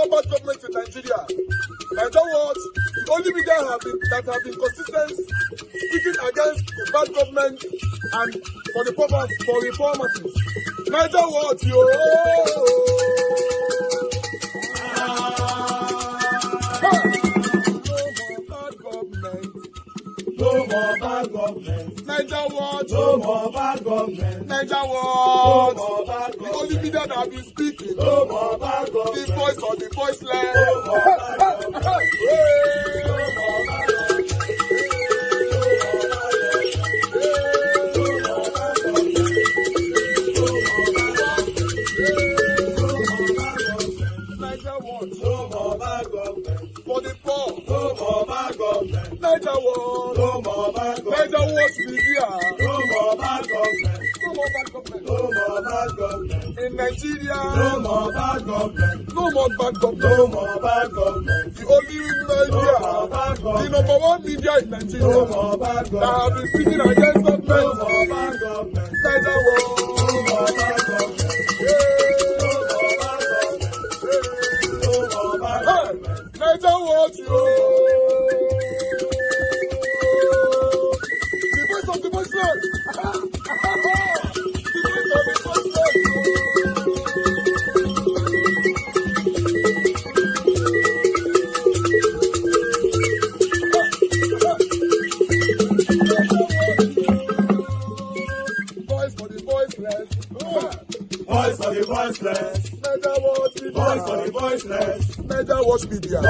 more bad government in Nigeria. Nigeria Watch, the only media that have been consistent speaking against the bad government and for the purpose for reformers. Nigeria Watch, yo. No more bad government. Nigeria Watch. No more bad government. Nigeria Watch. No more bad government. The only media that have been speaking. No more bad government. The voice of the voiceless. No more bad government. No more bad for the poor. No more bad government. Nigeria Watch. No more bad government. Nigeria Watch media. No more bad government. No more bad government. No more bad government. In Nigeria. No more bad government. No more bad government. No more bad government. The only media. No more bad government. The number one media in Nigeria. No more bad government. That have been speaking against government. No more bad government. Nigeria Watch. No more bad government. Nigeria Watch, yo. The voice of the voiceless. The voice of the voiceless. Voice for the voiceless. Voice for the voiceless. Nigeria Watch media. Voice for the voiceless. Nigeria Watch media. The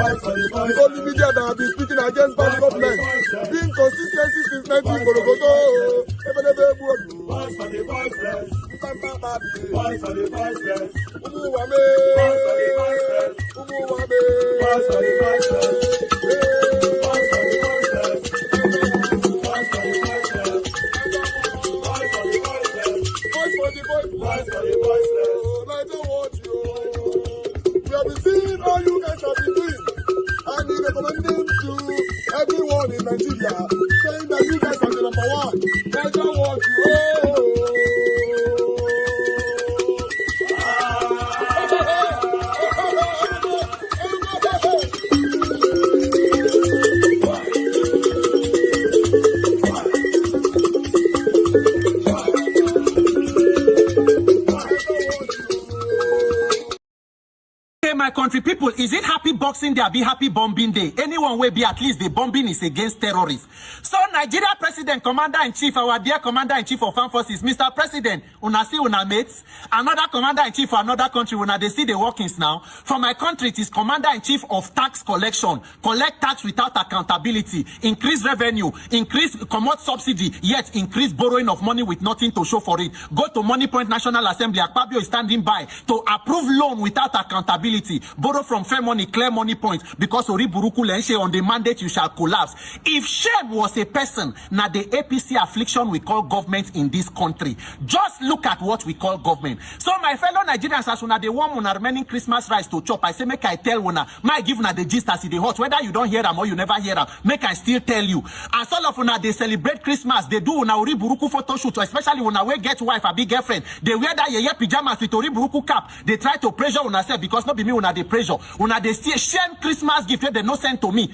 only media that have been speaking against bad government. Being consistency since 1944. Voice for the voiceless. Voice for the voiceless. Umuwame. Voice for the voiceless. Umuwame. Voice for the voiceless. Voice for the voiceless. Voice for the voiceless. Voice for the voiceless. Voice for the voiceless. Voice for the voiceless. Nigeria Watch, yo. We have been seeing all you guys have been doing, and we recommending to everyone in Nigeria, saying that you guys are the number one. Nigeria Watch, my country people, is it happy Boxing Day? Be happy bombing day. Anyone will be, at least the bombing is against terrorists. So Nigeria President, Commander-in-Chief, our dear Commander-in-Chief of Armed Forces, Mr. President, una see una mates, another Commander-in-Chief for another country, una they see the workings now. For my country, it is Commander-in-Chief of tax collection. Collect tax without accountability, increase revenue, increase commot subsidy, yet increase borrowing of money with nothing to show for it. Go to Money Point National Assembly, Akpabio is standing by to approve loan without accountability. Borrow from Fair Money, Clear Money Point, because Ori Buruku Lenshe on the mandate you shall collapse. If shame was a person, now the APC affliction we call government in this country. Just look at what we call government. So my fellow Nigerians, as una they want una remaining Christmas rice to chop, I say make I tell una, my give una the gist as the hot, whether you don't hear them or you never hear them, make I still tell you. As all of una they celebrate Christmas, they do una Ori Buruku photo shoot, especially when we get wife a big girlfriend, they wear that yeye pajamas with Ori Buruku cap. They try to pressure una self because not be me una the pressure. Una they see shame Christmas gift they no send to me.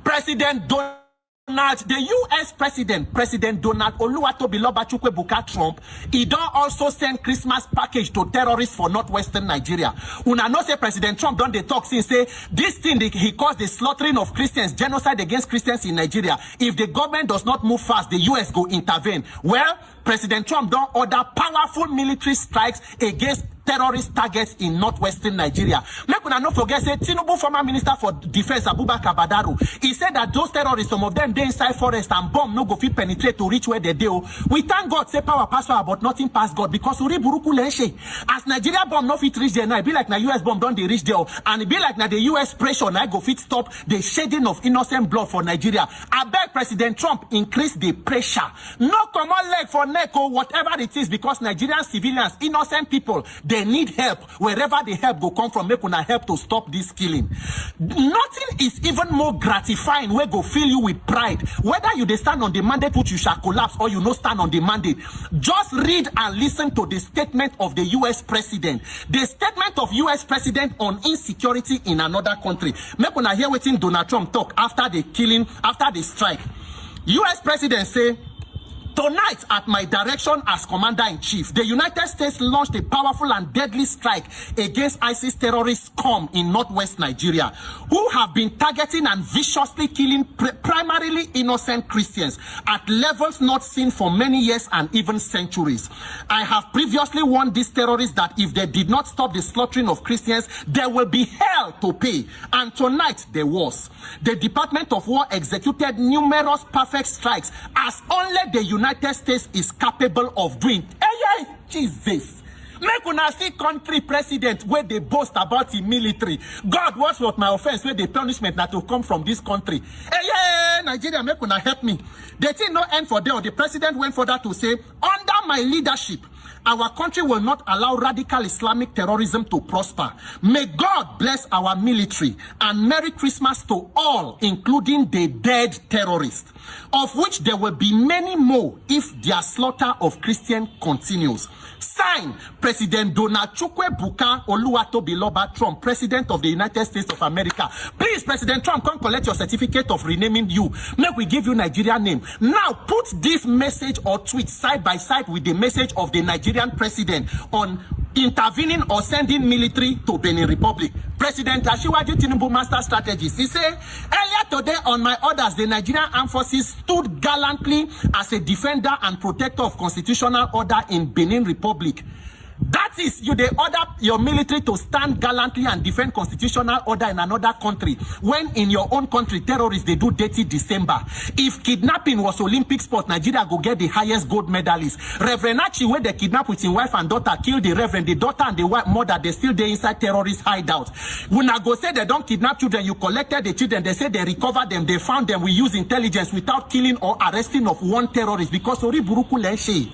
President Donald, the US President Donald Oluwatobiloba Chukwebuka Trump, he don't also send Christmas package to terrorists for northwestern Nigeria. Una know say President Trump don't they talk since say this thing he caused the slaughtering of Christians, genocide against Christians in Nigeria. If the government does not move fast, the US go intervene. Well, President Trump don't order powerful military strikes against terrorist targets in northwestern Nigeria. Make una not forget, say Tinubu, former Minister for Defense Abubakar Badaru, he said that those terrorists, some of them they inside forest and bomb no go fit penetrate to reach where they do. We thank God say power pass power, but nothing pass God, because Uri Buruku Lenshe. As Nigeria bomb no fit reach there now, it be like na US bomb don't they reach there, and it be like na the US pressure now go fit stop the shedding of innocent blood for Nigeria. I beg President Trump increase the pressure. No common leg for neck or whatever it is, because Nigerian civilians, innocent people, they They need help. Wherever the help go come from, make una help to stop this killing. Nothing is even more gratifying where go fill you with pride. Whether you dey stand on the mandate which you shall collapse or you no stand on the mandate, just read and listen to the statement of the US president. The statement of US president on insecurity in another country. Make una hear wetin Donald Trump talk after the killing, after the strike. US president say, tonight, at my direction as Commander-in-Chief, the United States launched a powerful and deadly strike against ISIS terrorist scum in northwest Nigeria, who have been targeting and viciously killing primarily innocent Christians at levels not seen for many years and even centuries. I have previously warned these terrorists that if they did not stop the slaughtering of Christians, there will be hell to pay. And tonight, there was. The Department of War executed numerous perfect strikes as only the United States is capable of doing. Hey, Jesus. Make una see country president where they boast about the military. God, watch what my offense, where the punishment that will come from this country. Hey, Nigeria, make una help me. The thing no end for there. The president went further to say, under my leadership, our country will not allow radical Islamic terrorism to prosper. May God bless our military, and Merry Christmas to all, including the dead terrorists, of which there will be many more if their slaughter of Christians continues. Signed, President Donald Chukwuebuka Oluwatobiloba Trump, President of the United States of America. Please, President Trump, come collect your certificate of renaming you. May we give you Nigerian name. Now, put this message or tweet side by side with the message of the Nigerian president on intervening or sending military to Benin Republic. President Asiwaju Tinubu master strategist. He said, earlier today on my orders, the Nigerian Armed Forces stood gallantly as a defender and protector of constitutional order in Benin Republic. That is, you they order your military to stand gallantly and defend constitutional order in another country, when in your own country terrorists they do dirty December. If kidnapping was Olympic sport, Nigeria go get the highest gold medalist. Reverend Achi, where they kidnap with his wife and daughter, kill the reverend, the daughter and the wife, mother, they still there inside terrorist hideout. When I go say they don't kidnap children, you collected the children, they say they recovered them, they found them, we use intelligence without killing or arresting of one terrorist, because Ori Buruku Lenshe.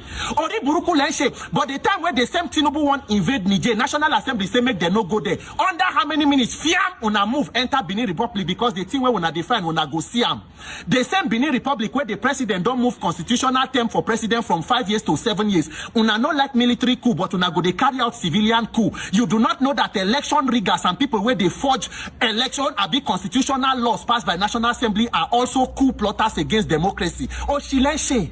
But the time where the same Tinubu want invade Niger, National Assembly say make them no go there. Under how many minutes? Fiam una move enter Benin Republic, because the thing where una define una go see am. The same Benin Republic where the president don't move constitutional term for president from 5 years to 7 years. Una no like military coup, but una go they carry out civilian coup. You do not know that election riggers and people where they forge election and be constitutional laws passed by National Assembly are also coup plotters against democracy. Oshilenshe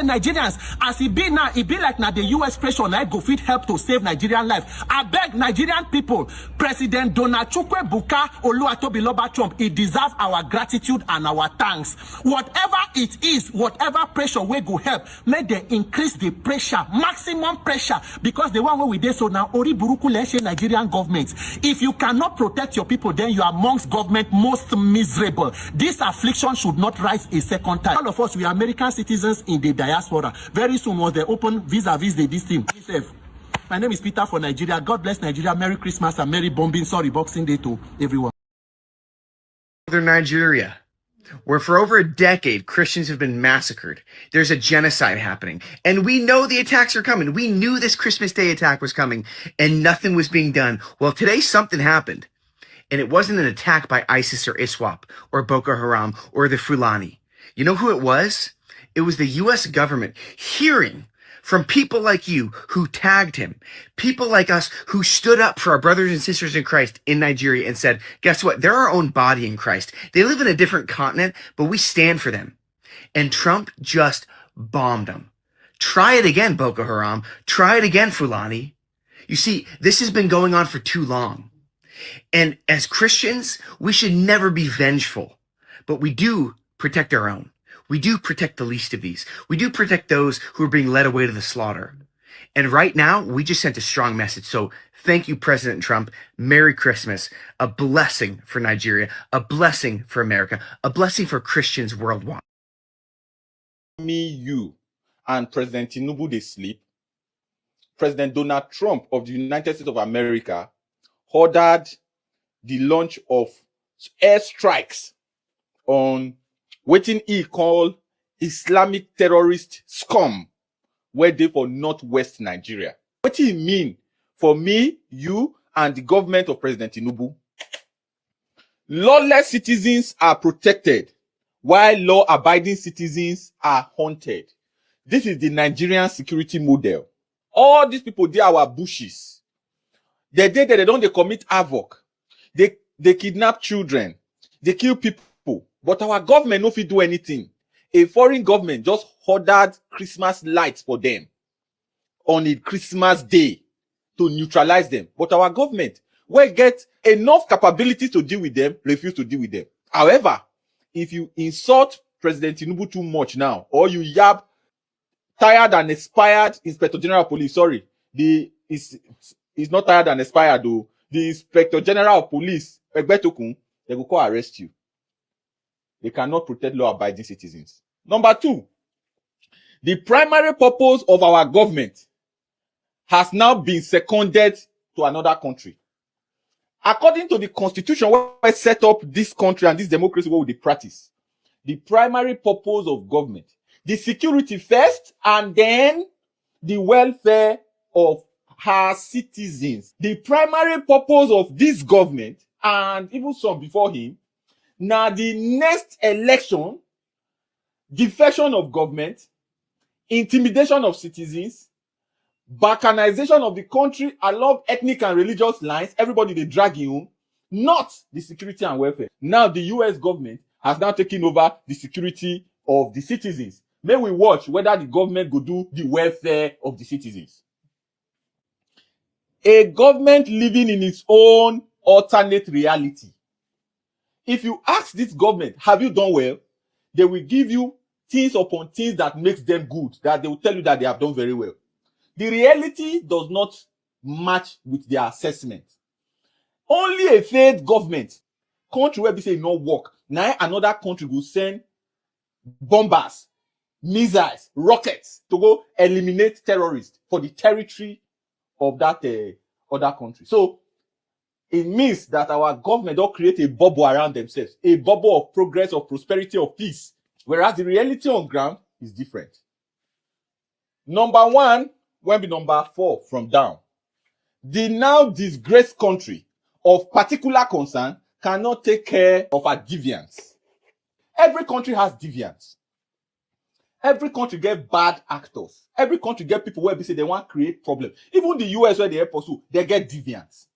Nigerians, as it be now, it be like now the US pressure now go fit help to save Nigerian life. I beg Nigerian people, President Donald Chukwuebuka Oluwatobiloba Trump, it deserves our gratitude and our thanks. Whatever it is, whatever pressure we go help, make they increase the pressure, maximum pressure, because the one where we did so now, Ori Buruku Lenshe Nigerian government. If you cannot protect your people, then you are amongst government most miserable. This affliction should not rise a second time. All of us, we are American citizens in the diaspora. Very soon was they open vis-a-vis this thing. My name is Peter for Nigeria. God bless Nigeria. Merry Christmas and Merry Bombing. Sorry, Boxing Day to everyone. Northern Nigeria, where for over a decade Christians have been massacred. There's a genocide happening. And we know the attacks are coming. We knew this Christmas Day attack was coming and nothing was being done. Well, today something happened. And it wasn't an attack by ISIS or ISWAP or Boko Haram or the Fulani. You know who it was? It was the US government hearing from people like you who tagged him, people like us who stood up for our brothers and sisters in Christ in Nigeria and said, guess what? They're our own body in Christ. They live in a different continent, but we stand for them. And Trump just bombed them. Try it again, Boko Haram. Try it again, Fulani. You see, this has been going on for too long. And as Christians, we should never be vengeful, but we do protect our own. We do protect the least of these. We do protect those who are being led away to the slaughter. And right now, we just sent a strong message. So thank you, President Trump. Merry Christmas. A blessing for Nigeria, a blessing for America, a blessing for Christians worldwide. Me, you, and President Tinubu, they sleep. President Donald Trump of the United States of America ordered the launch of airstrikes on what he called Islamic terrorist scum, where they for northwest Nigeria. What he mean for me, you, and the government of President Tinubu. Lawless citizens are protected, while law-abiding citizens are haunted. This is the Nigerian security model. All these people, they are our bushes. They don't commit havoc. They kidnap children. They kill people. But our government no fit do anything. A foreign government just ordered Christmas lights for them on a Christmas day to neutralize them. But our government, we get enough capabilities to deal with them, refuse to deal with them. However, if you insult President Tinubu too much now, or you yab tired and expired Inspector General of Police, sorry, is not tired and expired though. The Inspector General of Police, Egbetokun, they will go arrest you. They cannot protect law-abiding citizens. Number 2, the primary purpose of our government has now been seconded to another country. According to the constitution where I set up this country and this democracy where we practice, the primary purpose of government, the security first and then the welfare of her citizens. The primary purpose of this government, and even some before him, now the next election, defection of government, intimidation of citizens, balkanization of the country along ethnic and religious lines, everybody they drag in, not the security and welfare. Now the US government has now taken over the security of the citizens. May we watch whether the government will do the welfare of the citizens. A government living in its own alternate reality. If you ask this government, have you done well? They will give you things upon things that makes them good, that they will tell you that they have done very well. The reality does not match with their assessment. Only a failed government, country where we say no work, now another country will send bombers, missiles, rockets to go eliminate terrorists for the territory of that other country. So it means that our government don't create a bubble around themselves, a bubble of progress, of prosperity, of peace, whereas the reality on ground is different. Number 1 will be number 4 from down. The now disgraced country of particular concern cannot take care of our deviants. Every country has deviants. Every country get bad actors. Every country get people where they say they want to create problems. Even the US where they help us, they get deviants.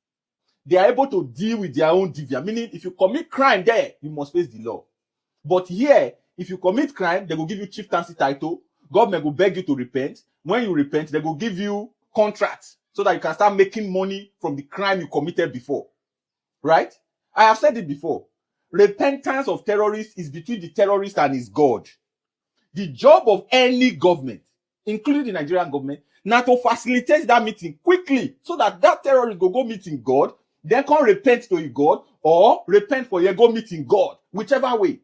They are able to deal with their own deviant. Meaning, if you commit crime there, you must face the law. But here, if you commit crime, they will give you chieftaincy title. Government will beg you to repent. When you repent, they will give you contracts so that you can start making money from the crime you committed before. Right? I have said it before. Repentance of terrorists is between the terrorist and his God. The job of any government, including the Nigerian government, now to facilitate that meeting quickly so that terrorist go meeting God, then can repent to your God, or repent for your go meeting God, whichever way.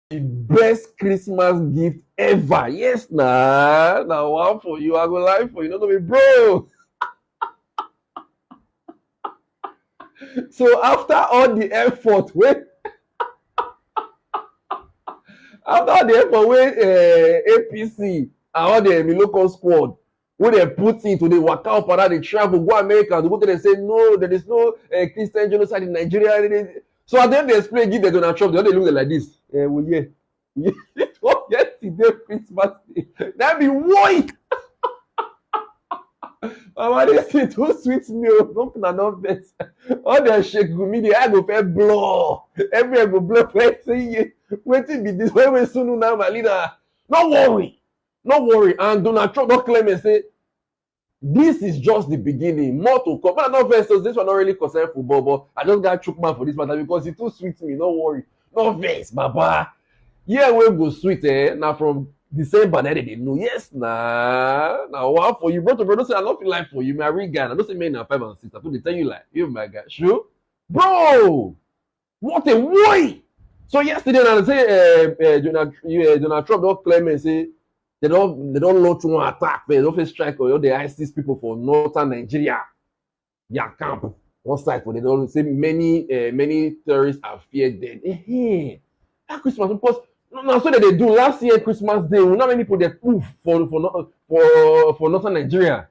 The best Christmas gift ever. Yes, nah. Now one for you, I go live for you. Not to be bro. So after all the effort, APC and all the local squad, when they put into the workout para they travel, go America, they go to they say no, there is no Christian genocide in Nigeria. So at the end they explain, give the Donald Trump, they look like this. Well, yeah. Yesterday Christmas Day. That be white. Mama, this is too sweet me. Don't put no bet. All the shake go me, the eye go fair blow. Everywhere go blow. Waiting be this way soon now, my leader. No worry. And Donald Trump don't claim and say this is just the beginning. More to come. But no verses. This one not really concern football, but I just got choke man for this matter because it's too sweet to me. No worry. No vex, Baba. Yeah, we go sweet, now from December, that they know. Yes, nah. Now, what for you, bro? Don't say I don't feel like for you. My real guy. I don't say men are 5 and 6. I put they tell you like, you my guy. Sure, bro. What a way. So yesterday, I say, Donald Trump don't claim and say they don't launch one attack. They don't face strike or the ISIS people for northern Nigeria. Their camp. One side for they don't say many terrorists are feared dead. That Christmas, because No, so that they do last year Christmas Day. Not many people they poof for Northern Nigeria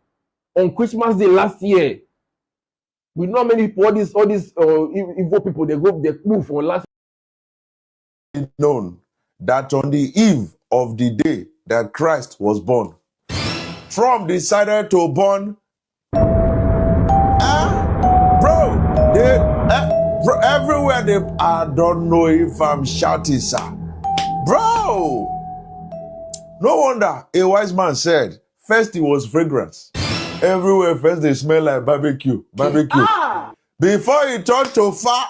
on Christmas Day last year. We know many people, all these evil people they poof on last. Known that on the eve of the day that Christ was born, Trump decided to burn. Bro, everywhere they. I don't know if I'm shouting, sir. Bro, no wonder a wise man said, first it was fragrance. Everywhere first they smell like barbecue. Before it turned to fire.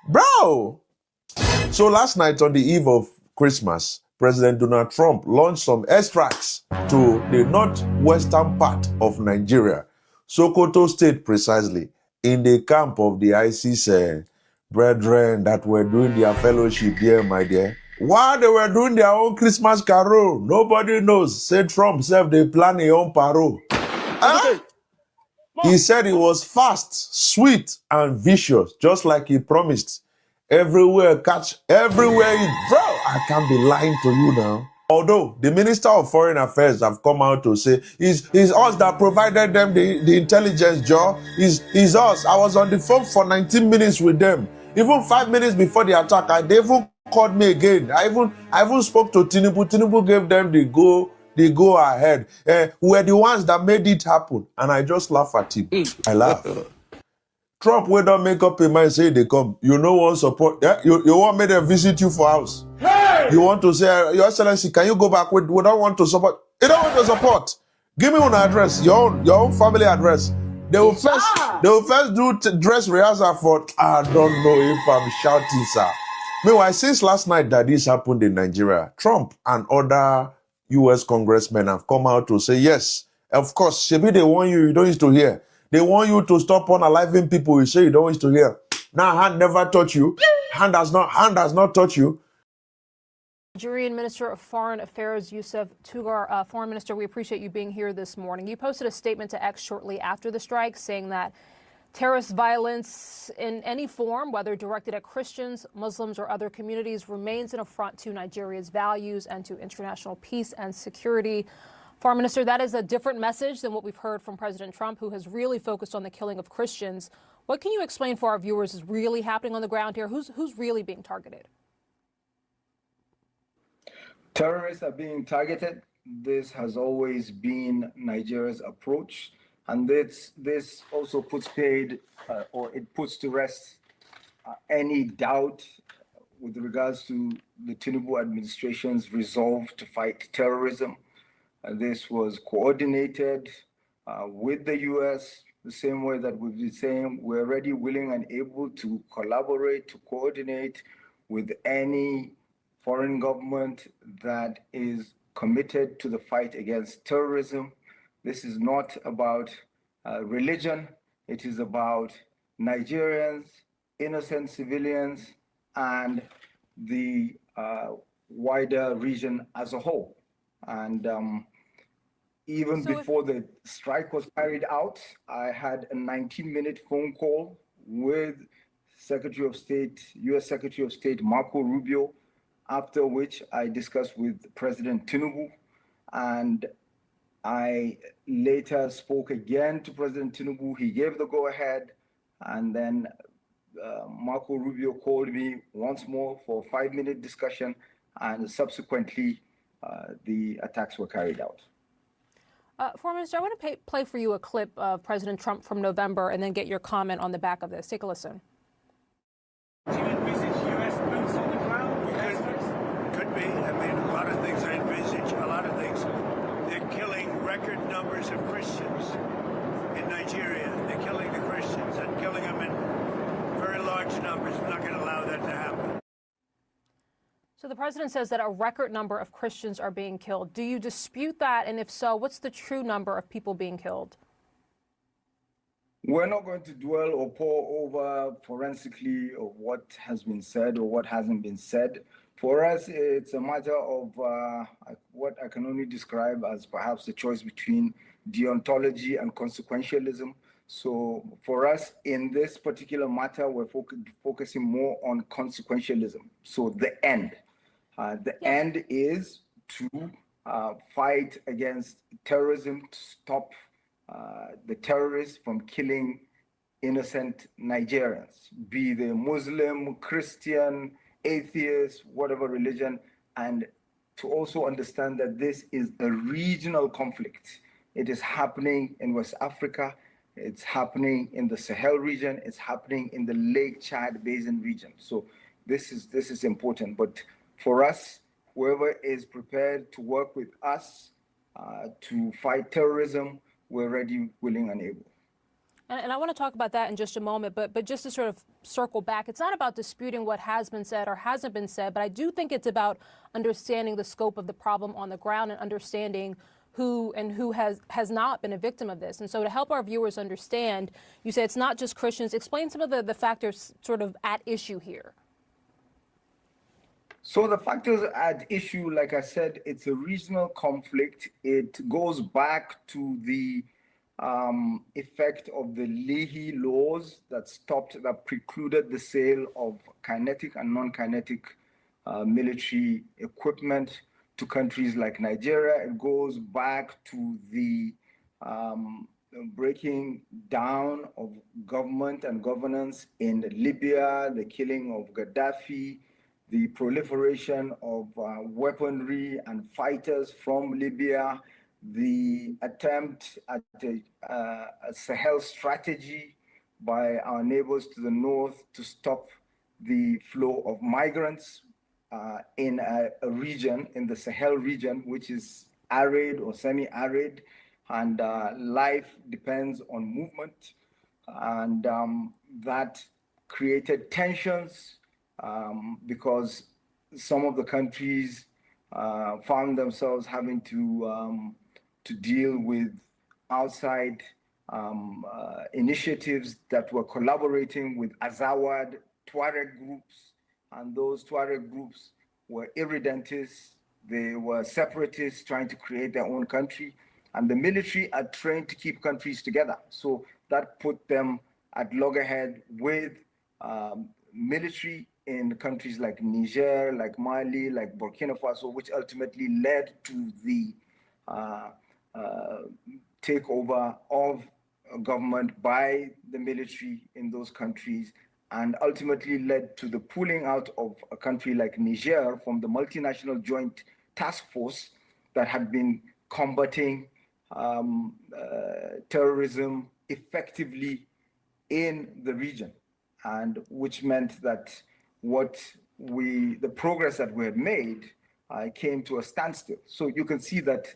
Bro. So last night on the eve of Christmas, President Donald Trump launched some airstrikes to the northwestern part of Nigeria, Sokoto State precisely, in the camp of the ISIS brethren that were doing their fellowship here, my dear. While they were doing their own Christmas carol, nobody knows. Say Trump said they plan a own parole. He said it was fast, sweet, and vicious, just like he promised. Everywhere, bro, I can't be lying to you now. Although the Minister of Foreign Affairs have come out to say, it's us that provided them the intelligence, Joe. It's us. I was on the phone for 19 minutes with them. Even 5 minutes before the attack, they even called me again. I even spoke to Tinubu. Tinubu gave them the go ahead. We're the ones that made it happen. And I just laugh at him. I laugh. Trump will not make up a mind, say they come. You know one support. Yeah? You want me to visit you for house. Hey! You want to say, Your Excellency, can you go back? We don't want to support. You don't want to support. Give me an address, your own family address. They will first do dress rehearsal for. I don't know if I'm shouting, sir. Meanwhile, since last night that this happened in Nigeria, Trump and other U.S. congressmen have come out to say, yes, of course, Shebi, they want you don't used to hear. They want you to stop unaliving people. You say you don't used to hear. Now, hand never touch you. Hand has not touched you. Nigerian Minister of Foreign Affairs, Yusuf Tugar. Foreign Minister, we appreciate you being here this morning. You posted a statement to X shortly after the strike saying that terrorist violence in any form, whether directed at Christians, Muslims, or other communities, remains an affront to Nigeria's values and to international peace and security. Foreign Minister, that is a different message than what we've heard from President Trump, who has really focused on the killing of Christians. What can you explain for our viewers is really happening on the ground here? Who's really being targeted? Terrorists are being targeted. This has always been Nigeria's approach. And this also puts to rest any doubt with regards to the Tinubu administration's resolve to fight terrorism. This was coordinated with the U.S. the same way that we've been saying we're ready, willing, and able to collaborate, to coordinate with any foreign government that is committed to the fight against terrorism. This is not about religion. It is about Nigerians, innocent civilians, and the wider region as a whole. And even before the strike was carried out, I had a 19-minute phone call with Secretary of State, U.S. Secretary of State Marco Rubio, after which I discussed with President Tinubu, and I later spoke again to President Tinubu. He gave the go-ahead, and then Marco Rubio called me once more for a 5-minute discussion, and subsequently the attacks were carried out. Foreign Minister, I want to play for you a clip of President Trump from November and then get your comment on the back of this. Take a listen. Do you envisage U.S. boots on the ground? Could be. I mean, a lot of things I envisage, a lot of things. They're killing record numbers of Christians in Nigeria. They're killing the Christians and killing them in very large numbers. We're not going to allow that to happen. So the president says that a record number of Christians are being killed. Do you dispute that? And if so, what's the true number of people being killed? We're not going to dwell or pore over forensically of what has been said or what hasn't been said. For us, it's a matter of what I can only describe as perhaps the choice between deontology and consequentialism. So for us in this particular matter, we're focusing more on consequentialism. So the end. The end is to fight against terrorism, to stop the terrorists from killing innocent Nigerians, be they Muslim, Christian, atheist, whatever religion, and to also understand that this is a regional conflict. It is happening in West Africa, it's happening in the Sahel region, it's happening in the Lake Chad Basin region. So this is important. But for us, whoever is prepared to work with us to fight terrorism, we're ready, willing, and able. And I want to talk about that in just a moment, but just to sort of circle back, it's not about disputing what has been said or hasn't been said, but I do think it's about understanding the scope of the problem on the ground and understanding who has not been a victim of this. And so to help our viewers understand, you say it's not just Christians. Explain some of the factors sort of at issue here. So the factors at issue, like I said, it's a regional conflict. It goes back to the effect of the Leahy laws that precluded the sale of kinetic and non-kinetic military equipment to countries like Nigeria. It goes back to the breaking down of government and governance in Libya, the killing of Gaddafi, the proliferation of weaponry and fighters from Libya, the attempt at a Sahel strategy by our neighbors to the north to stop the flow of migrants in a region, in the Sahel region, which is arid or semi-arid, and life depends on movement. And that created tensions because some of the countries found themselves having to deal with outside initiatives that were collaborating with Azawad Tuareg groups, and those Tuareg groups were irredentists, they were separatists trying to create their own country, and the military are trained to keep countries together. So that put them at loggerhead with military in countries like Niger, like Mali, like Burkina Faso, which ultimately led to the takeover of government by the military in those countries, and ultimately led to the pulling out of a country like Niger from the multinational joint task force that had been combating terrorism effectively in the region, and which meant that the progress that we had made came to a standstill. So you can see that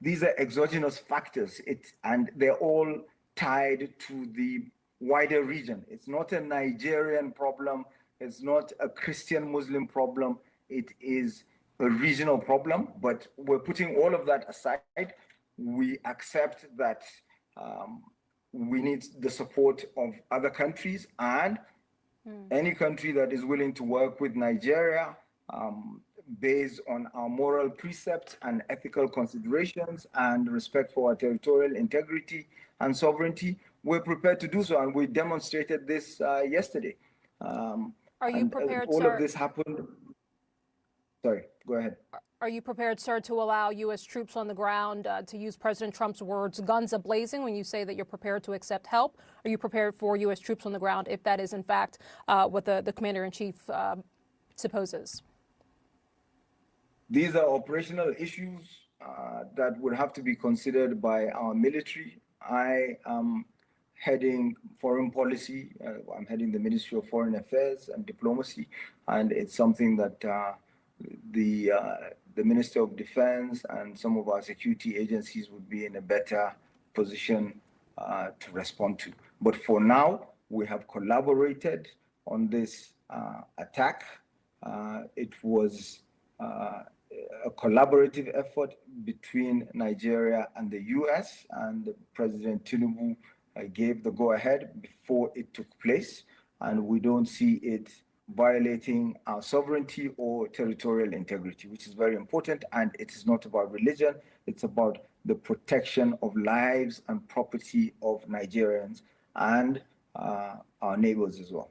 these are exogenous factors, and they're all tied to the wider region. It's not a Nigerian problem. It's not a Christian Muslim problem. It is a regional problem, but we're putting all of that aside. We accept that we need the support of other countries, and any country that is willing to work with Nigeria based on our moral precepts and ethical considerations and respect for our territorial integrity and sovereignty, we're prepared to do so, and we demonstrated this yesterday. Are you prepared, all sir? of this happened. Sorry, go ahead. Are you prepared, sir, to allow U.S. troops on the ground, to use President Trump's words, guns a-blazing, when you say that you're prepared to accept help? Are you prepared for U.S. troops on the ground if that is, in fact, what the commander-in-chief supposes? These are operational issues that would have to be considered by our military. I am heading foreign policy. I'm heading the Ministry of Foreign Affairs and Diplomacy, and it's something that the Minister of Defense and some of our security agencies would be in a better position to respond to. But for now, we have collaborated on this attack. It was a collaborative effort between Nigeria and the US, and President Tinubu gave the go-ahead before it took place, and we don't see it violating our sovereignty or territorial integrity, which is very important. And it is not about religion, it's about the protection of lives and property of Nigerians. and our neighbors as well.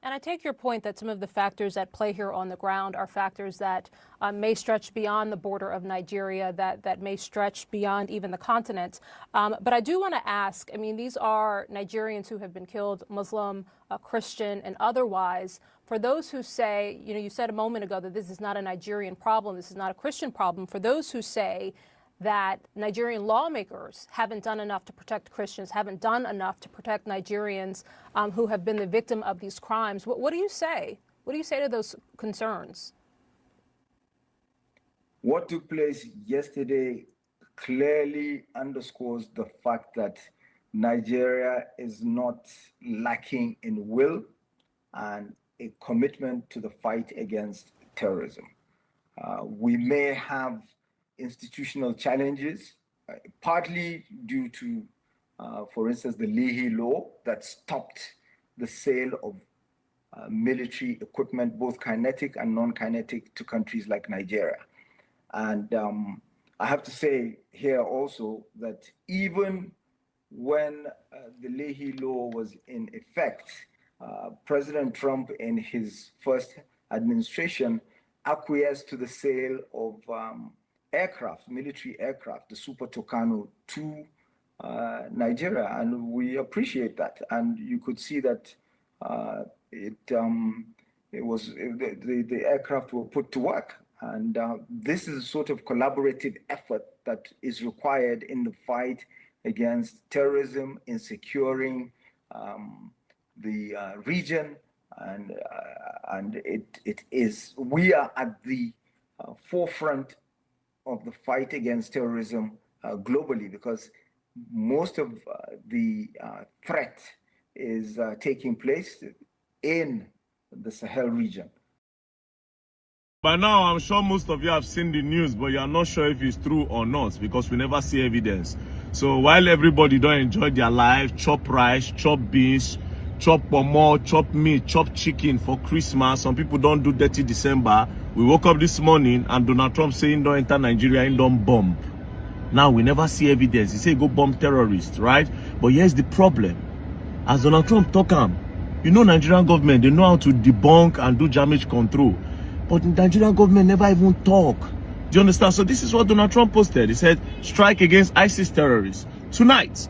And I take your point that some of the factors at play here on the ground are factors that may stretch beyond the border of Nigeria, that may stretch beyond even the continent. But I do want to ask, I mean, these are Nigerians who have been killed, Muslim, Christian, and otherwise. For those who say, you know, you said a moment ago that this is not a Nigerian problem, this is not a Christian problem. For those who say that Nigerian lawmakers haven't done enough to protect Christians, haven't done enough to protect Nigerians who have been the victim of these crimes. What do you say? What do you say to those concerns? What took place yesterday clearly underscores the fact that Nigeria is not lacking in will and a commitment to the fight against terrorism. We may have institutional challenges, partly due to, for instance, the Leahy Law that stopped the sale of military equipment, both kinetic and non-kinetic, to countries like Nigeria. And I have to say here also that even when the Leahy Law was in effect, President Trump in his first administration acquiesced to the sale of aircraft, military aircraft, the Super Tucano, to Nigeria, and we appreciate that. And you could see that the aircraft were put to work, and this is a sort of collaborative effort that is required in the fight against terrorism, in securing the region, and it is. We are at the forefront of the fight against terrorism globally, because most of the threat is taking place in the Sahel region. By now, I'm sure most of you have seen the news, but you are not sure if it's true or not, because we never see evidence. So while everybody don't enjoy their life, chop rice, chop beans, chop pomo, chop meat, chop chicken for Christmas, some people don't do dirty December. We woke up this morning and Donald Trump saying don't enter Nigeria and don't bomb. Now we never see evidence. He say go bomb terrorists, right? But here's the problem. As Donald Trump talk, you know, Nigerian government, they know how to debunk and do damage control. But the Nigerian government never even talk. Do you understand? So this is what Donald Trump posted. He said, strike against ISIS terrorists. Tonight,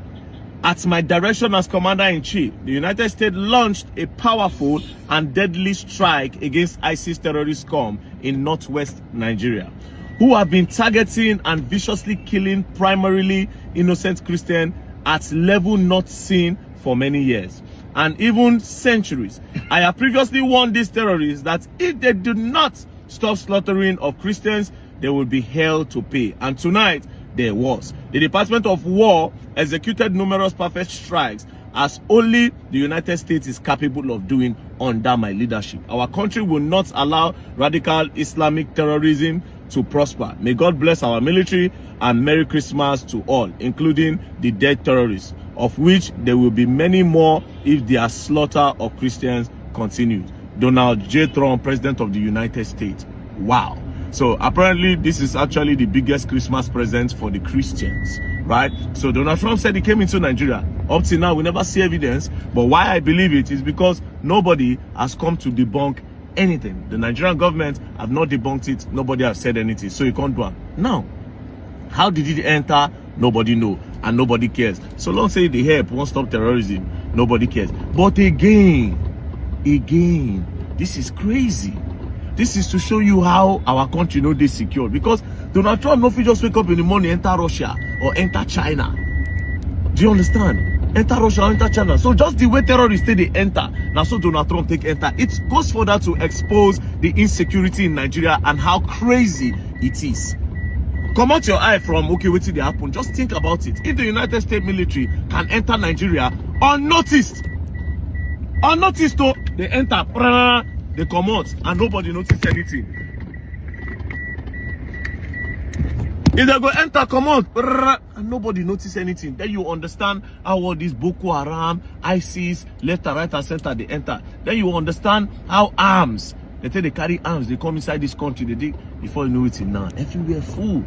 at my direction as Commander-in-Chief, the United States launched a powerful and deadly strike against ISIS terrorist scum in northwest Nigeria, who have been targeting and viciously killing primarily innocent Christians at level not seen for many years and even centuries. I have previously warned these terrorists that if they do not stop slaughtering of Christians, they will be held to pay. And tonight, there was. The Department of War executed numerous perfect strikes, as only the United States is capable of doing under my leadership. Our country will not allow radical Islamic terrorism to prosper. May God bless our military, and Merry Christmas to all, including the dead terrorists, of which there will be many more if their slaughter of Christians continues. Donald J. Trump, President of the United States. Wow. So apparently this is actually the biggest Christmas present for the Christians, right? So Donald Trump said he came into Nigeria. Up till now, we never see evidence. But why I believe it is because nobody has come to debunk anything. The Nigerian government have not debunked it. Nobody has said anything. So you can't do it. Now, how did it enter? Nobody know. And nobody cares. So long say the help won't stop terrorism. Nobody cares. But again, this is crazy. This is to show you how our country know they secure. Because Donald Trump no fit just wake up in the morning, enter Russia or enter China. Do you understand? Enter Russia or enter China. So just the way terrorists say they enter, now so Donald Trump take enter. It goes further to expose the insecurity in Nigeria and how crazy it is. Come out your eye from, okay, wait till they happen. Just think about it. If the United States military can enter Nigeria unnoticed, though, they enter, they come out, and nobody notice anything. If they go enter, come out, and nobody notice anything, then you understand how all these Boko Haram, ISIS, left and right and center, they enter. Then you understand how arms, they carry arms, they come inside this country, they dig, before you know it now, everywhere full.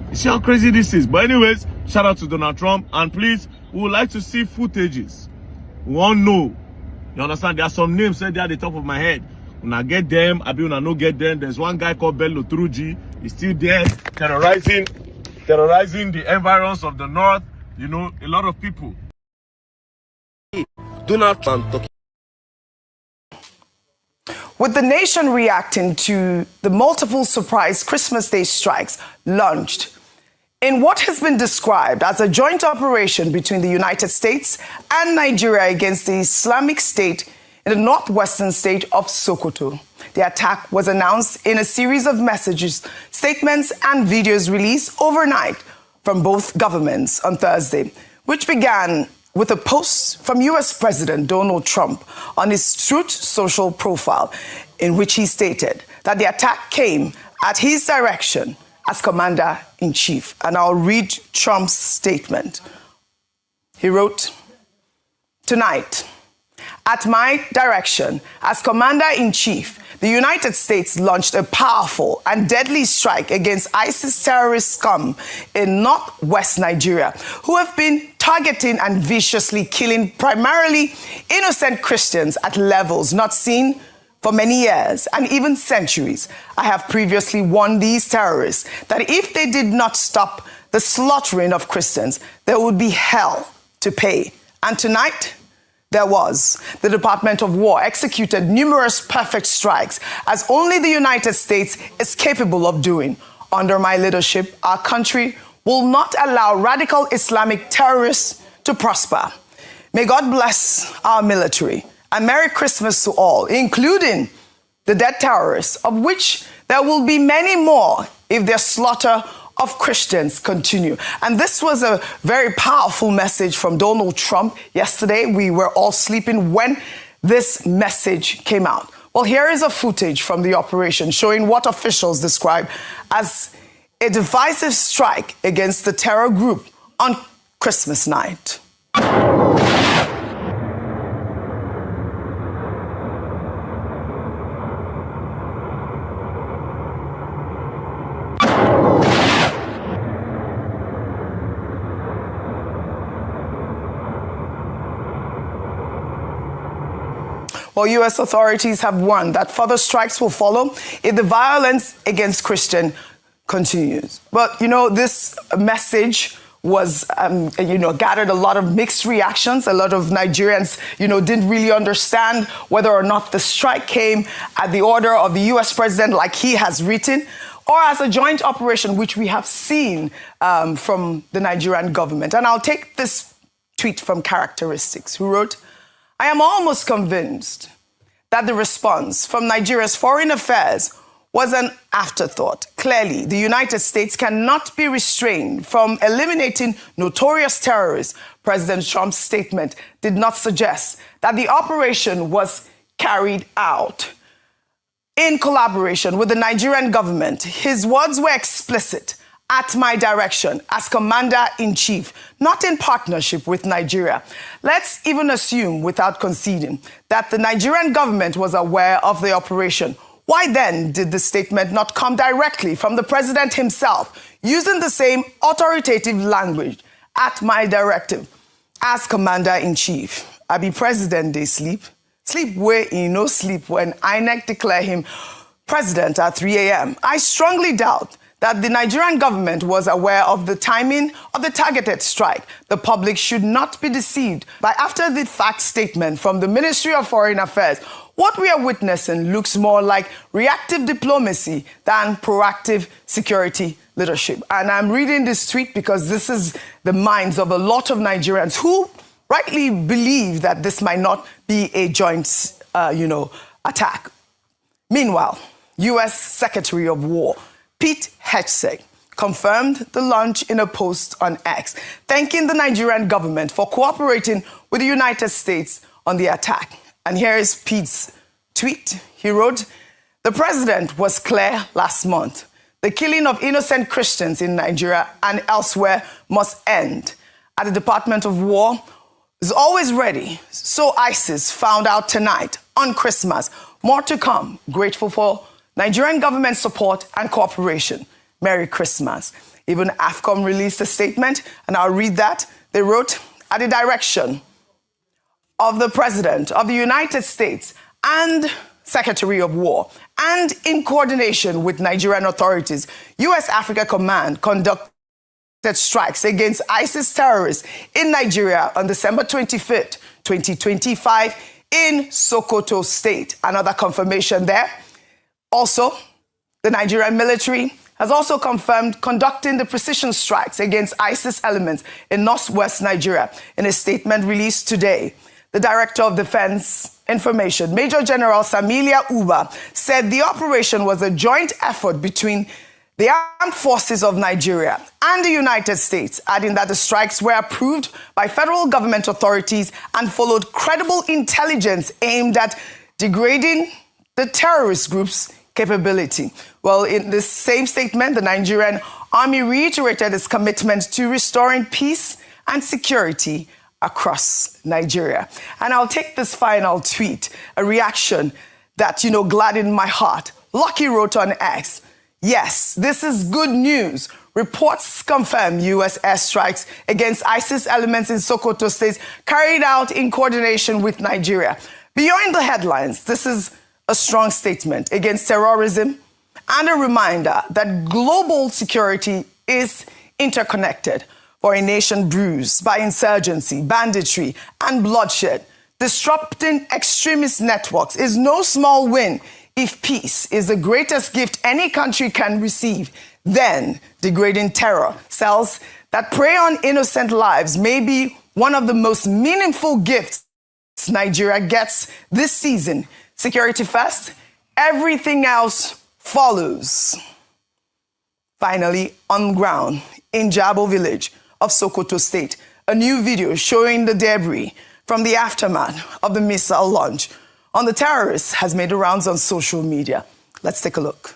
You see how crazy this is? But anyways, shout out to Donald Trump. And please, we would like to see footages. We won't know. You understand? There are some names right there at the top of my head. When I get them, I will not get them. There's one guy called Bello Truji. He's still there, terrorizing the environs of the north. You know, a lot of people. Donald Trump talking. With the nation reacting to the multiple surprise Christmas Day strikes launched in what has been described as a joint operation between the United States and Nigeria against the Islamic State in the northwestern state of Sokoto. The attack was announced in a series of messages, statements, and videos released overnight from both governments on Thursday, which began with a post from U.S. President Donald Trump on his Truth Social profile, in which he stated that the attack came at his direction as Commander-in-Chief. And I'll read Trump's statement. He wrote, "Tonight, at my direction as Commander-in-Chief, the United States launched a powerful and deadly strike against ISIS terrorist scum in northwest Nigeria, who have been targeting and viciously killing primarily innocent Christians at levels not seen for many years and even centuries. I have previously warned these terrorists that if they did not stop the slaughtering of Christians, there would be hell to pay. And tonight, there was. The Department of War executed numerous perfect strikes, as only the United States is capable of doing. Under my leadership, our country will not allow radical Islamic terrorists to prosper. May God bless our military, and Merry Christmas to all, including the dead terrorists, of which there will be many more if their slaughter of Christians continue." And this was a very powerful message from Donald Trump yesterday. We were all sleeping when this message came out. Well, here is a footage from the operation showing what officials describe as a divisive strike against the terror group on Christmas night. Well, U.S. authorities have warned that further strikes will follow if the violence against Christians continues. But, you know, this message was, gathered a lot of mixed reactions. A lot of Nigerians, didn't really understand whether or not the strike came at the order of the U.S. president, like he has written, or as a joint operation, which we have seen from the Nigerian government. And I'll take this tweet from Characteristics, who wrote, "I am almost convinced that the response from Nigeria's foreign affairs was an afterthought. Clearly, the United States cannot be restrained from eliminating notorious terrorists. President Trump's statement did not suggest that the operation was carried out in collaboration with the Nigerian government. His words were explicit. At my direction as Commander-in-Chief, not in partnership with Nigeria. Let's even assume, without conceding, that the Nigerian government was aware of the operation. Why then did the statement not come directly from the president himself, using the same authoritative language? At my directive, as Commander-in-Chief, I be President, they sleep. Sleep where he no sleep when INEC declare him president at 3 a.m. I strongly doubt that the Nigerian government was aware of the timing of the targeted strike. The public should not be deceived by after-the-fact statement from the Ministry of Foreign Affairs. What we are witnessing looks more like reactive diplomacy than proactive security leadership. And I'm reading this tweet because this is the minds of a lot of Nigerians who rightly believe that this might not be a joint, attack. Meanwhile, U.S. Secretary of War Pete Hegseth confirmed the launch in a post on X, thanking the Nigerian government for cooperating with the United States on the attack. And here is Pete's tweet. He wrote, "The president was clear last month. The killing of innocent Christians in Nigeria and elsewhere must end. At the Department of War is always ready. So ISIS found out tonight on Christmas. More to come. Grateful for Nigerian government support and cooperation. Merry Christmas." Even AFCOM released a statement, and I'll read that. They wrote, at the direction of the President of the United States and Secretary of War, and in coordination with Nigerian authorities, U.S. Africa Command conducted strikes against ISIS terrorists in Nigeria on December 25th, 2025 in Sokoto State. Another confirmation there. Also, the Nigerian military has also confirmed conducting the precision strikes against ISIS elements in northwest Nigeria. In a statement released today, the Director of Defense Information, Major General Samilia Uba, said the operation was a joint effort between the armed forces of Nigeria and the United States, adding that the strikes were approved by federal government authorities and followed credible intelligence aimed at degrading the terrorist group's capability. Well, in this same statement, the Nigerian army reiterated its commitment to restoring peace and security across Nigeria. And I'll take this final tweet, a reaction that, gladdened my heart. Lucky wrote on X, yes, this is good news. Reports confirm U.S. airstrikes against ISIS elements in Sokoto State carried out in coordination with Nigeria. Beyond the headlines, this is a strong statement against terrorism and a reminder that global security is interconnected. For a nation bruised by insurgency, banditry, and bloodshed, disrupting extremist networks is no small win. If peace is the greatest gift any country can receive, then degrading terror cells that prey on innocent lives may be one of the most meaningful gifts Nigeria gets this season. Security first, everything else follows. Finally, on ground in Jabo village of Sokoto State, a new video showing the debris from the aftermath of the missile launch on the terrorists has made the rounds on social media. Let's take a look.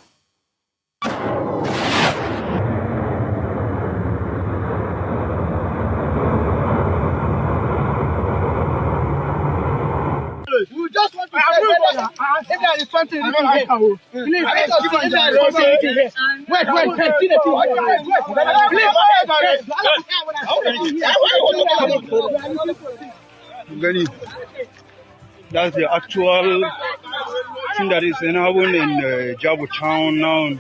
We just want to if there is something please wait. That's the actual thing that is happening in Jabo town now. And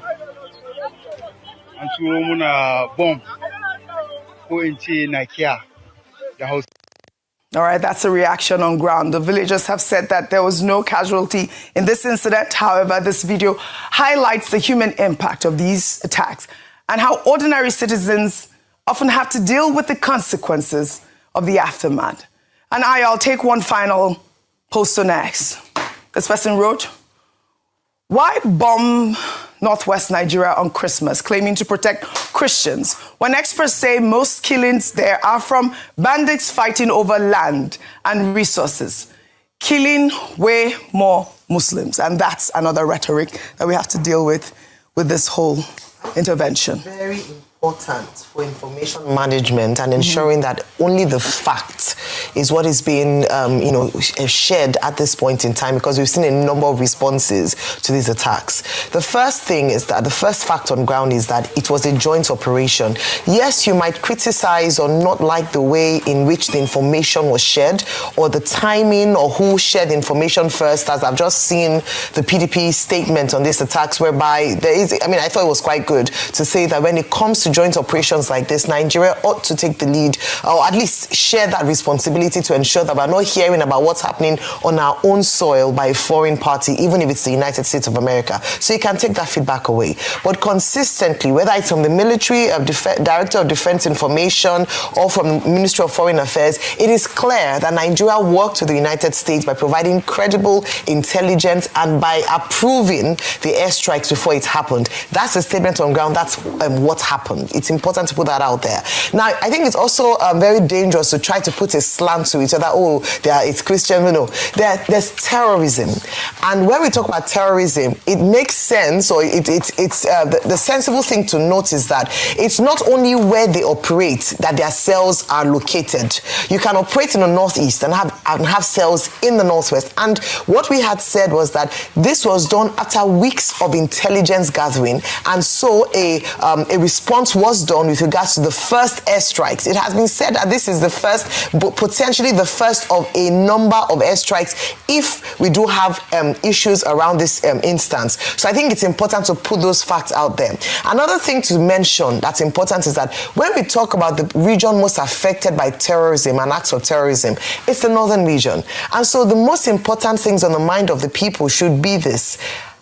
so we're gonna bomb go into Nigeria, the house. All right, that's a reaction on ground. The villagers have said that there was no casualty in this incident. However, this video highlights the human impact of these attacks and how ordinary citizens often have to deal with the consequences of the aftermath. And I'll take one final post on X. This person wrote, why bomb northwest Nigeria on Christmas, claiming to protect Christians, when experts say most killings there are from bandits fighting over land and resources, killing way more Muslims? And that's another rhetoric that we have to deal with this whole intervention. Very important for information management and ensuring that only the fact is what is being, shared at this point in time, because we've seen a number of responses to these attacks. The first thing is that the first fact on ground is that it was a joint operation. Yes, you might criticize or not like the way in which the information was shared or the timing or who shared information first, as I've just seen the PDP statement on these attacks, whereby I thought it was quite good to say that when it comes to joint operations like this, Nigeria ought to take the lead, or at least share that responsibility to ensure that we're not hearing about what's happening on our own soil by a foreign party, even if it's the United States of America. So you can take that feedback away. But consistently, whether it's from the military, Director of Defense Information, or from the Ministry of Foreign Affairs, it is clear that Nigeria worked with the United States by providing credible intelligence and by approving the airstrikes before it happened. That's a statement on ground. That's what happened. It's important to put that out there. Now, I think it's also very dangerous to try to put a slant to it, so that, it's Christian. There's terrorism. And when we talk about terrorism, it makes sense, or the sensible thing to note is that it's not only where they operate that their cells are located. You can operate in the northeast and have cells in the northwest. And what we had said was that this was done after weeks of intelligence gathering, and so a response what was done with regards to the first airstrikes. It has been said that this is the first, but potentially the first of a number of airstrikes if we do have issues around this instance. So I think it's important to put those facts out there. Another thing to mention that's important is that when we talk about the region most affected by terrorism and acts of terrorism, it's the northern region. And so the most important things on the mind of the people should be this: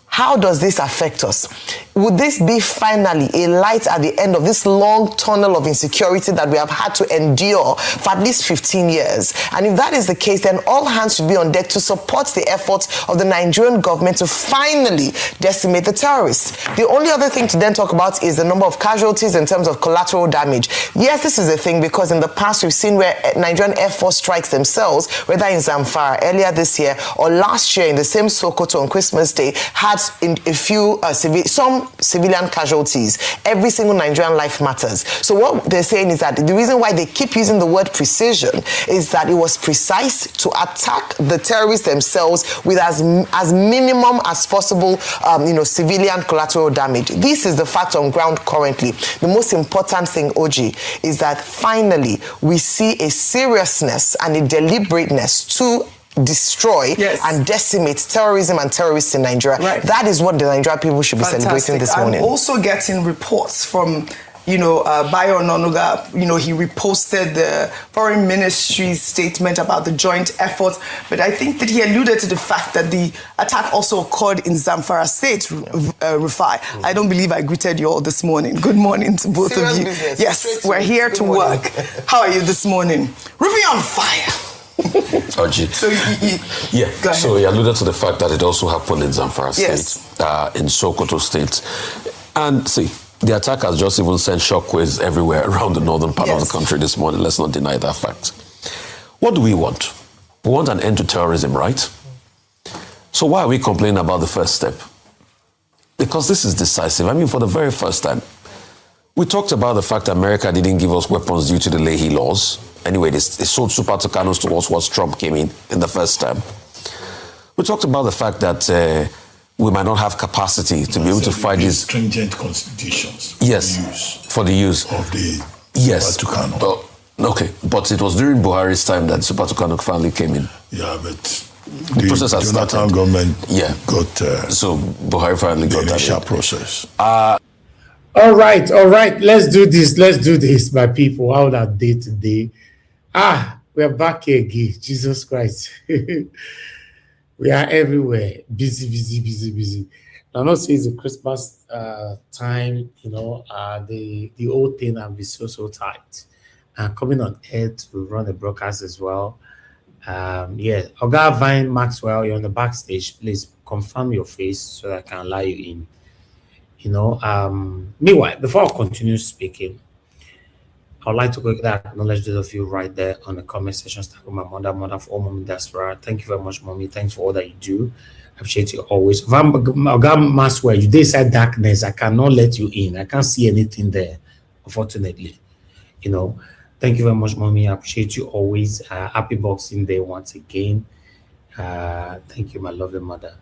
how does this affect us? Would this be finally a light at the end of this long tunnel of insecurity that we have had to endure for at least 15 years? And if that is the case, then all hands should be on deck to support the efforts of the Nigerian government to finally decimate the terrorists. The only other thing to then talk about is the number of casualties in terms of collateral damage. Yes, this is a thing because in the past we've seen where Nigerian Air Force strikes themselves, whether in Zamfara earlier this year or last year in the same Sokoto on Christmas Day, had in a few some civilian casualties. Every single Nigerian life matters. So what they're saying is that the reason why they keep using the word precision is that it was precise to attack the terrorists themselves with as minimum as possible, civilian collateral damage. This is the fact on ground currently. The most important thing, Oji, is that finally we see a seriousness and a deliberateness to destroy and decimate terrorism and terrorists in Nigeria. Right. That is what the Nigerian people should be celebrating this morning. I'm also getting reports from, Bayo Ononuga. He reposted the Foreign Ministry's statement about the joint effort, but I think that he alluded to the fact that the attack also occurred in Zamfara State, Rufai. I don't believe I greeted you all this morning. Good morning to both of you. Business. Yes, we're here to work. How are you this morning? Rufai on fire. Ajit. So he alluded to the fact that it also happened in Zamfara State, in Sokoto State. And see, the attack has just even sent shockwaves everywhere around the northern part of the country this morning. Let's not deny that fact. What do we want? We want an end to terrorism, right? So why are we complaining about the first step? Because this is decisive. I mean, for the very first time, we talked about the fact that America didn't give us weapons due to the Leahy laws. Anyway, they sold Super Tucanos to us once Trump came in the first time. We talked about the fact that we might not have capacity to be able to fight these stringent constitutions. For the use of the Super Tucano. Okay, but it was during Buhari's time that Super Tucano finally came in. Yeah, but the process has started. Jonathan government got so Buhari finally got that initial process. All right. Let's do this, my people. How that day today? We're back here again. Jesus Christ. We are everywhere. Busy. I'm not saying it's a Christmas time, the whole thing has been so tight. And coming on air to run the broadcast as well. Oga Vine Maxwell, you're on the backstage. Please confirm your face so that I can allow you in. Meanwhile, before I continue speaking, I would like to quickly acknowledge those of you right there on the comment section. Start with my mother for all Mommy Diaspora. Thank you very much, Mommy. Thanks for all that you do. I appreciate you always. Oga Maxwell, you did say darkness. I cannot let you in. I can't see anything there, unfortunately. Thank you very much, Mommy. I appreciate you always. Happy Boxing Day once again. Thank you, my lovely mother.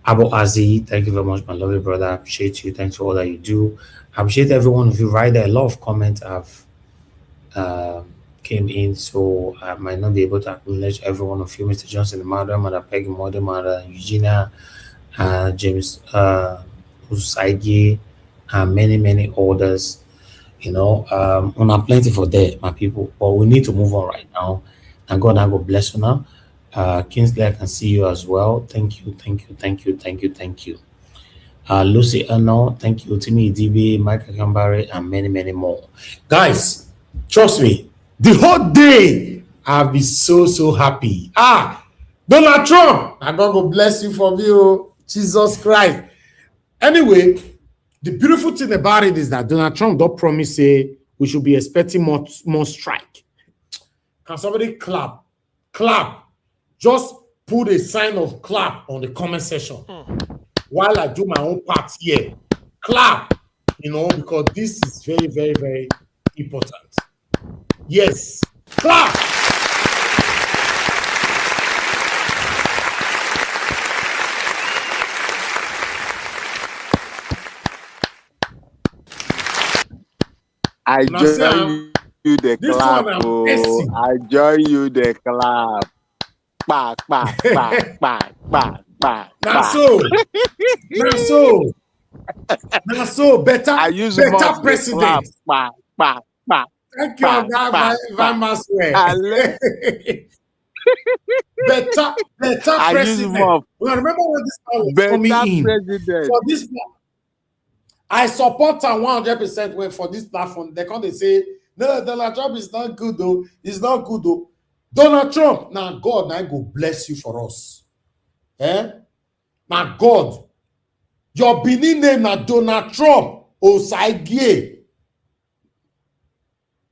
Abu Azi, thank you very much, my lovely brother. I appreciate you. Thanks for all that you do. I appreciate every one of you right there. A lot of comments have came in, so I might not be able to acknowledge every one of you. Mr. Johnson, the Mother Peggy, Mother Eugenia, James Usaigi, and many others. We have plenty for that, my people. But we need to move on right now. And God bless you now. Kingsley, I can see you as well. Thank you. Lucy Ano, thank you. Timmy DB, Michael Kambari, and many more. Guys, trust me, the whole day I'll be so happy. Donald Trump, God will bless you for me, Jesus Christ. Anyway, the beautiful thing about it is that Donald Trump don't promise we should be expecting more strike. Can somebody clap? Just put a sign of clap on the comment section while I do my own part here. Clap, because this is very important. Yes, clap. I Now say join you the this clap. one I'm Oh, messy. I join you the clap. Bah, bah, bah, bah, bah, bah, Now bah. so better I use mouth the clap. president. Bah, bah, bah. Thank you, Bah, Oga bah, Van bah. Maswell. better I use president. mouth. Well, remember when this man was Better coming in president. for this. I support him 100%. When for this platform, they can't say no, Donald Trump is not good though. It's not good though. Donald Trump, now God, now go bless you for us. Now God, your Benin name now Donald Trump Osaigie.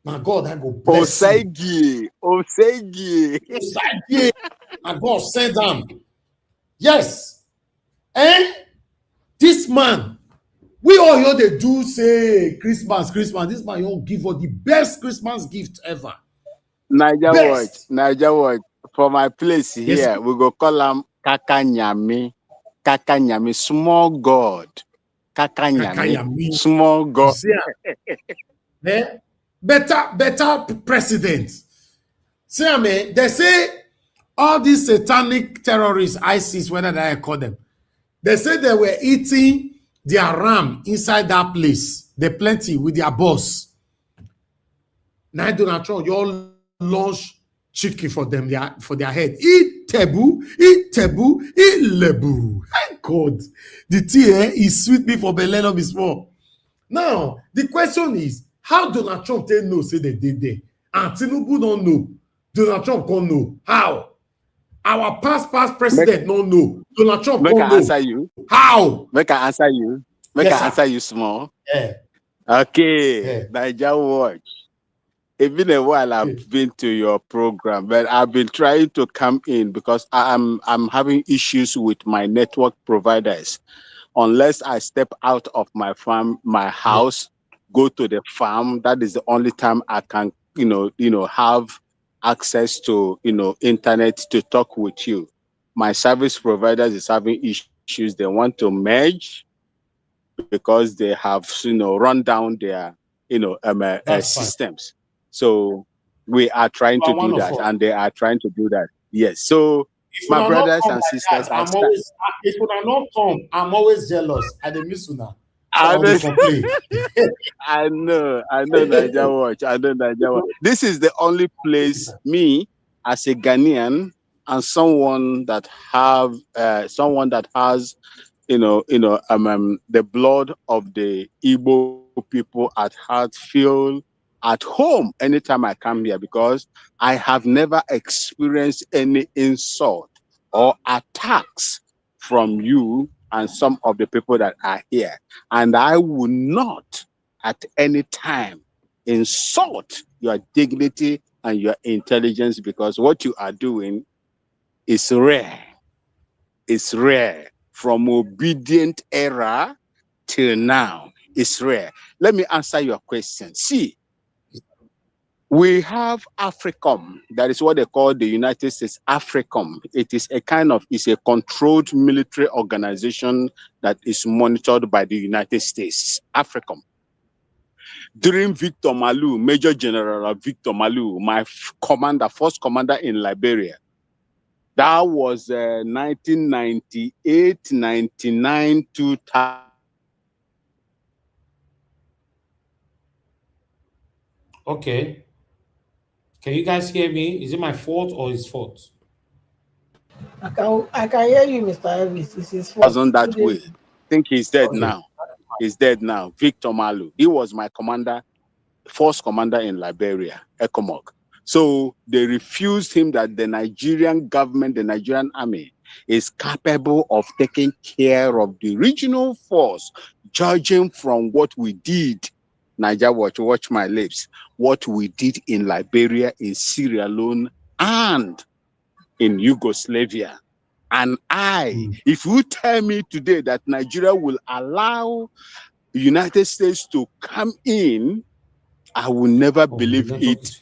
Now God, I go bless you. Osaigie. And God send them. Yes. This man, we all here they do say Christmas. This man, you don't give us the best Christmas gift ever. Naija watch. For my place here, Yes. we go call him Kakanyami. Kakanyami, small God. Kakanyami, small God. Better president. See, I mean, they say all these satanic terrorists, ISIS, whether I call them, they say they were eating their ram inside that place. They plenty with their boss. Now Donald Trump, you all launch chicken for them, for their head. Eat tebu, eat lebu. Thank God. The tea is sweet me for belly of his small. Now, the question is, how Donald Trump tell no say they did there? And Tinubu don't know. Donald Trump can't know. How? Our past president don't know. Donald Trump can't know. Answer you. How? Make I answer you. Answer you small. Yeah. Okay. Naija watch. It's been a while I've been to your program, but I've been trying to come in because I'm having issues with my network providers. Unless I step out of my house, go to the farm, that is the only time I can, have access to, internet to talk with you. My service providers is having issues. They want to merge because they have, run down their, systems. So we are trying to do that, and they are trying to do that. Yes. So my brothers and sisters, if you are not come, I'm always jealous. I dey miss you now. I know, Naija watch. This is the only place me as a Ghanaian and someone that has, the blood of the Igbo people at heart feel at home anytime I come here, because I have never experienced any insult or attacks from you and some of the people that are here. And I will not at any time insult your dignity and your intelligence, because what you are doing is rare. It's rare. From obedient era till now, it's rare. Let me answer your question. See, we have AFRICOM. That is what they call the United States AFRICOM. It is it's a controlled military organization that is monitored by the United States, AFRICOM. During Victor Malou, Major General Victor Malou, my first commander in Liberia, that was 1998, 99, 2000. Okay. Can you guys hear me? Is it my fault or his fault? I can hear you, Mr. Elvis. It's his fault. Wasn't that way? I think he's dead now. He's dead now. Victor Malou. He was my first commander in Liberia, ECOMOG. So they refused him that the Nigerian government, the Nigerian army, is capable of taking care of the regional force, judging from what we did. Naija watch my lips. What we did in Liberia, in Sierra Leone, and in Yugoslavia. And if you tell me today that Nigeria will allow the United States to come in, I will never believe it.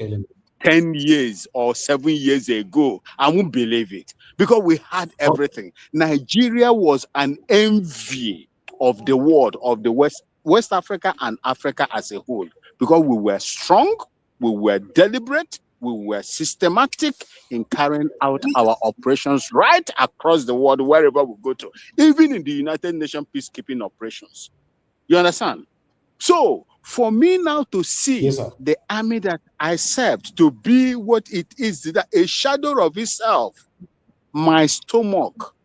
10 years or 7 years ago, I won't believe it, because we had everything. Nigeria was an envy of the world, of the West Africa and Africa as a whole, because we were strong, we were deliberate, we were systematic in carrying out our operations right across the world, wherever we go to, even in the United Nations peacekeeping operations. You understand? So, for me now to see the army that I served to be what it is, that a shadow of itself, my stomach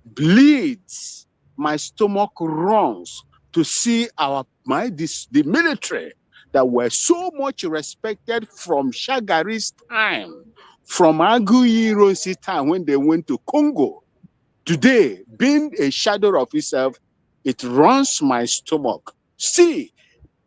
bleeds, my stomach runs to see the military that were so much respected from Shagari's time, from Aguiyi-Ironsi time when they went to Congo. Today, being a shadow of itself, it runs my stomach. See,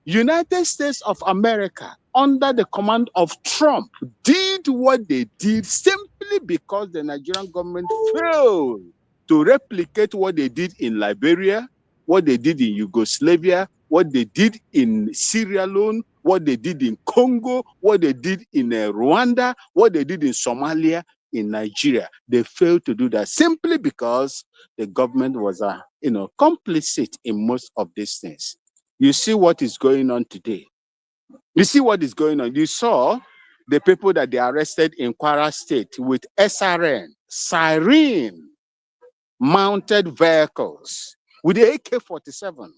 United States of America, under the command of Trump, did what they did simply because the Nigerian government failed to replicate what they did in Liberia, what they did in Yugoslavia, what they did in Sierra Leone, what they did in Congo, what they did in Rwanda, what they did in Somalia, in Nigeria. They failed to do that simply because the government was, complicit in most of these things. You see what is going on today. You see what is going on. You saw the people that they arrested in Kwara State with SRN, siren mounted vehicles with the AK-47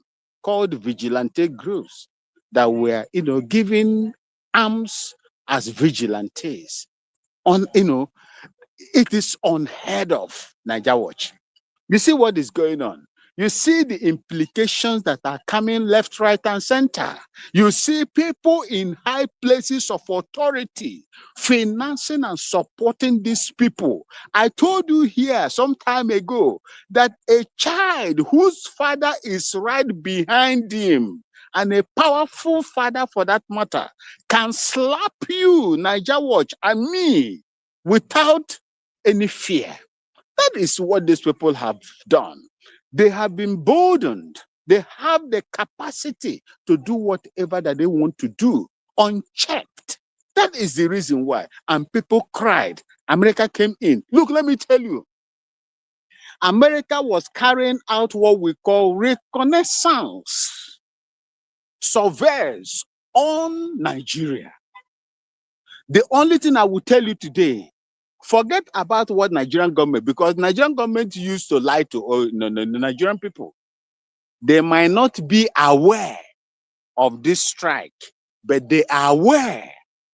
called vigilante groups that were, giving arms as vigilantes. It is unheard of, Niger Watch. You see what is going on. You see the implications that are coming left, right, and center. You see people in high places of authority financing and supporting these people. I told you here some time ago that a child whose father is right behind him, and a powerful father for that matter, can slap you, Niger Watch, and me without any fear. That is what these people have done. They have been boldened. They have the capacity to do whatever that they want to do, unchecked. That is the reason why. And people cried. America came in. Look, let me tell you. America was carrying out what we call reconnaissance surveys on Nigeria. The only thing I will tell you today, forget about what Nigerian government, because Nigerian government used to lie to the Nigerian people. They might not be aware of this strike, but they are aware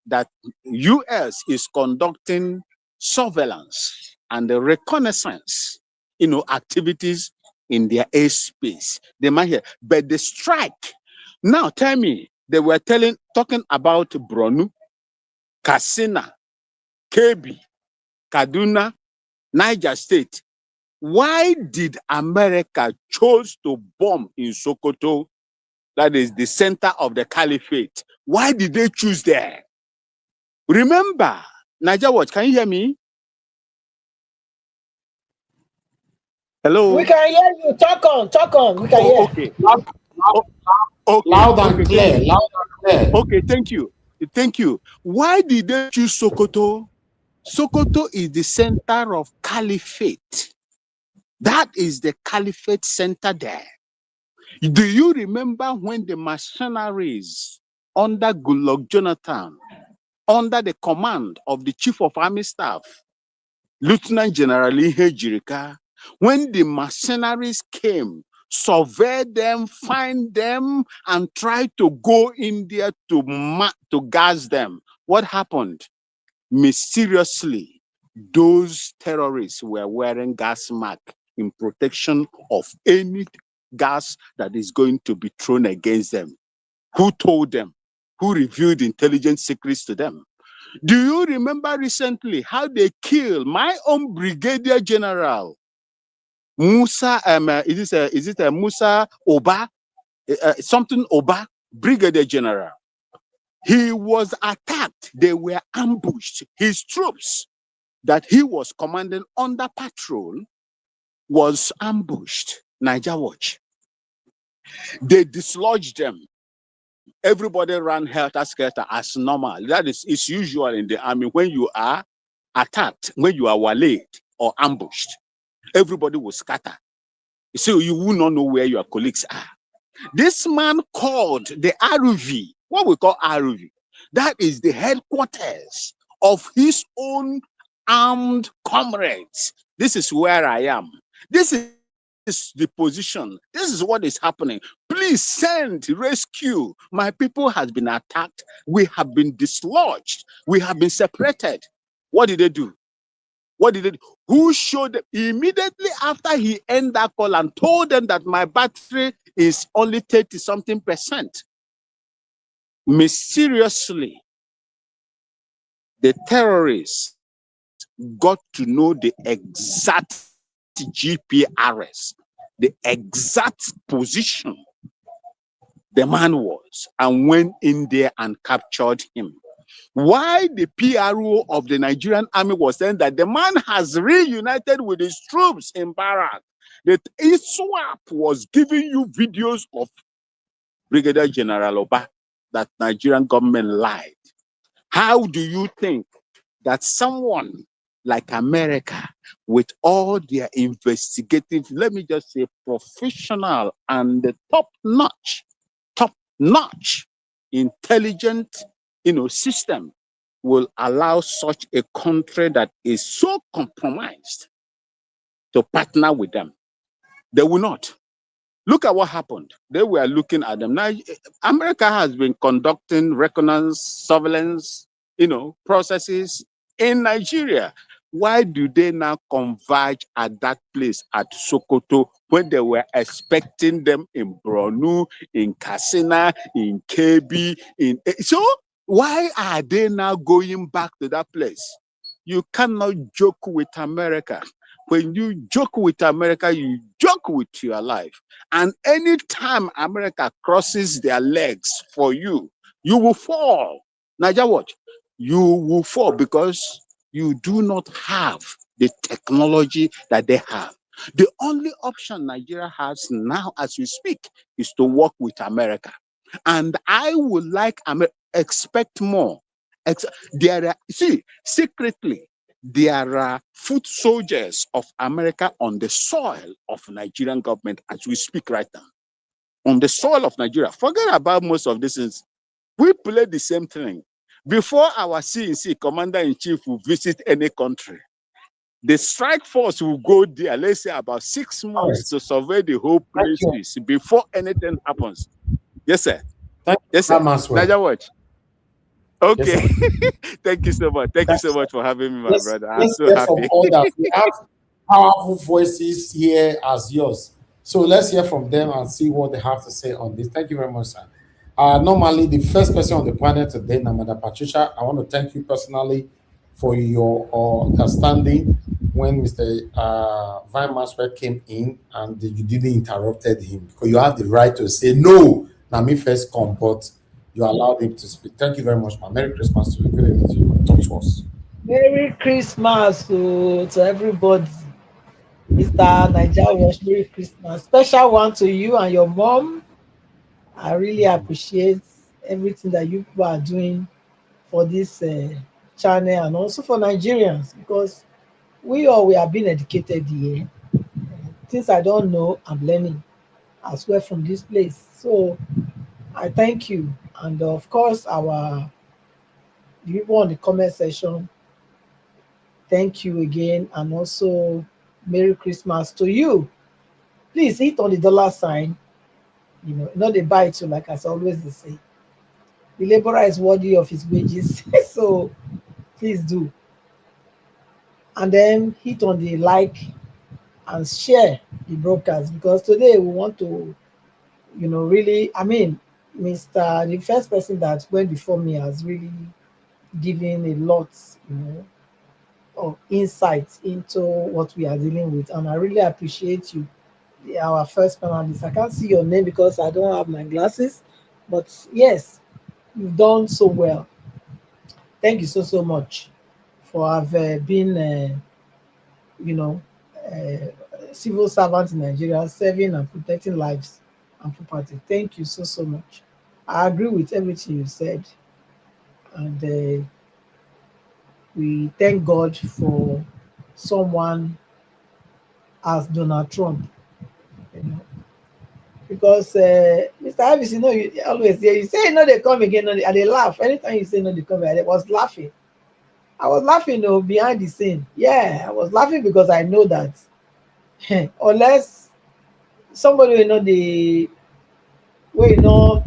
that U.S. is conducting surveillance and the reconnaissance, activities in their airspace. They might hear, but the strike. Now tell me, they were talking about Borno, Katsina, Kebbi, Kaduna, Niger State. Why did America choose to bomb in Sokoto? That is the center of the caliphate. Why did they choose there? Remember, Niger Watch, can you hear me? Hello? We can hear you. Talk on. We can hear. Okay. Okay. Loud and clear. Loud and clear. Okay, thank you. Why did they choose Sokoto? Sokoto is the center of caliphate. That is the caliphate center there. Do you remember when the mercenaries under Goodluck Jonathan, under the command of the Chief of Army Staff, Lieutenant General Ihe Jirika, when the mercenaries came, surveyed them, find them, and tried to go in there to gas them, what happened? Mysteriously, those terrorists were wearing gas mask in protection of any gas that is going to be thrown against them. Who told them? Who revealed intelligence secrets to them? Do you remember recently how they killed my own Brigadier General Musa? Is it Musa Oba? Something Oba, Brigadier General. He was attacked. They were ambushed. His troops that he was commanding under patrol was ambushed. Niger Watch. They dislodged them. Everybody ran helter-skelter as normal. That is, it's usual in the army when you are attacked, when you are waylaid or ambushed. Everybody will scatter. So you will not know where your colleagues are. This man called the RV what we call ROV. That is the headquarters of his own armed comrades. This is where I am. This is the position. This is what is happening. Please send rescue. My people has been attacked. We have been dislodged. We have been separated. What did they do? What did they do? Who showed them? Immediately after he ended that call and told them that my battery is only 30-something%. Mysteriously, the terrorists got to know the exact GPRS, the exact position the man was, and went in there and captured him. Why the PRO of the Nigerian army was saying that the man has reunited with his troops in Barak, that ISWAP was giving you videos of Brigadier General Oba, that Nigerian government lied. How do you think that someone like America, with all their investigative, let me just say, professional and the top-notch intelligent, system, will allow such a country that is so compromised to partner with them? They will not. Look at what happened. They were looking at them. Now, America has been conducting reconnaissance, surveillance, processes in Nigeria. Why do they now converge at that place at Sokoto when they were expecting them in Borno, in Katsina, in Kebbi, so why are they now going back to that place? You cannot joke with America. When you joke with America, you joke with your life. And anytime America crosses their legs for you, you will fall. Naija, watch. You will fall because you do not have the technology that they have. The only option Nigeria has now as we speak is to work with America. And I would like expect more. Secretly, there are foot soldiers of America on the soil of Nigerian government as we speak right now. On the soil of Nigeria. Forget about most of this. We play the same thing. Before our CNC commander-in-chief will visit any country, the strike force will go there, let's say about 6 months to survey the whole places before anything happens. Yes, sir. Yes, sir. Naija, watch. Okay. Yes, thank you so much. Thank you so much for having me, my brother. I'm so happy. We have powerful voices here as yours. So let's hear from them and see what they have to say on this. Thank you very much, sir. Normally, the first person on the panel today, Namada Patricia, I want to thank you personally for your understanding when Mr. Vine Maxwell came in and you didn't interrupted him, because you have the right to say, no, now me first come, but you allowed him to speak. Thank you very much, man. Merry Christmas to you. Good evening to you. Talk to us. Merry Christmas to everybody. Mr. Naija, Merry Christmas. Special one to you and your mom. I really appreciate everything that you people are doing for this channel and also for Nigerians, because we are being educated here. Things I don't know, I'm learning as well from this place. So I thank you. And of course, the people on the comment section, thank you again. And also, Merry Christmas to you. Please hit on the $sign. Not a buy to, like as always they say. The laborer is worthy of his wages. So please do. And then hit on the like and share the broadcast, because today we want to, really, the first person that went before me has really given a lot, of insights into what we are dealing with. And I really appreciate you, our first panelist. I can't see your name because I don't have my glasses, but yes, you've done so well. Thank you so much for having been, civil servant in Nigeria, serving and protecting lives and property. Thank you so much. I agree with everything you said, and we thank God for someone as Donald Trump, because Mr. Mr. Harris, you know, you always say, you say no, they come again, and they laugh. Anytime you say no, they come again. I was laughing. Behind the scene. Yeah, I was laughing because I know that unless somebody will know the way, Now,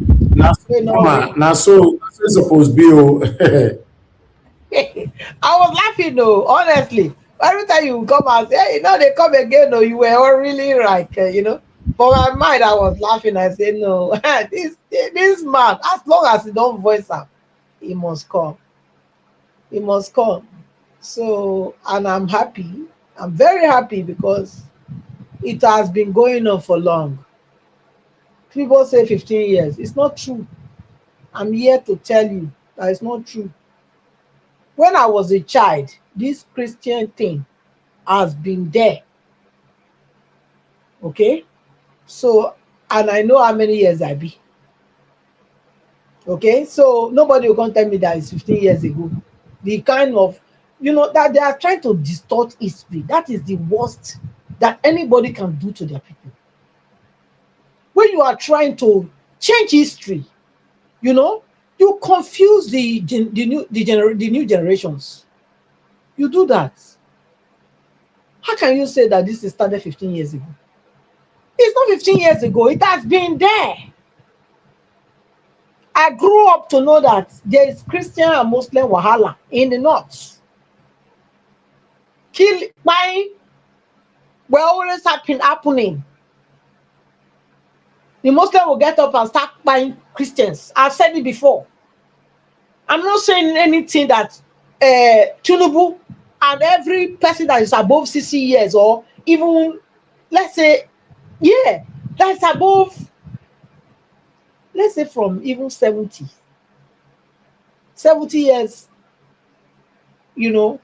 so it's supposed to be. I was laughing though, honestly. Every time you come and say, hey, you know, they come again, no, you were all really like, you know. For my mind, I was laughing. I said, no, this man, as long as he don't voice up, he must come. He must come. So, and I'm happy. I'm very happy because it has been going on for long. People say 15 years. It's not true. I'm here to tell you that it's not true. When I was a child, this Christian thing has been there. Okay? So, and I know how many years I be. Okay? So, nobody will come tell me that it's 15 years ago. The kind of, you know, that they are trying to distort history. That is the worst that anybody can do to their people. When you are trying to change history, you know, you confuse the new generations. You do that. How can you say that this is started 15 years ago? It's not 15 years ago. It has been there. I grew up to know that there is Christian and Muslim wahala in the north. Kill, buying, were always happening. The Muslim will get up and start buying Christians. I've said it before. I'm not saying anything that Tinubu and every person that is above 60 years or even, let's say, yeah, that's above, let's say from even 70 years, you know,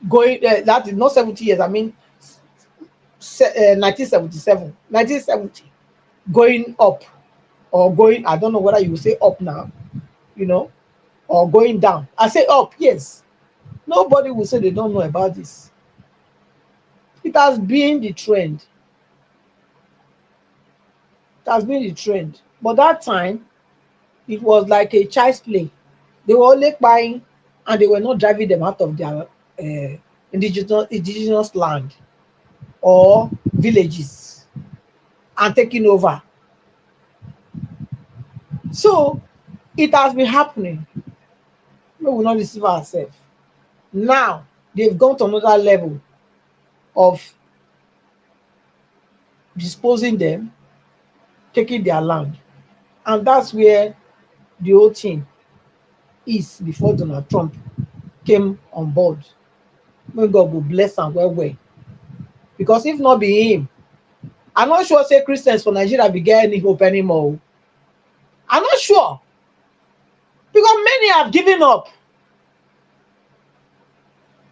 going, that is not 70 years, I mean, 1970, going up or going, I don't know whether you say up now, you know, or going down. I say up, yes. Nobody will say they don't know about this. It has been the trend. It has been the trend. But that time, it was like a child's play. They were only buying and they were not driving them out of their indigenous land or villages and taking over. So it has been happening. We will not deceive ourselves. Now they've gone to another level of disposing them, taking their land. And that's where the whole thing is before Donald Trump came on board. May God will bless and well. Because if not be him, I'm not sure say Christians for Nigeria be getting any hope anymore. I'm not sure. Because many have given up.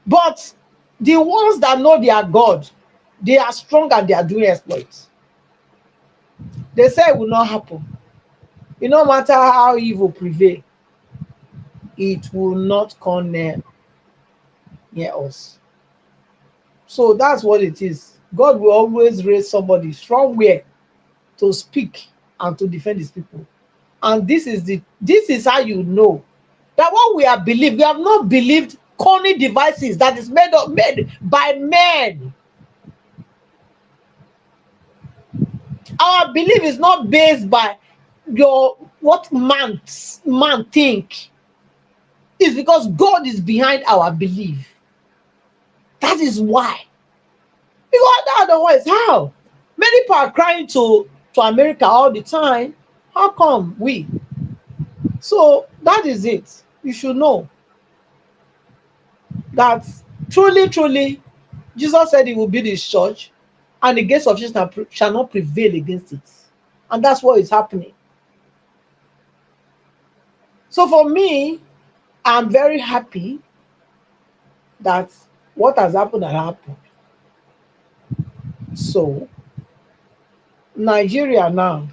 But the ones that know their God, they are strong and they are doing exploits. They say it will not happen. It no matter how evil prevail, it will not come near us. So that's what it is. God will always raise somebody somewhere to speak and to defend his people. And this is how you know that what we have believed, we have not believed corny devices that is made by men. Our belief is not based by what man think. It's because God is behind our belief. That is why. Because otherwise, how? Many people are crying to America all the time. How come we? So that is it. You should know that truly, Jesus said he will build his church, and the gates of Satan shall not prevail against it. And that's what is happening. So for me, I'm very happy that what has happened has happened. So Nigeria now,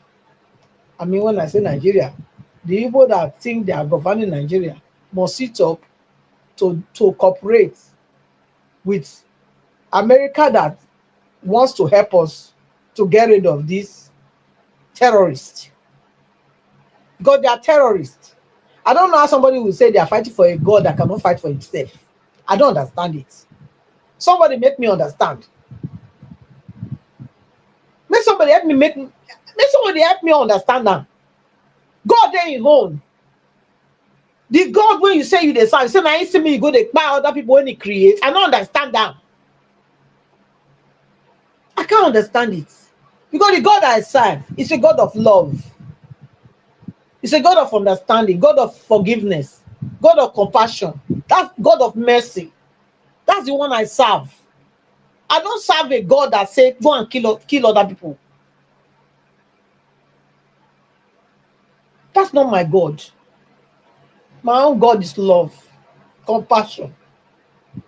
I mean, when I say Nigeria, the people that think they are governing Nigeria must sit up to cooperate with America that wants to help us to get rid of these terrorists. because they are terrorists. I don't know how somebody will say they are fighting for a God that cannot fight for himself. I don't understand it. Somebody make me understand. Make somebody help me understand that. God there in own. The God when you say you the son, you say now you see me, you go to buy other people when he creates. I don't understand that. I can't understand it. Because the God I serve is a God of love. It's a God of understanding, God of forgiveness, God of compassion. That's God of mercy. That's the one I serve. I don't serve a God that says go and kill other people. That's not my God. My own God is love, compassion,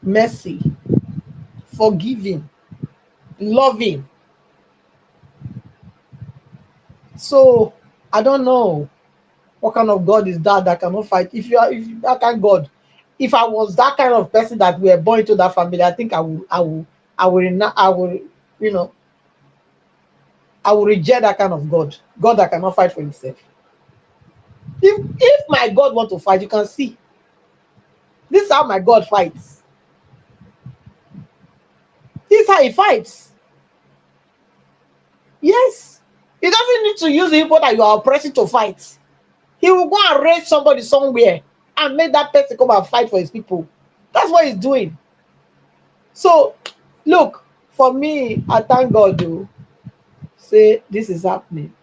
mercy, forgiving, loving. So I don't know what kind of God is that cannot fight. If that kind of God, if I was that kind of person that were born into that family, I think I will, you know, I will reject that kind of God. God that cannot fight for himself. If my God want to fight, you can see. This is how my God fights. This is how he fights. Yes. He doesn't need to use the people that you are oppressing to fight. He will go and raise somebody somewhere and make that person come and fight for his people. That's what he's doing. So, look, for me, I thank God, though, say this is happening.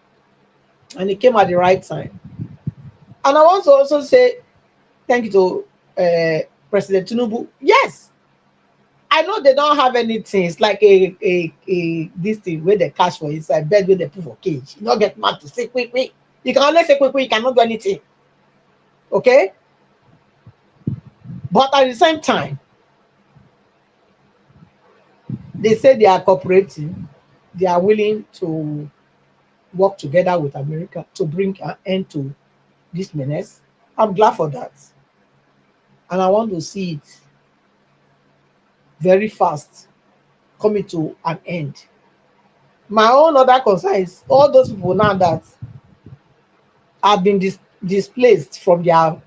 And it came at the right time. And I want to also say thank you to President Tinubu. Yes, I know they don't have anything. It's like this thing where they cash for inside bed where they put for cage. You don't get mad to say quick. You can only say quick, you cannot do anything. Okay? But at the same time, they say they are cooperating. They are willing to work together with America to bring an end to this menace. I'm glad for that. And I want to see it very fast coming to an end. My own other concern is all those people now that have been displaced from their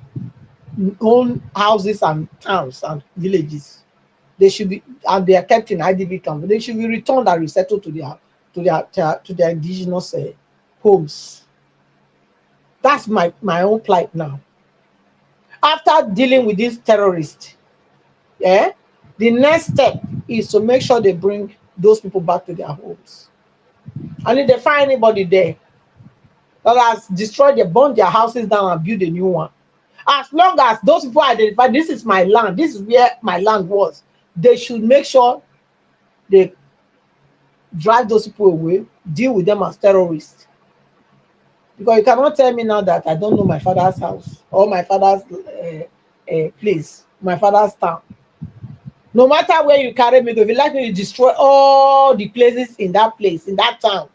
own houses and towns and villages. They should be, and they are kept in IDP camp. They should be returned and resettled to their indigenous homes. That's my own plight now. After dealing with these terrorists, the next step is to make sure they bring those people back to their homes. And if they find anybody there that has destroyed, they burn their houses down and build a new one, as long as those people identify this is my land, this is where my land was, they should make sure they drive those people away, deal with them as terrorists. Because you cannot tell me now that I don't know my father's house or my father's place, my father's town. No matter where you carry me, if you like me to destroy all the places in that place, in that town.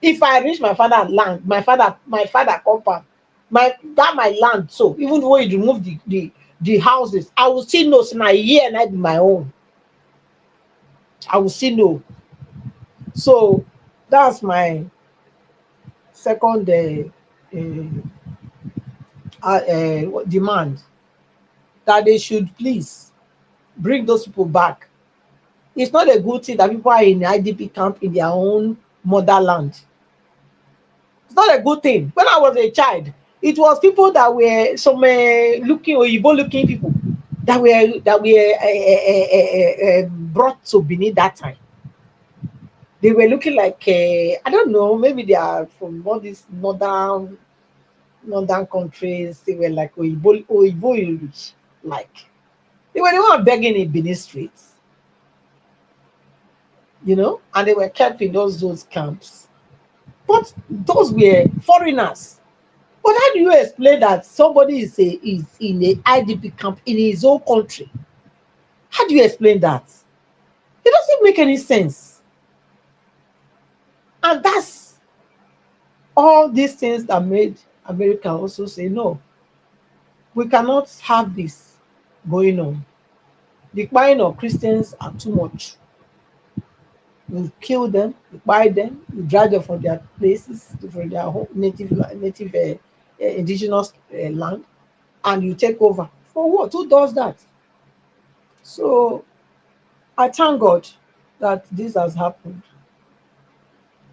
If I reach my father's land, my father compound, my land, so even though you remove the houses, I will still know it's my year and I be my own. I will still know. So that's my second demand, that they should please bring those people back. It's not a good thing that people are in IDP camp in their own motherland. It's not a good thing. When I was a child, it was people that were some looking people that were brought to Benin that time. They were looking like I don't know, maybe they are from all these northern countries. They were like Oyibo, like they were the one begging in Benin streets, and they were kept in those camps. But those were foreigners. But how do you explain that somebody is in a IDP camp in his own country? How do you explain that? It doesn't make any sense. And that's all these things that made America also say, no, we cannot have this going on. The buying of Christians are too much. We kill them, we buy them, we drive them from their places, from their native indigenous land, and you take over. For what? Who does that? So I thank God that this has happened.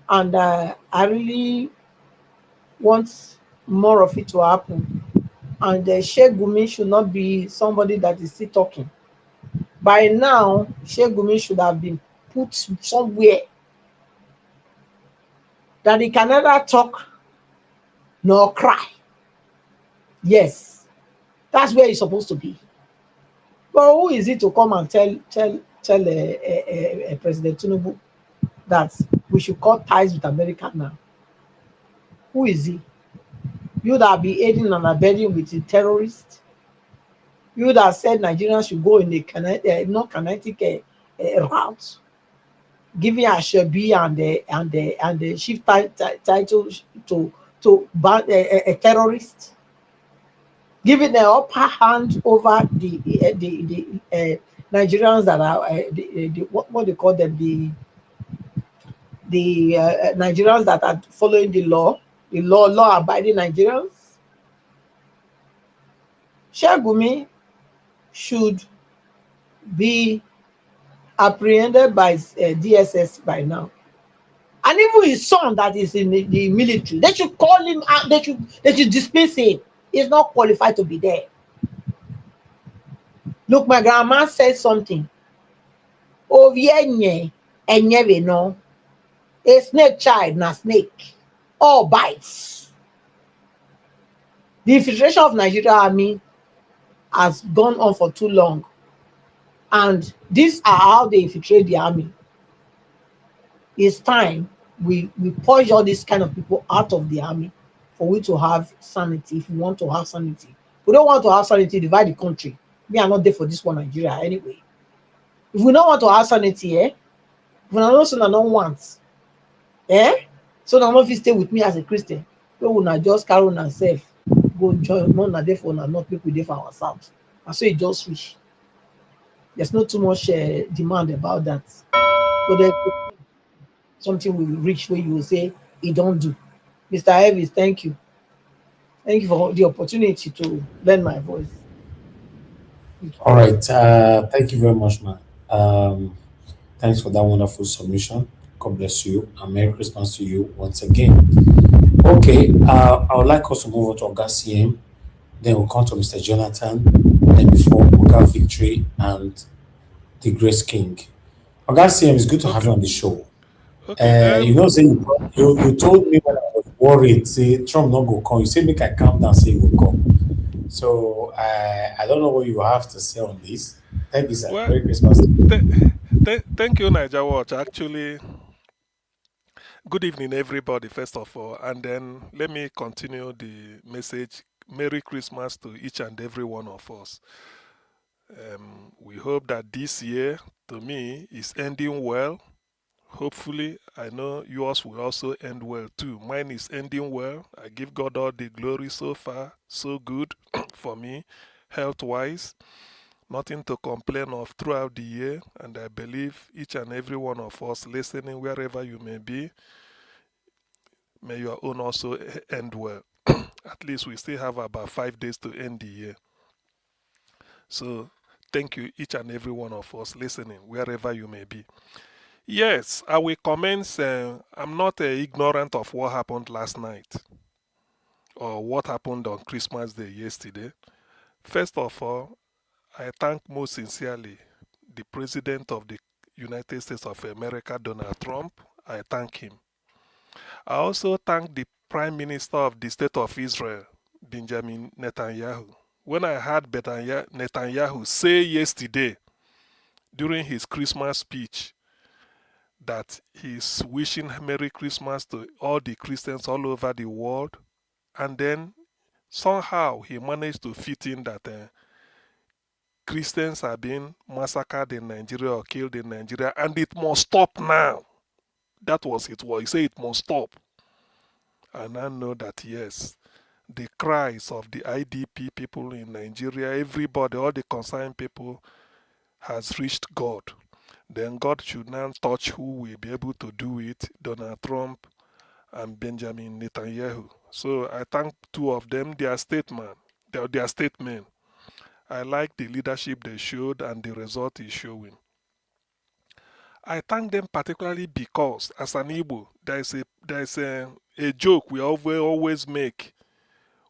And I really want more of it to happen. And Sheikh Gumi should not be somebody that is still talking. By now, Sheikh Gumi should have been put somewhere that he can neither talk nor cry. Yes, that's where he's supposed to be. But who is it to come and tell President Tinubu that we should cut ties with America now? Who is he? You that be aiding and abetting with the terrorists? You that said Nigerians should go in the non-kinetic route, giving Ashebi and the shift title to ban a terrorist, giving the upper hand over the Nigerians that are what they call them, the Nigerians that are following the law-abiding Nigerians. Sheikh Gumi should be apprehended by DSS by now, and even his son that is in the military, they should call him out. They should dismiss him. He's not qualified to be there. Look, my grandma said something. Oh, no, a snake child, na snake. All bites. The infiltration of Nigeria army has gone on for too long. And these are how they infiltrate the army. It's time we purge all these kind of people out of the army for we to have sanity. If we want to have sanity, we don't want to have sanity, divide the country. We are not there for this one, Nigeria, anyway. If we don't want to have sanity, if we don't want, so now if you stay with me as a Christian, we will not just carry on ourselves, go join, not there for not people there for ourselves. And so it just reach. There's not too much demand about that. So there something will reach where you will say it don't do. Mr. Elvis, thank you. Thank you for the opportunity to lend my voice. All right. Thank you very much, man. Thanks for that wonderful submission. God bless you, and Merry Christmas to you once again. Okay, I would like us to move on to Oga CM. Then we'll come to Mr. Jonathan. Then before Oga Victory and the Grace King. Oga CM, it's good to have you on the show. You know, say you told me when I was worried, say Trump not go come. You say make I calm down, say he will come. So I don't know what you have to say on this. Thank you, sir. Well, Merry Christmas. Thank you, Niger Watch. Actually, good evening, everybody, first of all. And then let me continue the message. Merry Christmas to each and every one of us. We hope that this year, to me, is ending well. Hopefully, I know yours will also end well too. Mine is ending well. I give God all the glory so far. So good for me, health-wise. Nothing to complain of throughout the year. And I believe each and every one of us listening, wherever you may be, may your own also end well. At least we still have about 5 days to end the year. So thank you, each and every one of us listening, wherever you may be. Yes, I will commence. I'm not ignorant of what happened last night or what happened on Christmas Day yesterday. First of all, I thank most sincerely the President of the United States of America, Donald Trump. I thank him. I also thank the Prime Minister of the State of Israel, Benjamin Netanyahu. When I heard Netanyahu say yesterday during his Christmas speech that he's wishing Merry Christmas to all the Christians all over the world, and then somehow he managed to fit in that Christians are being massacred in Nigeria or killed in Nigeria, and it must stop now. That was it. He said it must stop. And I know that, yes, the cries of the IDP people in Nigeria, everybody, all the concerned people, has reached God. Then God should now touch who will be able to do it, Donald Trump and Benjamin Netanyahu. So I thank two of them, their statement, their statement. I like the leadership they showed and the result is showing. I thank them particularly because, as an Igbo, there is a joke we always make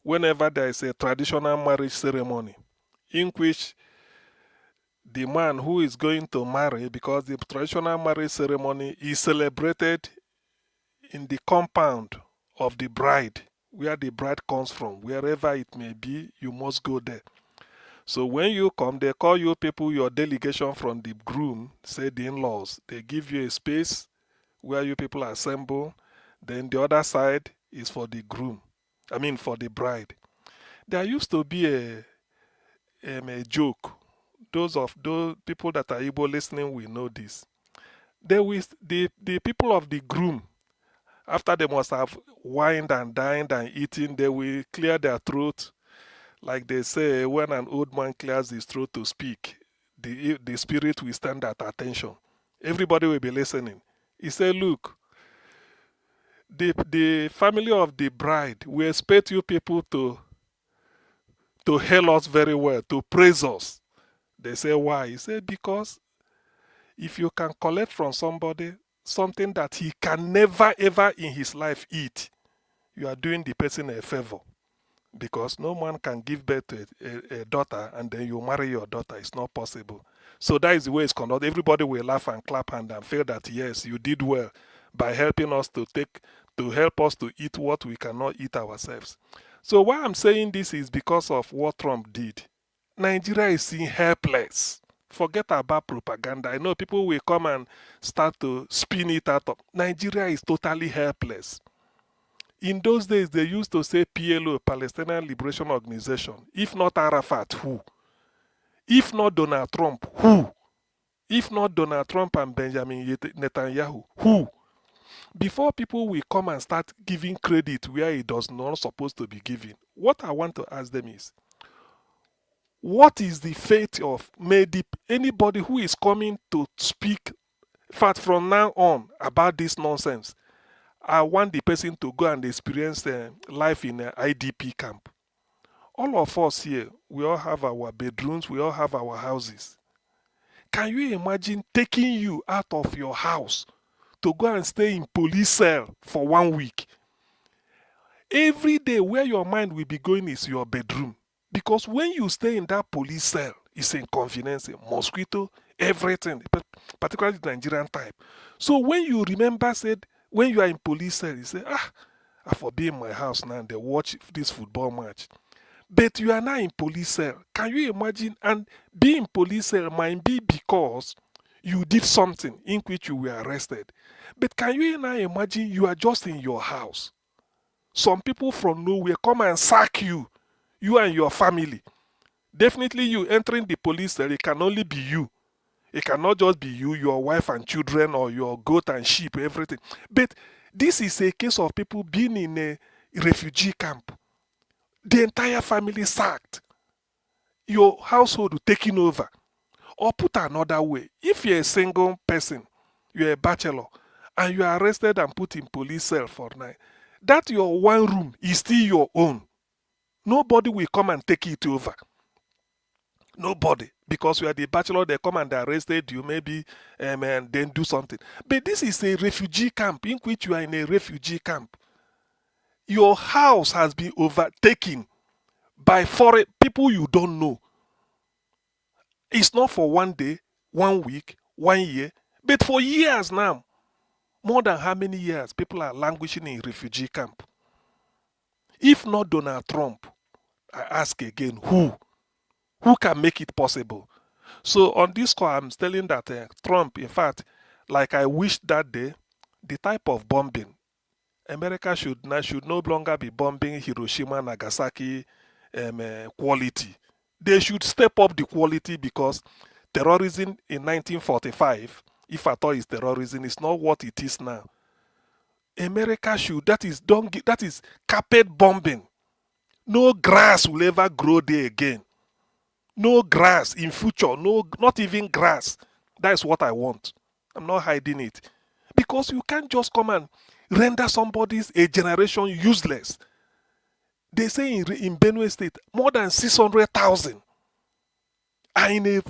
whenever there is a traditional marriage ceremony in which the man who is going to marry, because the traditional marriage ceremony is celebrated in the compound of the bride, where the bride comes from, wherever it may be, you must go there. So when you come, they call you people, your delegation from the groom, say the in-laws. They give you a space where you people assemble. Then the other side is for the groom. I mean for the bride. There used to be a joke. Those people that are Igbo listening will know this. The people of the groom, after they must have wined and dined and eaten, they will clear their throat. Like they say, when an old man clears his throat to speak, the spirit will stand at attention. Everybody will be listening. He said, look, the family of the bride, we expect you people to hail us very well, to praise us. They say, why? He said, because if you can collect from somebody something that he can never ever in his life eat, you are doing the person a favor. Because no man can give birth to a daughter and then you marry your daughter. It's not possible. So that is the way it's conducted. Everybody will laugh and clap hand and feel that yes, you did well by helping us to help us to eat what we cannot eat ourselves. So why I'm saying this is because of what Trump did. Nigeria is seen helpless. Forget about propaganda. I know people will come and start to spin it out. Nigeria is totally helpless. In those days, they used to say PLO, Palestinian Liberation Organization. If not Arafat, who? If not Donald Trump, who? If not Donald Trump and Benjamin Netanyahu, who? Before people will come and start giving credit where it does not supposed to be given, what I want to ask them is, what is the fate of anybody who is coming to speak, in fact, from now on about this nonsense? I want the person to go and experience life in an IDP camp. All of us here, we all have our bedrooms, we all have our houses. Can you imagine taking you out of your house to go and stay in police cell for 1 week? Every day where your mind will be going is your bedroom. Because when you stay in that police cell, it's inconvenience, mosquito, everything, particularly the Nigerian type. So when you remember, when you are in police cell, you say, I for be in my house now and they watch this football match. But you are now in police cell. Can you imagine? And being in police cell might be because you did something in which you were arrested. But can you now imagine you are just in your house? Some people from nowhere come and sack you and your family. Definitely you entering the police cell, it can only be you. It cannot just be you, your wife and children, or your goat and sheep, everything. But this is a case of people being in a refugee camp. The entire family sacked. Your household taken over. Or put another way, if you're a single person, you're a bachelor, and you are arrested and put in police cell for night, that your one room is still your own. Nobody will come and take it over. Nobody. Because you are the bachelor, they come and they arrested you, maybe, and then do something. But this is a refugee camp in which you are in a refugee camp. Your house has been overtaken by foreign people you don't know. It's not for 1 day, 1 week, 1 year, but for years now. More than how many years people are languishing in refugee camp? If not Donald Trump, I ask again, who? Who can make it possible? So on this call, I'm telling that Trump, in fact, like I wished that day, the type of bombing, America should no longer be bombing Hiroshima, Nagasaki quality. They should step up the quality because terrorism in 1945, if at all is terrorism, is not what it is now. America should, that is carpet bombing. No grass will ever grow there again. No grass in future, not even grass. That is what I want. I'm not hiding it. Because you can't just come and render a generation useless. They say in Benue State, more than 600,000 are in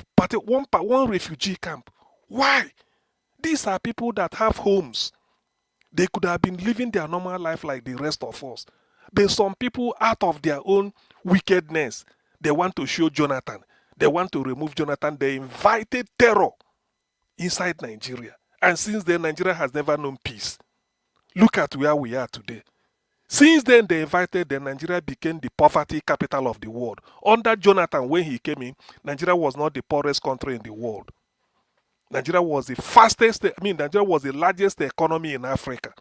one refugee camp. Why? These are people that have homes. They could have been living their normal life like the rest of us. But some people, out of their own wickedness, they want to show Jonathan. They want to remove Jonathan. They invited terror inside Nigeria. And since then, Nigeria has never known peace. Look at where we are today. Since then, they invited them. Nigeria became the poverty capital of the world. Under Jonathan, when he came in, Nigeria was not the poorest country in the world. Nigeria was Nigeria was the largest economy in Africa,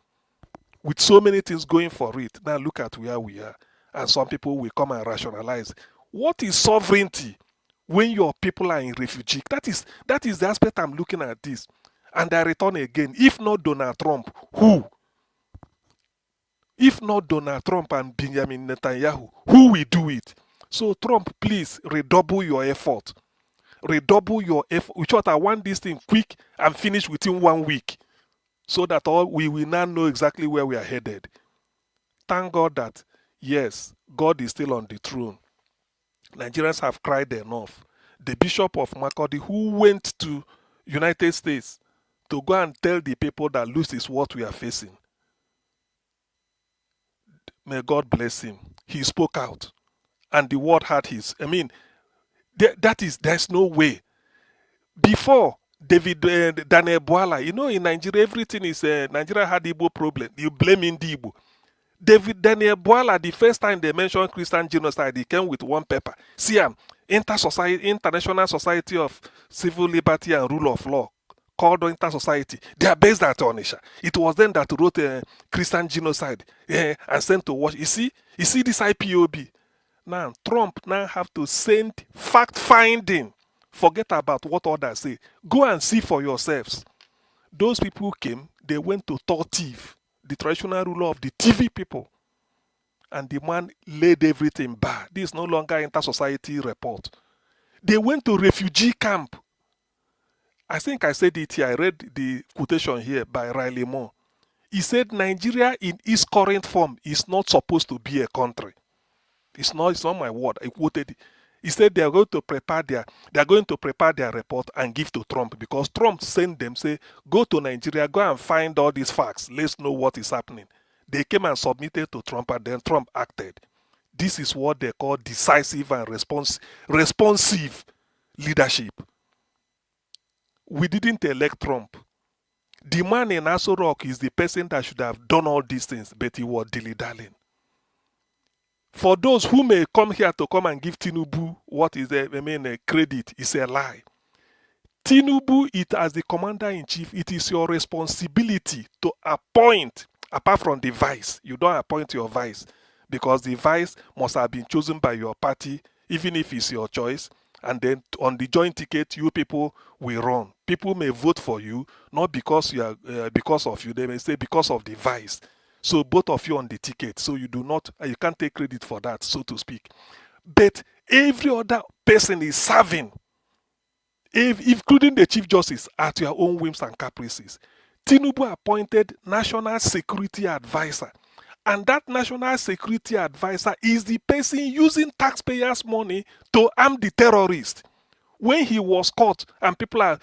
with so many things going for it. Now look at where we are. And some people will come and rationalize. What is sovereignty when your people are in refugee? That is the aspect I'm looking at this. And I return again. If not Donald Trump, who? If not Donald Trump and Benjamin Netanyahu, who will do it? So Trump, please redouble your effort. Redouble your effort. We thought I want this thing quick and finish within 1 week, so that we will now know exactly where we are headed. Thank God that, yes, God is still on the throne. Nigerians have cried enough. The Bishop of Makurdi, who went to United States to go and tell the people that loose is what we are facing. May God bless him. He spoke out, and the word had his. There's no way. Before Daniel Bwala, in Nigeria, everything is Nigeria had Igbo problem. You blame Igbo. Daniel Bwala, the first time they mentioned Christian genocide, he came with one paper. See, International Society of Civil Liberty and Rule of Law, called Inter Society. They are based at Onisha. It was then that wrote Christian genocide and sent to watch. You see this IPOB. Now, Trump now have to send fact-finding. Forget about what others say. Go and see for yourselves. Those people who came, they went to Tortiv, the traditional ruler of the TV people. And the man laid everything bare. This is no longer inter-society report. They went to refugee camp. I think I said it here. I read the quotation here by Riley Moore. He said, Nigeria in its current form is not supposed to be a country. It's not my word. I quoted it. He said they are going to prepare their report and give to Trump, because Trump sent them, say, go to Nigeria, go and find all these facts. Let's know what is happening. They came and submitted to Trump, and then Trump acted. This is what they call decisive and responsive leadership. We didn't elect Trump. The man in Aso Rock is the person that should have done all these things, but he was dilly-dallying. For those who may come here to come and give Tinubu credit, is a lie. Tinubu, as the commander-in-chief, it is your responsibility to appoint, apart from the vice. You don't appoint your vice, because the vice must have been chosen by your party, even if it's your choice. And then on the joint ticket, you people will run. People may vote for you, not because you are because of you. They may say because of the vice. So both of you on the ticket. So you can't take credit for that, so to speak. But every other person is serving, including the Chief Justice, at your own whims and caprices. Tinubu appointed National Security Advisor. And that National Security Advisor is the person using taxpayers' money to arm the terrorists. When he was caught and people are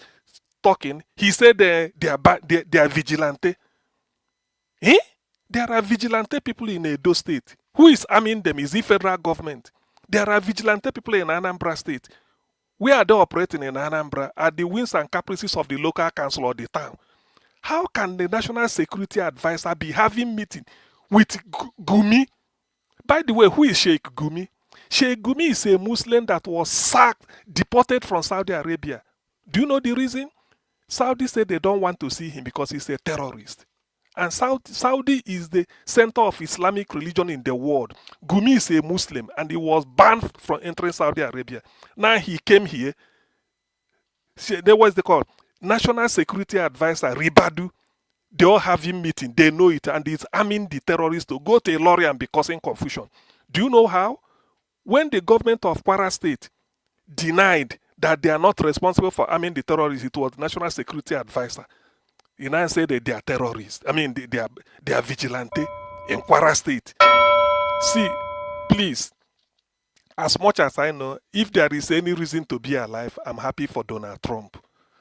talking, he said they are vigilante. There are vigilante people in Edo State. Who is arming them? Is the federal government? There are vigilante people in Anambra State. Where are they operating in Anambra? At the whims and caprices of the local council or the town. How can the National Security Advisor be having meeting with Gumi? By the way, who is Sheikh Gumi? Sheikh Gumi is a Muslim that was sacked, deported from Saudi Arabia. Do you know the reason? Saudi said they don't want to see him because he's a terrorist. And Saudi is the center of Islamic religion in the world. Gumi is a Muslim, and he was banned from entering Saudi Arabia. Now he came here. What is they called? National Security Advisor, Ribadu. They all have him meeting. They know it, and he's arming the terrorists to go to a lorry and be causing confusion. Do you know how? When the government of Kwara State denied that they are not responsible for arming the terrorists, it was the National Security Advisor. You now say that they are terrorists. They are vigilante in Kwara State. See, please, as much as I know, if there is any reason to be alive, I'm happy for Donald Trump.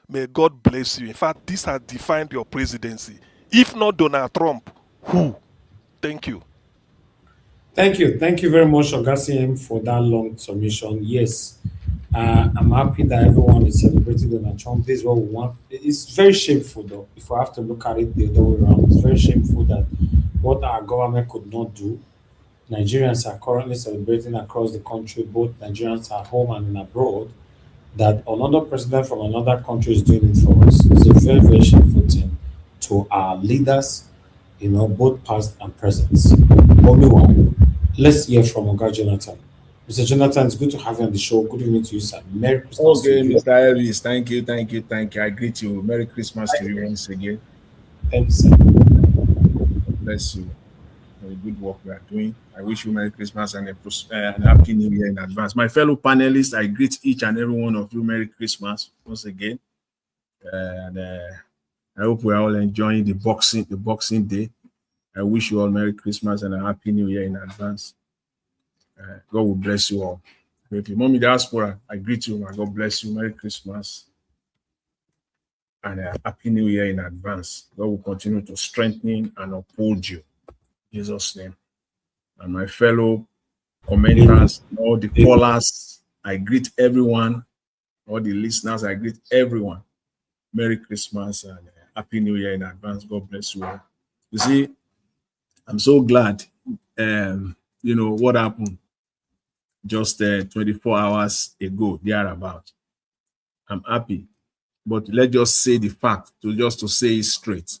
May God bless you. In fact, this has defined your presidency. If not Donald Trump, who? Thank you. Thank you. Thank you very much, Ogasiem, for that long submission. Yes, I'm happy that everyone is celebrating Donald Trump. This is what we want. It's very shameful, though, if I have to look at it the other way around. It's very shameful that what our government could not do, Nigerians are currently celebrating across the country, both Nigerians at home and abroad, that another president from another country is doing it for us. It's a very, very shameful thing to our leaders, you know, both past and present. Only one. Let's hear from Oga Jonathan. Mr. Jonathan, it's good to have you on the show. Good evening to you, sir. Merry Christmas. Okay, Mr. Elvis, thank you. I greet you. Merry Christmas to you once again. Thank you, sir. Bless you for the good work we are doing. I wish you Merry Christmas and a Happy New Year in advance. My fellow panelists, I greet each and every one of you. Merry Christmas once again. And I hope we are all enjoying the Boxing Day. I wish you all Merry Christmas and a Happy New Year in advance. God will bless you all. Mommy Diaspora, I greet you. God bless you. Merry Christmas and a Happy New Year in advance. God will continue to strengthen and uphold you. In Jesus' name. And my fellow commenters, all the callers, I greet everyone. All the listeners, I greet everyone. Merry Christmas and a Happy New Year in advance. God bless you all. You see, I'm so glad, you know, what happened just 24 hours ago, thereabout. I'm happy. But let's just say the fact, to say it straight.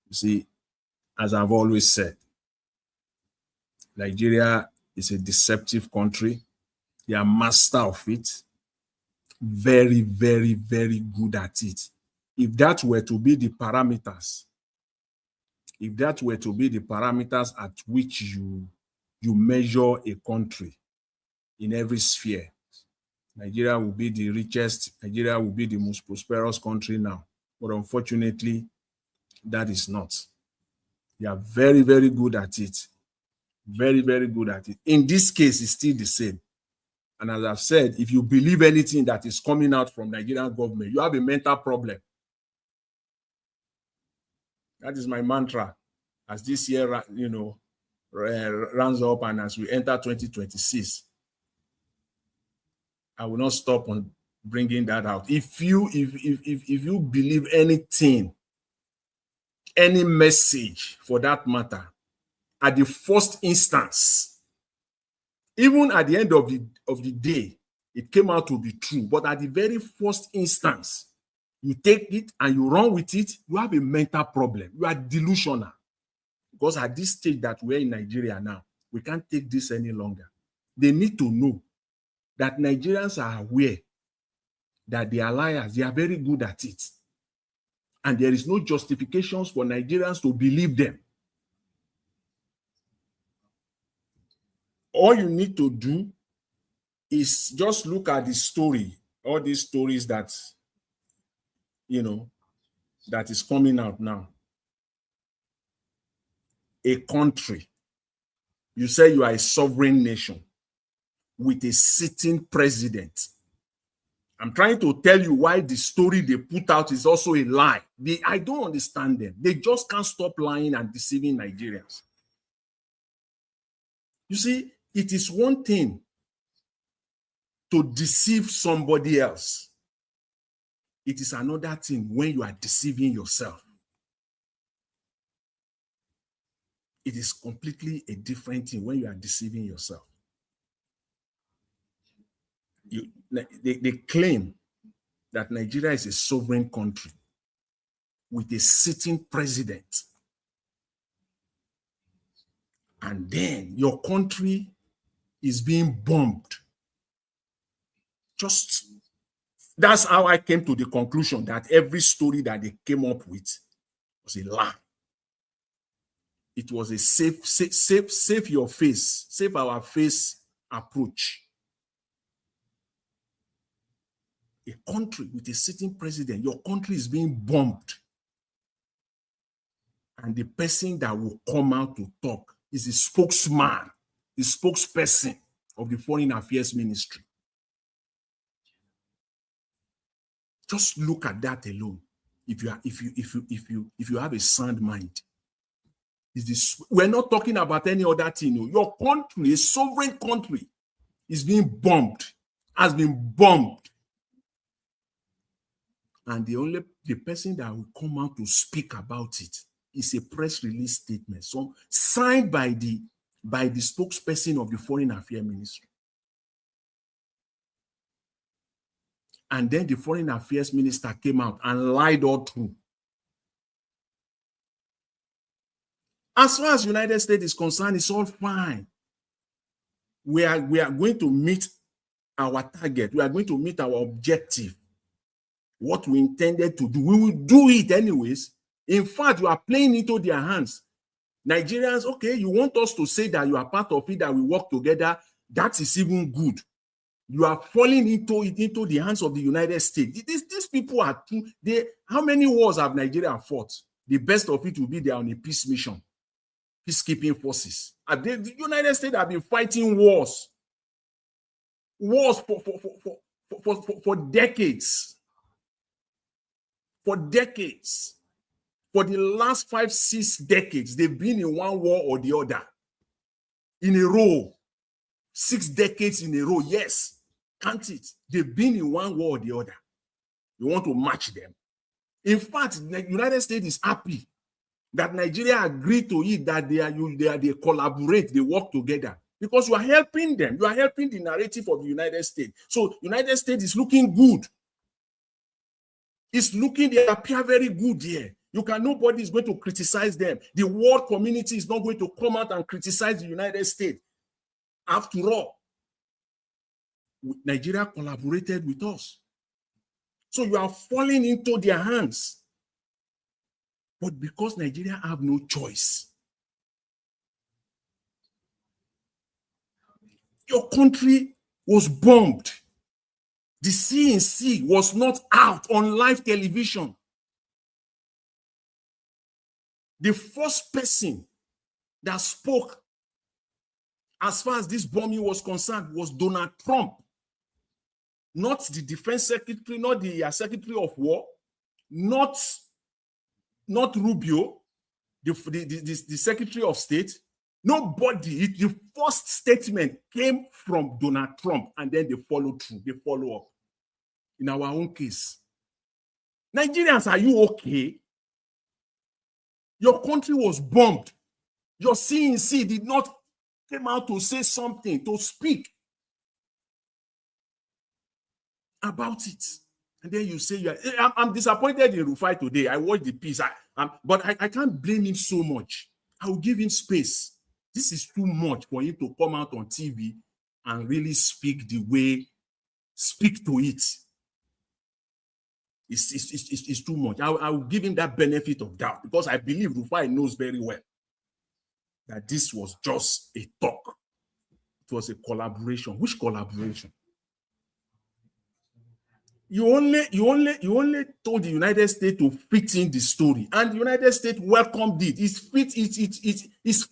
You see, as I've always said, Nigeria is a deceptive country. They are master of it. Very, very, very good at it. If that were to be the parameters, at which you measure a country in every sphere, Nigeria will be the richest, Nigeria will be the most prosperous country now. But unfortunately, that is not. They are very, very good at it. Very, very good at it. In this case, it's still the same. And as I've said, if you believe anything that is coming out from Nigerian government, you have a mental problem. That is my mantra. As this year, you know, runs up and as we enter 2026, I will not stop on bringing that out. If you believe anything, any message for that matter, at the first instance, even at the end of the day, it came out to be true. But at the very first instance, you take it and you run with it, you have a mental problem. You are delusional. Because at this stage that we're in Nigeria now, we can't take this any longer. They need to know that Nigerians are aware that they are liars. They are very good at it. And there is no justifications for Nigerians to believe them. All you need to do is just look at the story, all these stories that, you know, that is coming out now. A country, you say you are a sovereign nation with a sitting president. I'm trying to tell you why the story they put out is also a lie. I don't understand them. They just can't stop lying and deceiving Nigerians. You see, it is one thing to deceive somebody else. It is another thing when you are deceiving yourself. It is completely a different thing when you are deceiving yourself. They claim that Nigeria is a sovereign country with a sitting president. And then your country is being bombed. That's how I came to the conclusion that every story that they came up with was a lie. It was a save your face, save our face approach. A country with a sitting president, your country is being bombed. And the person that will come out to talk is a spokesman the spokesperson of the Foreign Affairs Ministry. Just look at that alone. If you have a sound mind, we're not talking about any other thing. Your country, a sovereign country, is being bombed, has been bombed. And the person that will come out to speak about it is a press release statement, so signed by the spokesperson of the Foreign Affairs Ministry. And then the Foreign Affairs Minister came out and lied all through. As far as the United States is concerned, it's all fine. We are going to meet our target. We are going to meet our objective. What we intended to do, we will do it anyways. In fact, you are playing into their hands. Nigerians, okay, you want us to say that you are part of it, that we work together. That is even good. You are falling into the hands of the United States. These people are too. How many wars have Nigeria fought? The best of it will be they are on a peace mission. Peacekeeping forces. The United States have been fighting wars for decades. For decades. For the last 5-6 decades, they've been in one war or the other. In a row. 6 decades in a row. Yes. Can't it? They've been in one war or the other. You want to match them. In fact, the United States is happy that Nigeria agreed to it, that they collaborate, they work together, because you are helping them. You are helping the narrative of the United States. So United States is looking good. They appear very good here. Nobody is going to criticize them. The world community is not going to come out and criticize the United States. After all, Nigeria collaborated with us. So you are falling into their hands. But because Nigeria have no choice, your country was bombed. The CNC was not out on live television. The first person that spoke as far as this bombing was concerned was Donald Trump. Not the defense secretary, not the secretary of war, not Rubio, the secretary of state. Nobody. The first statement came from Donald Trump, and then they follow through. They follow up. In our own case, Nigerians, are you okay? Your country was bombed. Your CNC did not come out to say something, to speak about it. And then you say, I'm disappointed in Rufai today. I watched the piece, but I can't blame him so much. I will give him space. This is too much for him to come out on TV and really speak to it. It's too much. I will give him that benefit of doubt, because I believe Rufai knows very well that this was just a talk. It was a collaboration. Which collaboration? You only told the United States to fit in the story, and the United States welcomed it.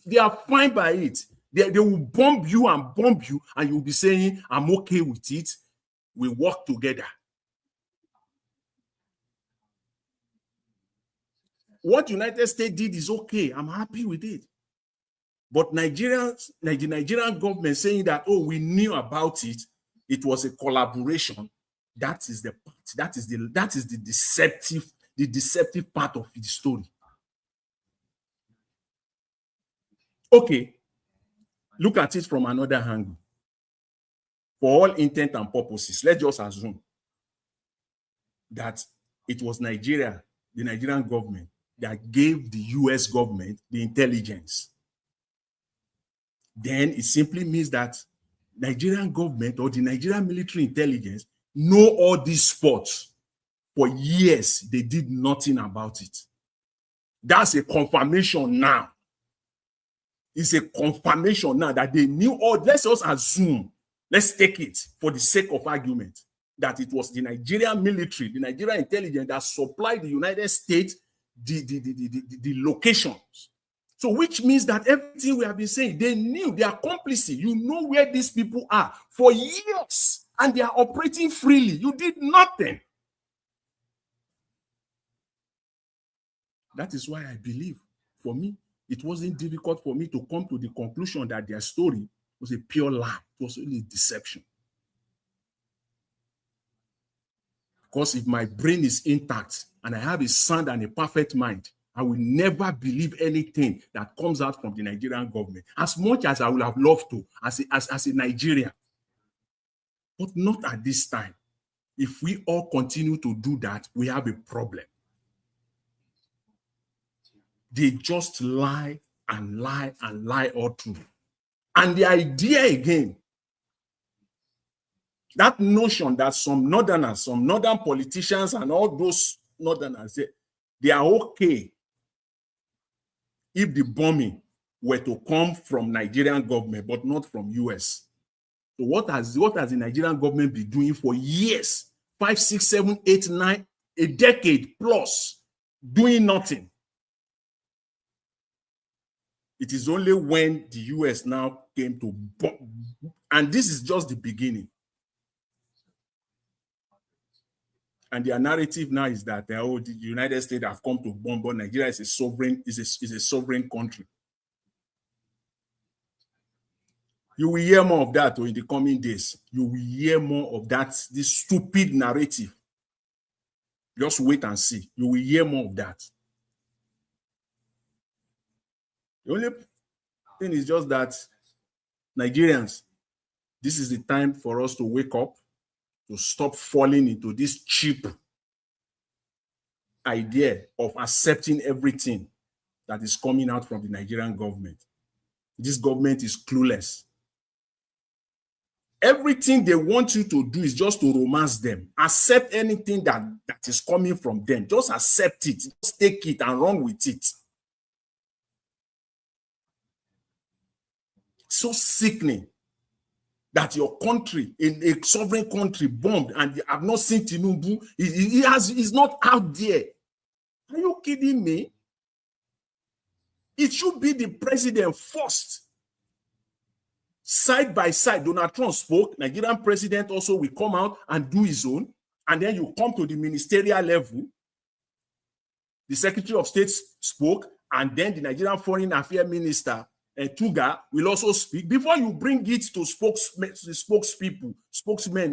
They are fine by it. They will bomb you, and you'll be saying, I'm okay with it. We work together. What United States did is okay. I'm happy with it. But the Nigerian government saying that, oh, we knew about it, it was a collaboration. That is the part. That is the deceptive part of the story. Okay, look at it from another angle. For all intent and purposes, let's just assume that it was Nigeria, the Nigerian government, that gave the US government the intelligence. Then it simply means that Nigerian government or the Nigerian military intelligence know all these spots. For years, they did nothing about it. That's a confirmation now. It's a confirmation now that they knew all. Let's just assume, let's take it for the sake of argument, that it was the Nigerian military, the Nigerian intelligence that supplied the United States the locations So which means that everything we have been saying, they knew, they are complicit. You know where these people are for years, and they are operating freely. You did nothing. That is why I believe, for me, it wasn't difficult for me to come to the conclusion that their story was a pure lie. It was only deception. Because if my brain is intact and I have a sound and a perfect mind, I will never believe anything that comes out from the Nigerian government, as much as I would have loved to, as a Nigerian. But not at this time. If we all continue to do that, we have a problem. They just lie and lie and lie all through. And the idea again, that notion that some northerners, some northern politicians and all those northerners, they are okay if the bombing were to come from Nigerian government, but not from US. So what has the Nigerian government been doing for years? 5, 6, 7, 8, 9, a decade plus, doing nothing. It is only when the US now came to bomb, and this is just the beginning. And their narrative now is that the United States have come to bomb, but Nigeria is a sovereign country. You will hear more of that in the coming days. You will hear more of that, this stupid narrative. Just wait and see. You will hear more of that. The only thing is just that Nigerians, this is the time for us to wake up, to stop falling into this cheap idea of accepting everything that is coming out from the Nigerian government. This government is clueless. Everything they want you to do is just to romance them. Accept anything that is coming from them. Just accept it. Just take it and run with it. So sickening that your country, in a sovereign country, bombed, and you have not seen Tinubu. He's not out there. Are you kidding me? It should be the president first. Side by side, Donald Trump spoke. Nigerian president also will come out and do his own. And then you come to the ministerial level. The Secretary of State spoke, and then the Nigerian Foreign Affairs Minister, Tuga, will also speak before you bring it to spokesmen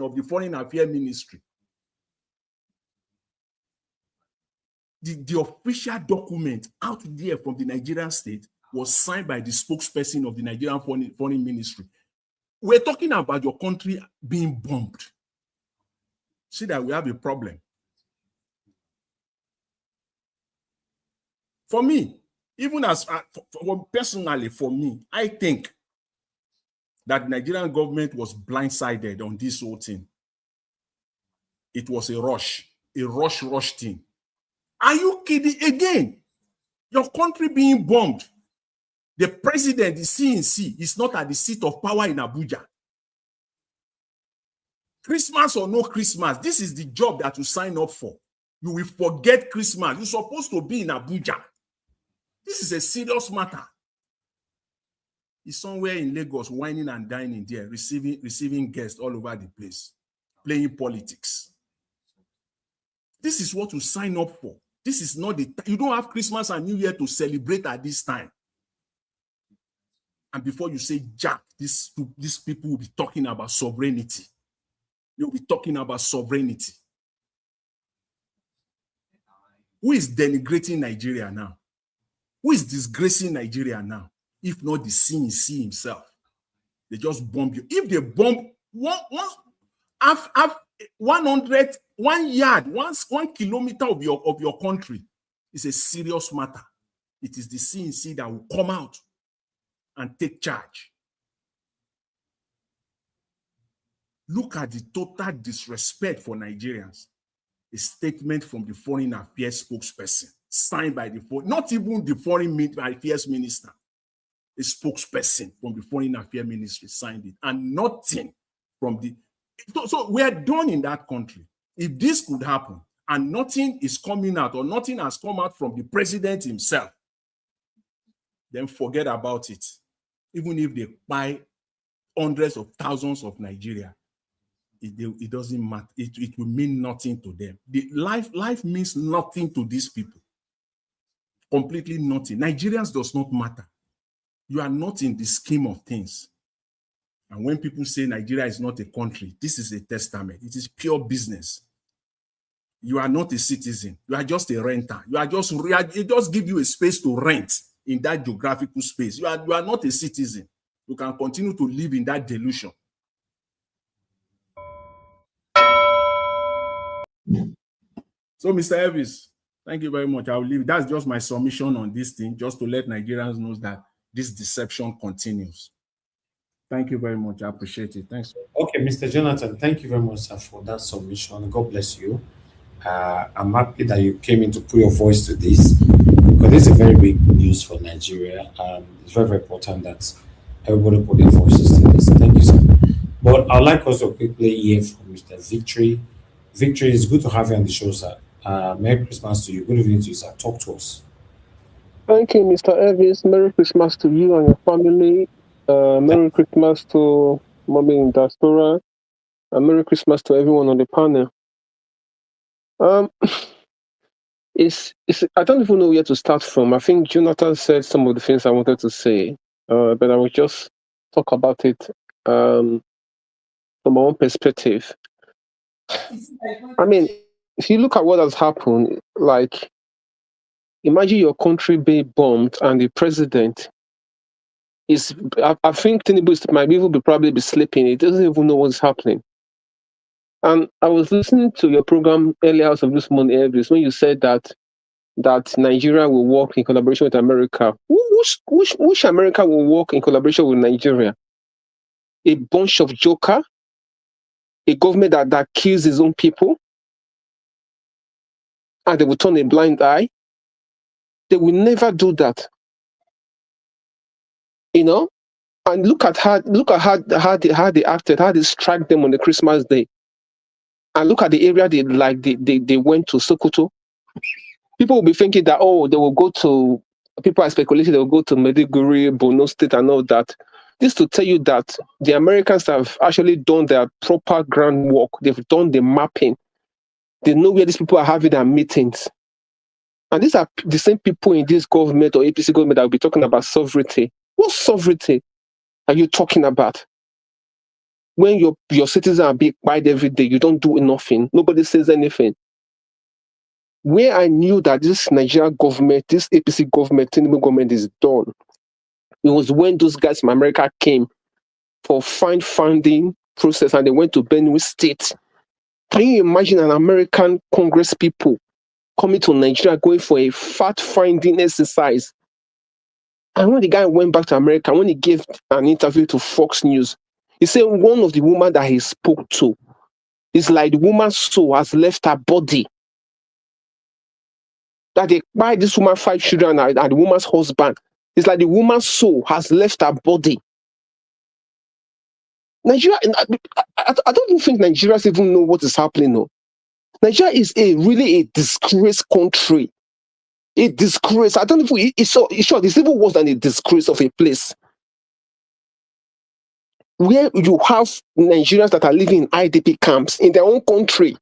of the Foreign Affairs Ministry. The official document out there from the Nigerian state was signed by the spokesperson of the Nigerian Foreign Ministry. We're talking about your country being bombed. See that we have a problem. For me, even as personally for me, I think that the Nigerian government was blindsided on this whole thing. It was a rush thing. Are you kidding? Again, your country being bombed. The president, the CNC, is not at the seat of power in Abuja. Christmas or no Christmas, this is the job that you sign up for. You will forget Christmas. You're supposed to be in Abuja. This is a serious matter. He's somewhere in Lagos, whining and dining there, receiving guests all over the place, playing politics. This is what you sign up for. This is not the you don't have Christmas and New Year to celebrate at this time. And before you say Jack, these people will be talking about sovereignty. They'll be talking about sovereignty. Who is denigrating Nigeria now? Who is disgracing Nigeria now? If not the CNC himself. They just bomb you. If they bomb 100, 1 yard, 1 kilometer of your country, it's a serious matter. It is the CNC that will come out and take charge. Look at the total disrespect for Nigerians. A statement from the Foreign Affairs spokesperson, signed by not even the Foreign Affairs Minister, a spokesperson from the Foreign Affairs Ministry signed it, and nothing from the... So we are done in that country. If this could happen, and nothing is coming out, or nothing has come out from the president himself, then forget about it. Even if they buy hundreds of thousands of Nigeria, it doesn't matter. It will mean nothing to them. Life means nothing to these people. Completely nothing. Nigerians does not matter. You are not in the scheme of things. And when people say Nigeria is not a country, this is a testament. It is pure business. You are not a citizen. You are just a renter. It just give you a space to rent in that geographical space. You are not a citizen. You can continue to live in that delusion. So, Mr. Elvis, thank you very much. I'll leave. That's just my submission on this thing, just to let Nigerians know that this deception continues. Thank you very much. I appreciate it. Thanks. Okay, Mr. Jonathan, thank you very much, sir, for that submission. God bless you. I'm happy that you came in to put your voice to this, because this is a very big news for Nigeria. It's very, very important that everybody put their voices to this. Thank you, sir. But I'd like also quickly hear from Mr. Victory. Victory, it's good to have you on the show, sir. Merry Christmas to you. Good evening to you, sir. Talk to us. Thank you, Mr. Elvis. Merry Christmas to you and your family. Merry Christmas to Mommy in Diaspora. And Merry Christmas to everyone on the panel. I don't even know where to start from. I think Jonathan said some of the things I wanted to say, but I will just talk about it from my own perspective. I mean, if you look at what has happened, like, imagine your country being bombed and the president is, I think Tinubu might even probably be sleeping. He doesn't even know what's happening. And I was listening to your program earlier of this morning, Elvis, when you said that Nigeria will work in collaboration with America. Which America will work in collaboration with Nigeria? A bunch of joker? A government that kills its own people? And they will turn a blind eye? They will never do that. You know? And look at how they acted, how they struck them on the Christmas day. And look at the area they went to, Sokoto. People will be thinking that, oh, they will go to, people are speculating they will go to Maiduguri, Borno State and all that. This to tell you that the Americans have actually done their proper groundwork. They've done the mapping. They know where these people are having their meetings. And these are the same people in this government or APC government that will be talking about sovereignty. What sovereignty are you talking about? When your citizens are being quiet every day, you don't do nothing. Nobody says anything. Where I knew that this Nigerian government, this APC government, Tinubu government is done, it was when those guys from America came for funding process and they went to Benue State. Can you imagine an American Congress people coming to Nigeria going for a fact-finding exercise? And when the guy went back to America, when he gave an interview to Fox News, he said one of the women that he spoke to is like the woman's soul has left her body. That they buy this woman 5 children and the woman's husband. It's like the woman's soul has left her body. Nigeria, I don't even think Nigerians even know what is happening now. Nigeria is really a disgraced country. A disgrace. I don't know if it's even worse than a disgrace of a place. Where you have Nigerians that are living in IDP camps in their own country.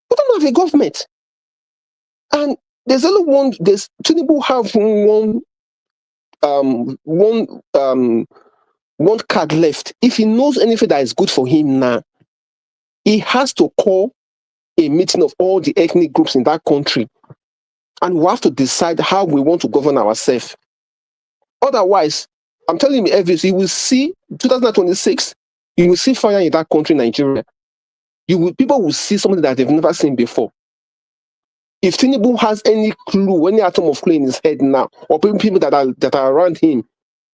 We don't have a government. And there's only one, Tinubu have one card left. If he knows anything that is good for him now, he has to call a meeting of all the ethnic groups in that country. And we have to decide how we want to govern ourselves. Otherwise, I'm telling you, Elvis, you will see 2026, you will see fire in that country, Nigeria. People will see something that they've never seen before. If Tinubu has any clue, any atom of clue in his head now, or people that are around him,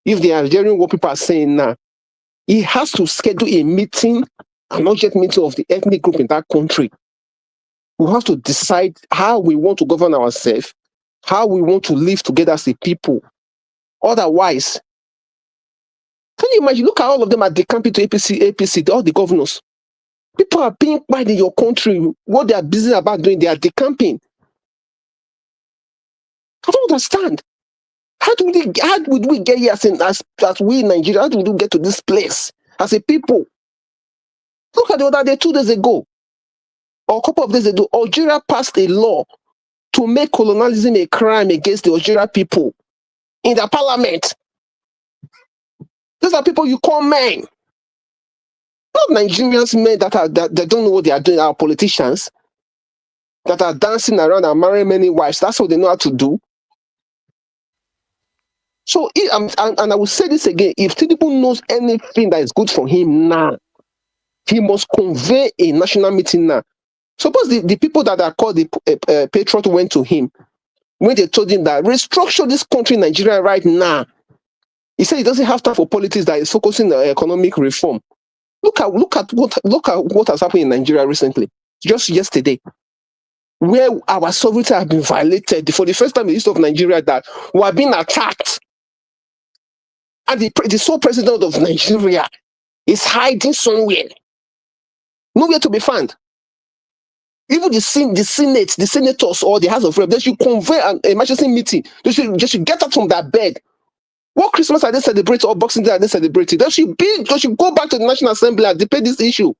if they are hearing what people are saying now, he has to schedule a meeting, an urgent meeting of the ethnic group in that country. We have to decide how we want to govern ourselves, how we want to live together as a people. Otherwise, can you imagine? Look at all of them at the campaign to APC, all the governors. People are being quiet in your country. What they are busy about doing, they are decamping. I don't understand. How would we get here as we in Nigeria? How did we get to this place as a people? Look at the other day, 2 days ago, or a couple of days ago, Algeria passed a law to make colonialism a crime against the Algeria people in their parliament. Those are people you call men. Not Nigerians men that don't know what they are doing, our politicians that are dancing around and marrying many wives. That's what they know how to do. So, and I will say this again, if Tinubu knows anything that is good for him now, he must convey a national meeting now. Suppose the people that are called the Patriot went to him when they told him that restructure this country, Nigeria, right now. He said he doesn't have time for politics, that is focusing on economic reform. Look at what has happened in Nigeria recently, just yesterday, where our sovereignty has been violated for the first time in the history of Nigeria, that we are being attacked. And the sole president of Nigeria is hiding somewhere, nowhere to be found. Even the Senate, the senators or the House of Reps, they should convey an emergency meeting. They should get up from that bed. What Christmas are they celebrating or Boxing Day are they celebrating? They should go back to the National Assembly and debate this issue.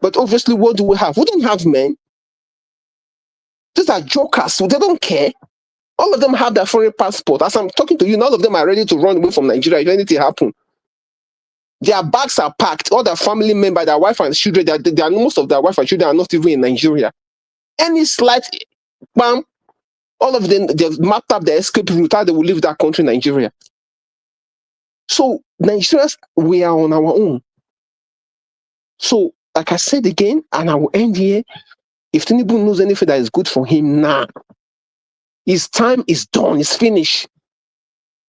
But obviously, what do we have? We don't have men. These are jokers. They don't care. All of them have their foreign passport. As I'm talking to you, all of them are ready to run away from Nigeria if anything happens. Their bags are packed. All their family members, their wife and children, most of their wife and children are not even in Nigeria. Any slight bam, all of them, they've mapped up their escape route, how they will leave that country, Nigeria. So, Nigerians, we are on our own. So, like I said again, and I will end here, if Tinubu knows anything that is good for him now, his time is done, it's finished.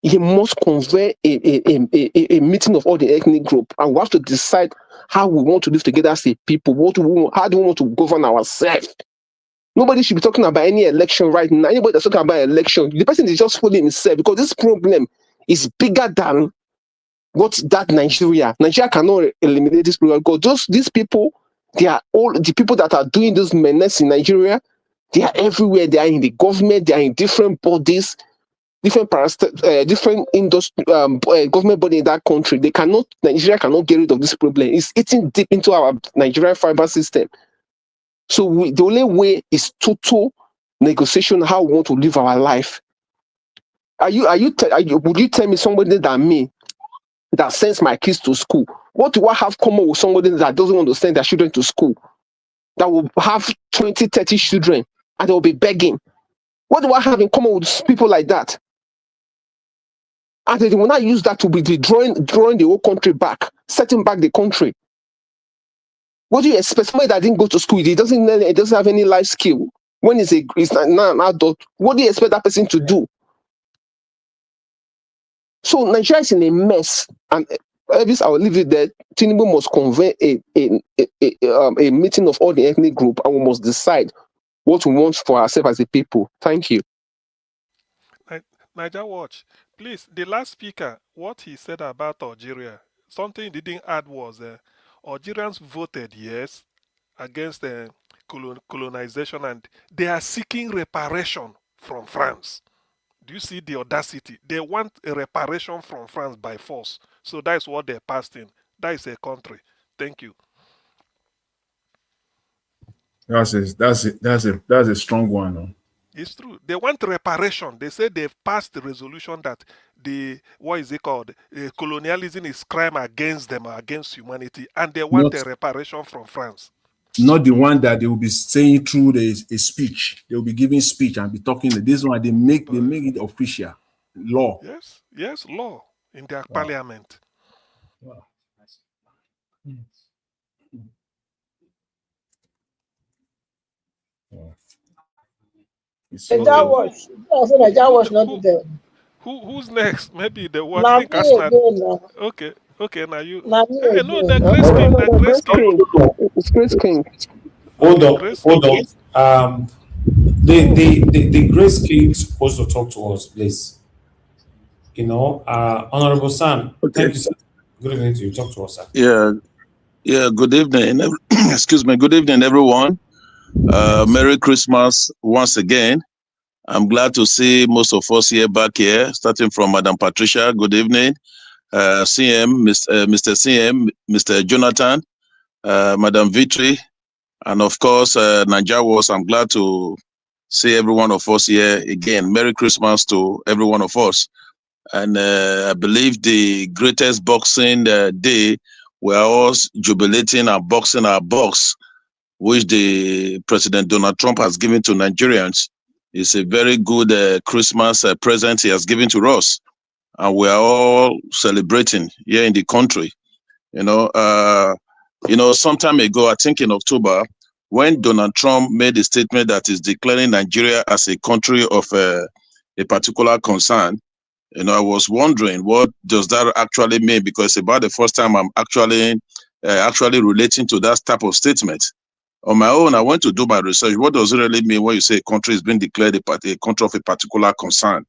He must convey a meeting of all the ethnic group, and we have to decide how we want to live together as a people. How do we want to govern ourselves? Nobody should be talking about any election right now. Anybody that's talking about election, the person is just fooling himself, because this problem is bigger than what that Nigeria. Nigeria cannot eliminate this problem, because these people, they are all the people that are doing this menace in Nigeria. They are everywhere. They are in the government. They are in different bodies, different government body in that country. Nigeria cannot get rid of this problem. It's eating deep into our Nigerian fiber system. So the only way is total negotiation, how we want to live our life. Would you tell me somebody than me that sends my kids to school? What do I have common with somebody that doesn't want to send their children to school? That will have 20, 30 children and they will be begging. What do I have in common with people like that? And they will not use that to be drawing the whole country back, setting back the country. What do you expect? Somebody that didn't go to school, he doesn't have any life skill. When he's not an adult, what do you expect that person to do? So Nigeria is in a mess, and Elvis, I will leave it there. Tinubu must convey a meeting of all the ethnic group, and we must decide what we want for ourselves as a people. Thank you. Niger Watch, please, the last speaker, what he said about Algeria, something he didn't add was Algerians voted yes against colonization, and they are seeking reparation from France. Do you see the audacity? They want a reparation from France by force. So that is what they passed in. That is a country. Thank you. That's a strong one. Huh? It's true. They want reparation. They say they've passed the resolution that colonialism is crime against them, against humanity, and they want a reparation from France. Not the one that they will be saying through a speech. They will be giving speech and be talking. This one they make it official law. Yes, law in their parliament. Wow. Who's next? Maybe the one. Okay, now you. The Grace King. It's Grace King. Hold on. The Grace King is supposed to talk to us, please. Honorable Sam. Okay. Thank you, sir. Good evening to you. Talk to us, sir. Yeah. Good evening. Excuse me. Good evening, everyone. Merry Christmas once again. I'm glad to see most of us here back here, starting from Madam Patricia. Good evening. CM, Mr. CM, Mr. Jonathan, Madam Victory, and of course, Naija Wars. I'm glad to see every one of us here again. Merry Christmas to every one of us. And I believe the greatest boxing day, we're all jubilating and boxing our box, which the President Donald Trump has given to Nigerians. It's a very good Christmas present he has given to us. And we are all celebrating here in the country. Some time ago, I think in October, when Donald Trump made a statement that is declaring Nigeria as a country of a particular concern, I was wondering, what does that actually mean? Because it's about the first time I'm actually relating to that type of statement. On my own, I went to do my research. What does it really mean when you say a country is being declared a country of a particular concern?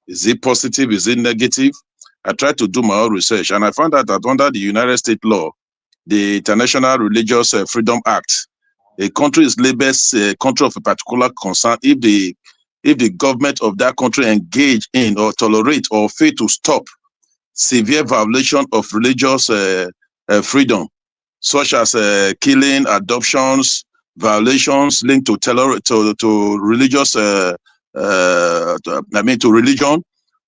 Is it positive? Is it negative? I tried to do my own research, and I found out that under the United States law, the International Religious Freedom Act, a country is labeled a country of a particular concern if the government of that country engage in or tolerate or fail to stop severe violation of religious freedom, such as killing, adoptions, violations linked to religious, to religion,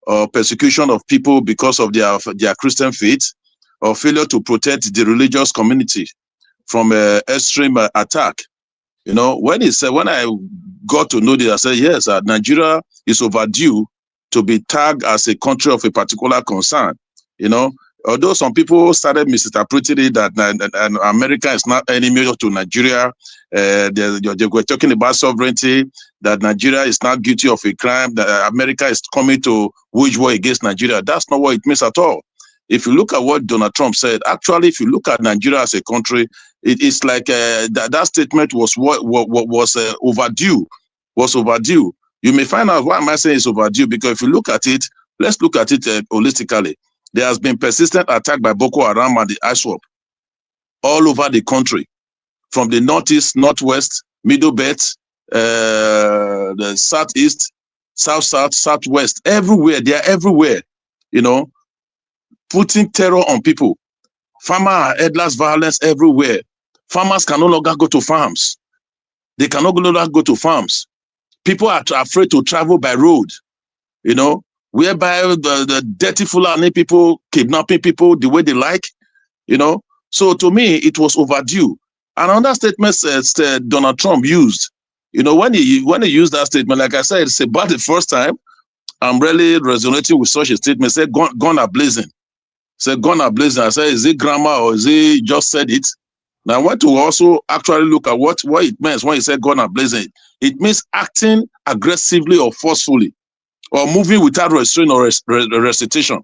or persecution of people because of their Christian faith, or failure to protect the religious community from extreme attack. When I got to know this, I said, yes, Nigeria is overdue to be tagged as a country of a particular concern. Although some people started misinterpreting it that America is not enemy to Nigeria, they were talking about sovereignty, that Nigeria is not guilty of a crime, that America is coming to wage war against Nigeria. That's not what it means at all. If you look at what Donald Trump said, actually, if you look at Nigeria as a country, it's like that statement was overdue. Was overdue. You may find out why am I saying it's overdue, because if you look at it, let's look at it holistically. There has been persistent attack by Boko Haram and the ISWAP all over the country, from the northeast, northwest, middle belt, the southeast, south, southwest, everywhere. They are everywhere, putting terror on people. Farmer headless violence everywhere. Farmers can no longer go to farms. They can no longer go to farms. People are afraid to travel by road, whereby the dirty Fulani people kidnapping people the way they like, So to me, it was overdue. And another statement Donald Trump used, when he used that statement, like I said, it's about the first time I'm really resonating with such a statement. Say, gun are blazing. Say, gun are blazing. I said, is it grammar or is he just said it? Now, I want to also actually look at what it means when he said gun are blazing. It means acting aggressively or forcefully, or moving without restraint or recitation.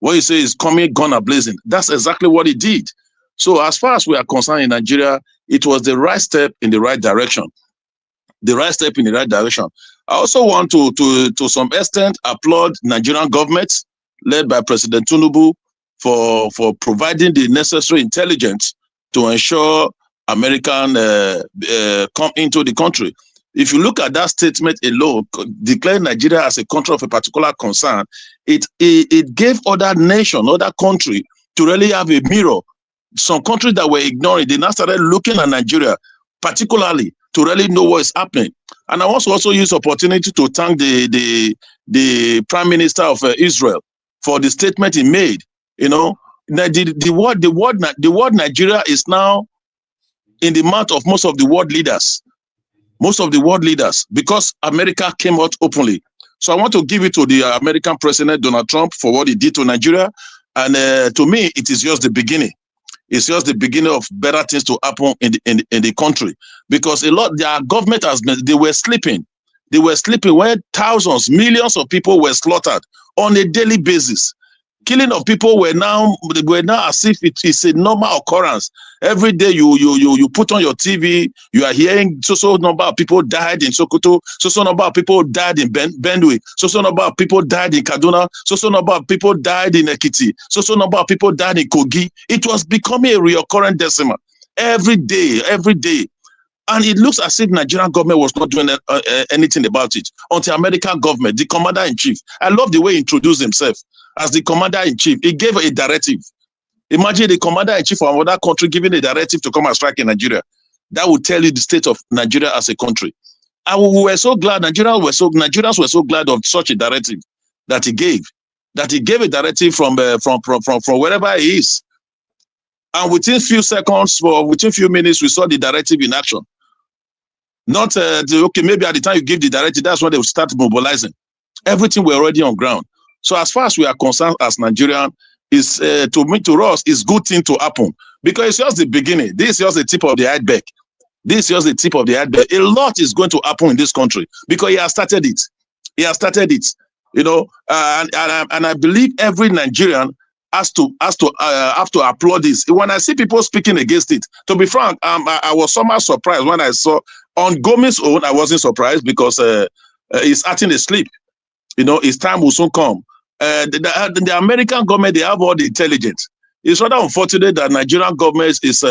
What you say is coming gun are blazing. That's exactly what he did. So as far as we are concerned in Nigeria, it was the right step in the right direction. The right step in the right direction. I also want to some extent applaud Nigerian government led by President Tinubu for providing the necessary intelligence to ensure American come into the country. If you look at that statement alone, declaring Nigeria as a country of a particular concern, it gave other nation, other country to really have a mirror. Some countries that were ignoring, they now started looking at Nigeria, particularly to really know what is happening. And I also use opportunity to thank the Prime Minister of Israel for the statement he made. The word Nigeria is now in the mouth of most of the world leaders. Most of the world leaders, because America came out openly. So I want to give it to the American President Donald Trump for what he did to Nigeria. And to me, it is just the beginning. It's just the beginning of better things to happen in the country. Because their government they were sleeping. They were sleeping when thousands, millions of people were slaughtered on a daily basis. Killing of people were now as if it is a normal occurrence. Every day you put on your TV, you are hearing so number of people died in Sokoto, so number of people died in Benue, so number of people died in Kaduna, so number of people died in Ekiti, so number of people died in Kogi. It was becoming a recurrent decimal every day. And it looks as if Nigerian government was not doing anything about it until American government, the commander-in-chief. I love the way he introduced himself as the commander-in-chief. He gave a directive. Imagine the commander-in-chief of another country giving a directive to come and strike in Nigeria. That would tell you the state of Nigeria as a country. And we were so glad, Nigerians were so glad of such a directive that he gave. That he gave a directive from wherever he is. And within few seconds, or within few minutes, we saw the directive in action. Not, okay, maybe at the time you give the directive, that's when they will start mobilizing. Everything were already on ground. So as far as we are concerned as Nigerian, is to us, it's good thing to happen. Because it's just the beginning. This is just the tip of the iceberg. This is just the tip of the iceberg. A lot is going to happen in this country because he has started it. He has started it. You know, and I believe every Nigerian has to applaud this. When I see people speaking against it, to be frank, I was somehow surprised when I saw on Gomi's own. I wasn't surprised because he's acting asleep. You know, his time will soon come. The American government, they have all the intelligence. It's rather unfortunate that Nigerian government is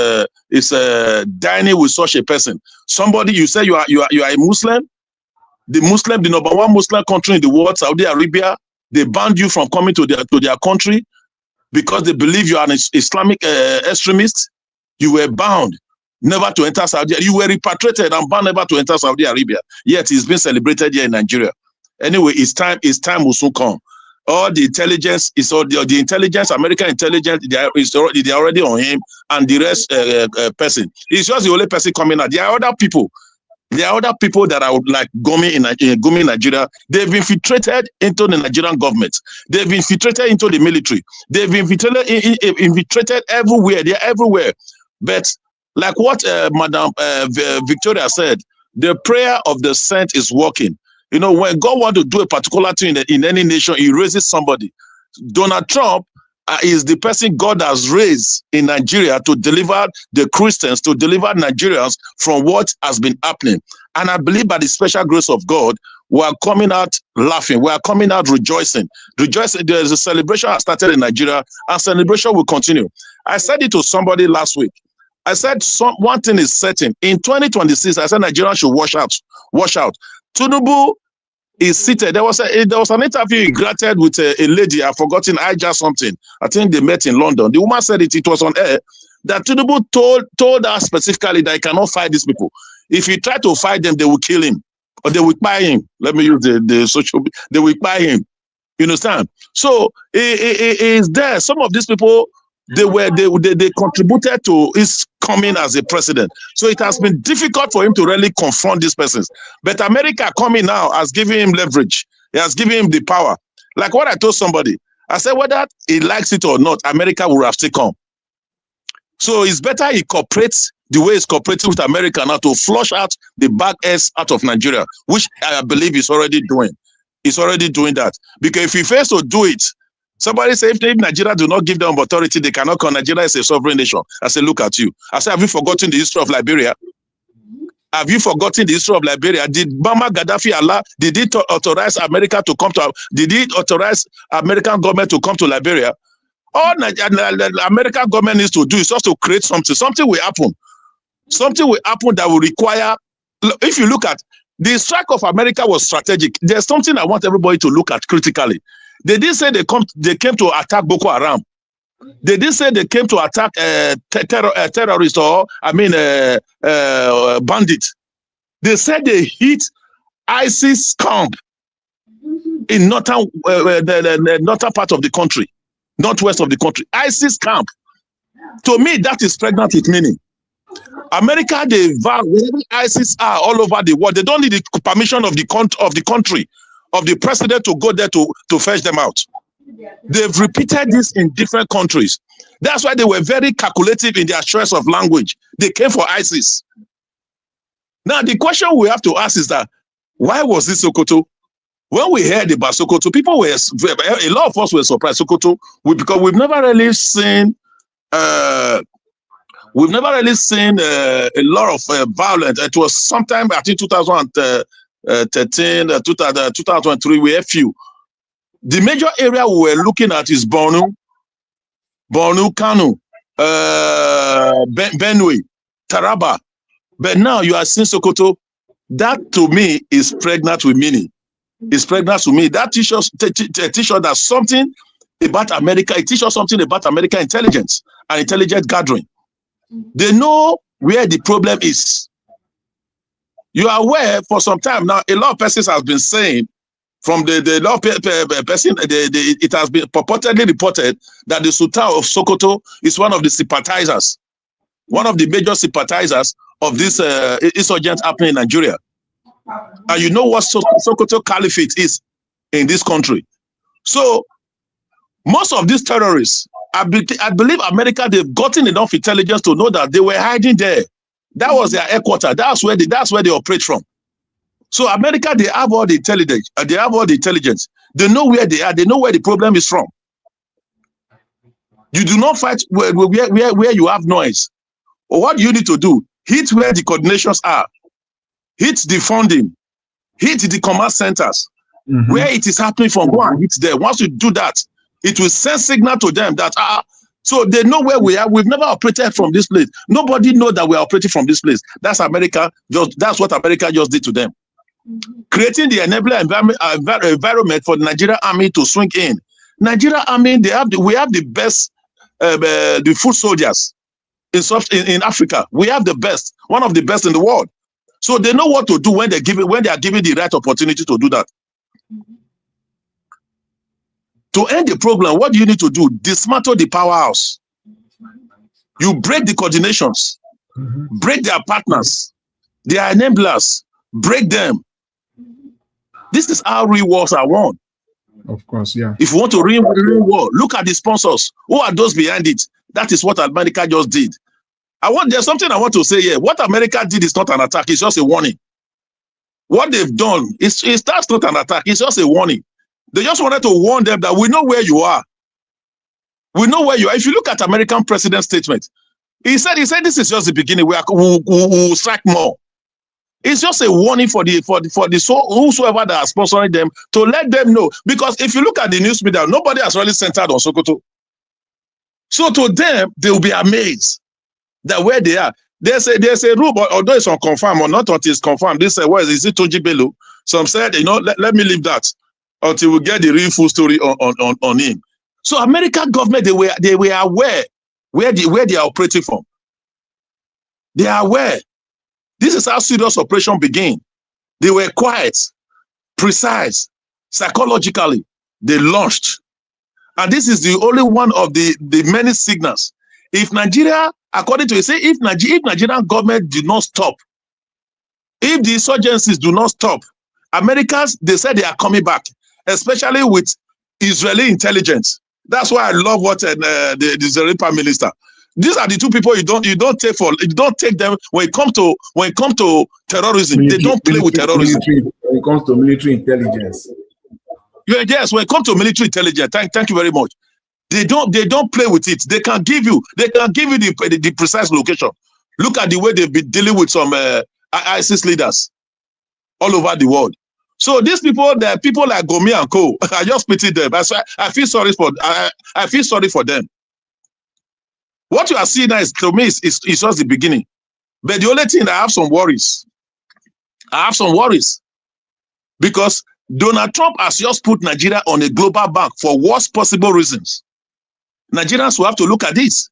dining with such a person. Somebody, you say you are a Muslim. The number one Muslim country in the world, Saudi Arabia, they banned you from coming to their country because they believe you are an Islamic extremist. You were bound never to enter Saudi Arabia. You were repatriated and banned never to enter Saudi Arabia. Yet it's been celebrated here in Nigeria. Anyway, its time will soon come. All the intelligence is all the intelligence, American intelligence, they are already on him, and the rest person. It's just the only person coming out. There are other people. There are other people that are like Gomi in Nigeria. They've infiltrated into the Nigerian government. They've infiltrated into the military. They've infiltrated everywhere. They're everywhere. But like what Madam Victoria said, the prayer of the saint is working. You know, when God wants to do a particular thing in any nation, he raises somebody. Donald Trump is the person God has raised in Nigeria to deliver the Christians, to deliver Nigerians from what has been happening. And I believe by the special grace of God, we are coming out laughing. We are coming out rejoicing. Rejoicing. There is a celebration that started in Nigeria, and celebration will continue. I said it to somebody last week. I said one thing is certain. In 2026, I said Nigeria should wash out. Wash out. Tinubu is seated. There was an interview he granted with a lady. I've forgotten. I just something. I think they met in London. The woman said it was on air that Tinubu told her specifically that he cannot fight these people. If he try to fight them, they will kill him or they will buy him. Let me use the social. They will buy him. You understand? So it is there. Some of these people they contributed to his coming as a president. So it has been difficult for him to really confront these persons. But America coming now has given him leverage. It has given him the power. Like what I told somebody, I said whether he likes it or not, America will have still come. So it's better he cooperates the way he's cooperating with America now to flush out the bad ass out of Nigeria, which I believe he's already doing. He's already doing that. Because if he fails to do it, somebody say if Nigeria do not give them authority, they cannot call Nigeria as a sovereign nation. I say, look at you. I say, have you forgotten the history of Liberia? Have you forgotten the history of Liberia? Did Muammar Gaddafi did he authorize America to come to? Did he authorize American government to come to Liberia? All the American government needs to do is just to create something. Something will happen. Something will happen that will require. If you look at the strike of America was strategic. There's something I want everybody to look at critically. They didn't say they came to attack Boko Haram. They didn't say they came to attack terrorists or bandits. They said they hit ISIS camp in northern part of the country, northwest of the country. ISIS camp. To me, that is pregnant with meaning. America, they vow wherever ISIS are all over the world. They don't need the permission of the country, of the president to go there to fetch them out. They've repeated this in different countries. That's why they were very calculative in their choice of language. They came for ISIS. Now, the question we have to ask is that, why was this Sokoto? When we heard about Sokoto, a lot of us were surprised. Sokoto, because we've never really seen a lot of violence. It was sometime, I think 2013, 2003, we had few. The major area we were looking at is Borno, Kano, Benue, Taraba. But now you are seeing Sokoto. That to me is pregnant with meaning. It's pregnant to me. That teaches that something about America. It teaches something about American intelligence and intelligence gathering. They know where the problem is. You are aware for some time now. A lot of persons have been saying from the law person. It has been purportedly reported that the Sultan of Sokoto is one of the sympathizers, one of the major sympathizers of this insurgent happening in Nigeria. And you know what Sokoto Caliphate is in this country. So most of these terrorists, I believe America, they've gotten enough intelligence to know that they were hiding there. That was their headquarters. That's where they operate from. So America, they have all the intelligence. They know where they are. They know where the problem is from. You do not fight where you have noise. Or what you need to do, hit where the coordinations are. Hit the funding. Hit the command centers. Where it is happening from, go and hit there. Once you do that, it will send signal to them that, so they know where we are. We've never operated from this place. Nobody knows that we are operating from this place. That's America. That's what America just did to them. Creating the enabler environment for the Nigerian army to swing in. Nigerian army, we have the best, the foot soldiers in Africa. We have the best, one of the best in the world. So they know what to do when they are given the right opportunity to do that. To end the problem, what do you need to do? Dismantle the powerhouse. You break the coordinations, break their partners, their enablers, break them. This is how real wars are won. Of course, yeah. If you want to real war, look at the sponsors. Who are those behind it? That is what America just did. There's something I want to say here. What America did is not an attack, it's just a warning. What they've done that's not an attack, it's just a warning. They just wanted to warn them that we know where you are. We know where you are. If you look at American president's statement, he said this is just the beginning. We'll strike more. It's just a warning for whosoever that are sponsoring them to let them know. Because if you look at the news media, nobody has really centered on Sokoto. So to them, they will be amazed that where they are. There's a rule, although it's unconfirmed or not until it's confirmed. This is it Tunji Bello? Some said, let me leave that until we get the real full story on him. So American government, they were aware where they are operating from. They are aware. This is how serious operation began. They were quiet, precise, psychologically. They launched. And this is the only one of the many signals. If Nigeria, according to it, say if Nigerian government do not stop, if the insurgencies do not stop, Americans, they said they are coming back, especially with Israeli intelligence. That's why I love what the Israeli Prime Minister. These are the two people you don't take them when it comes to terrorism. They don't play with terrorism. When it comes to military intelligence. Yes, when it comes to military intelligence, thank you very much. They don't play with it. They can give you the precise location. Look at the way they've been dealing with some ISIS leaders all over the world. So these people, the people like Gomi and Co. I just pity them. I feel sorry for them. What you are seeing now to me is just the beginning. But the only thing, I have some worries. Because Donald Trump has just put Nigeria on a global bank for worst possible reasons. Nigerians will have to look at this.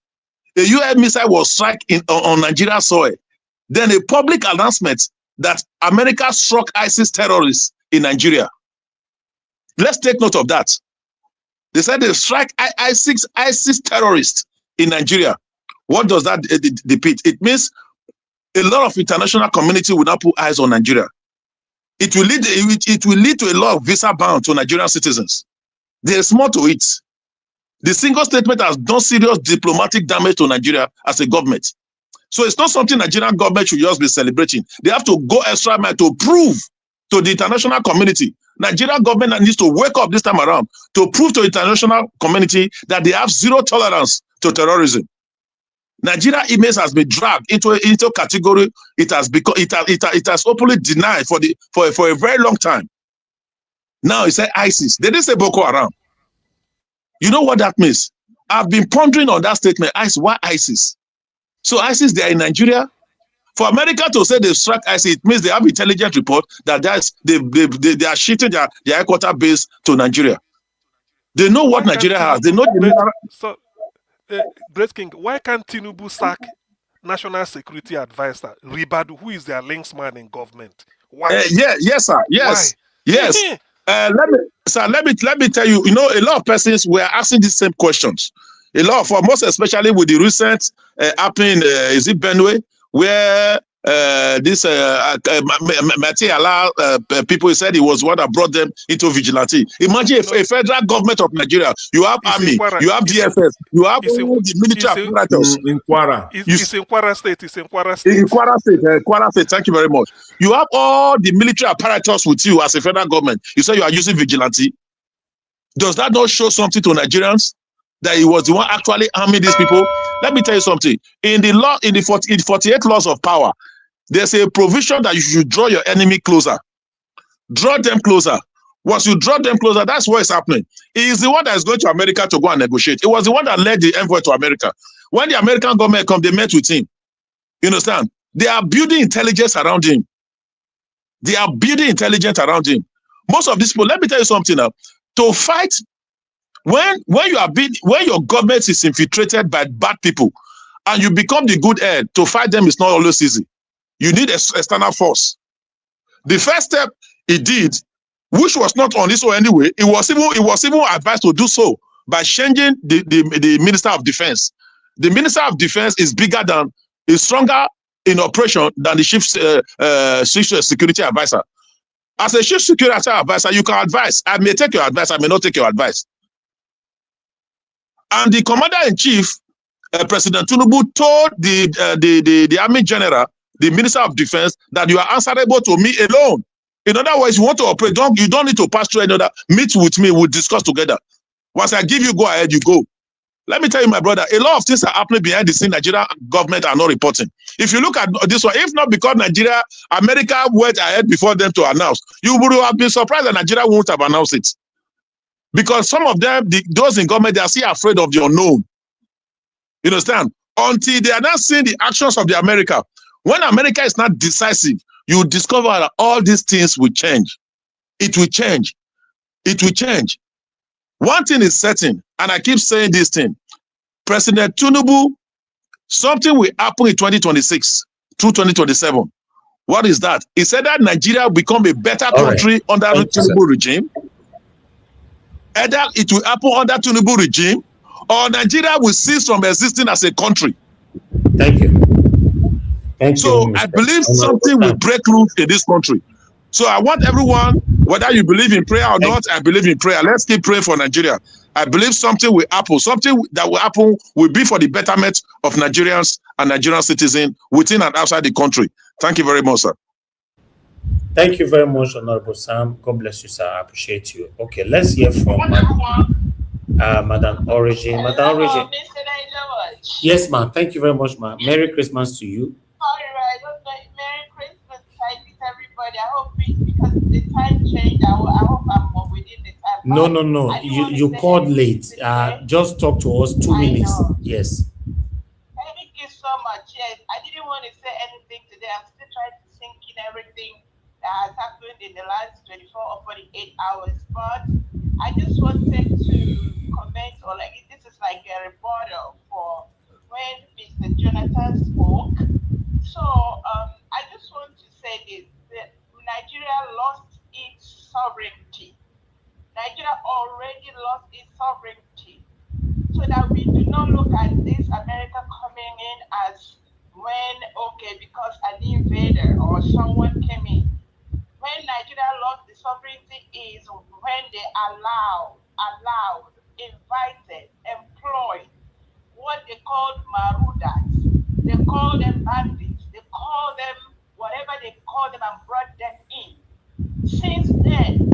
A US missile was struck on Nigeria soil. Then a public announcement that America struck ISIS terrorists in Nigeria. Let's take note of that. They said they strike ISIS terrorists in Nigeria. What does that depict? It means a lot of international community will now put eyes on Nigeria. It will lead to a lot of visa ban to Nigerian citizens. There's more to it. The single statement has done serious diplomatic damage to Nigeria as a government. So it's not something Nigerian government should just be celebrating. They have to go extra mile to prove to the international community. Nigerian government needs to wake up this time around to prove to the international community that they have zero tolerance to terrorism. Nigeria image has been dragged into a category it has openly denied for a very long time. Now it said ISIS. They didn't say Boko Haram. You know what that means? I've been pondering on that statement. Why ISIS? So ISIS, they are in Nigeria. For America to say they struck ISIS, it means they have intelligence report that they are shifting their headquarters base to Nigeria. They know what Nigeria has. They know Great King, why can't Tinubu sack National Security Advisor Ribadu, who is their links man in government? Why? Yes, sir. Yes. Why? Yes. Let me tell you, a lot of persons were asking the same questions. A lot of, most especially with the recent happening, is it Benue, where this Matiala people said he was what that brought them into vigilante. Imagine a federal government of Nigeria. You have army, you have DFS, you have all the military apparatus. In Kwara. It's in Kwara State. It's in Kwara State. In Kwara State, Kwara State. Thank you very much. You have all the military apparatus with you as a federal government. You say you are using vigilante. Does that not show something to Nigerians? That he was the one actually arming these people? Let me tell you something. In the law, in the 48 laws of power, there's a provision that you should draw your enemy closer. Draw them closer. Once you draw them closer, that's what is happening. He is the one that is going to America to go and negotiate. It was the one that led the envoy to America. When the American government come, they met with him. You understand? They are building intelligence around him. They are building intelligence around him. Most of these people, let me tell you something now. To fight, when your government is infiltrated by bad people and you become the good head, to fight them is not always easy. You need external force. The first step he did, which was not on his own anyway, it was even advised to do so by changing the Minister of Defense. The Minister of Defense is stronger in operation than the Chief Security Advisor. As a Chief Security Advisor, you can advise. I may take your advice, I may not take your advice. And the Commander-in-Chief, President Tinubu, told the Army General, the Minister of Defense, that you are answerable to me alone. In other words, you want to operate, you don't need to pass through another. Meet with me, we'll discuss together. Once I give you go ahead, you go. Let me tell you, my brother, a lot of things are happening behind the scene. Nigeria government are not reporting. If you look at this one, if not because America went ahead before them to announce, you would have been surprised that Nigeria won't have announced it. Because some of them, those in government, they are still afraid of the unknown. You understand? Until they are not seeing the actions of the America. When America is not decisive, you discover that all these things will change. It will change. It will change. One thing is certain, and I keep saying this thing. President Tinubu, something will happen in 2026 through 2027. What is that? He said that Nigeria will become a better country under the Tinubu regime. Either it will happen under Tinubu regime, or Nigeria will cease from existing as a country. Thank you. So I believe something will break loose in this country. So I want everyone, whether you believe in prayer or not, I believe in prayer. Let's keep praying for Nigeria. I believe something will happen. Something that will happen will be for the betterment of Nigerians and Nigerian citizens within and outside the country. Thank you very much, sir. Thank you very much, Honorable Sam. God bless you, sir. I appreciate you. Okay, let's hear from Madam Origin. Madam Origin. Yes, ma'am. Thank you very much, ma'am. Merry Christmas to you. Merry Christmas. I greet everybody. I hope because the time changed, I hope I'm within the time. No. You called late. Just talk to us 2 minutes. Yes. Thank you so much. Yes, I didn't want to say anything today. I'm still trying to sink in everything that has happened in the last 24 or 48 hours. But I just wanted to comment, or this is like a rebuttal for when Mr. Jonathan spoke. So I just want to say this: that Nigeria lost its sovereignty. Nigeria already lost its sovereignty. So that we do not look at this America coming in as because an invader or someone came in. When Nigeria lost the sovereignty is when they allowed, invited, employed what they called marudas. They call them bandits. They call them whatever they call them and brought them in. Since then,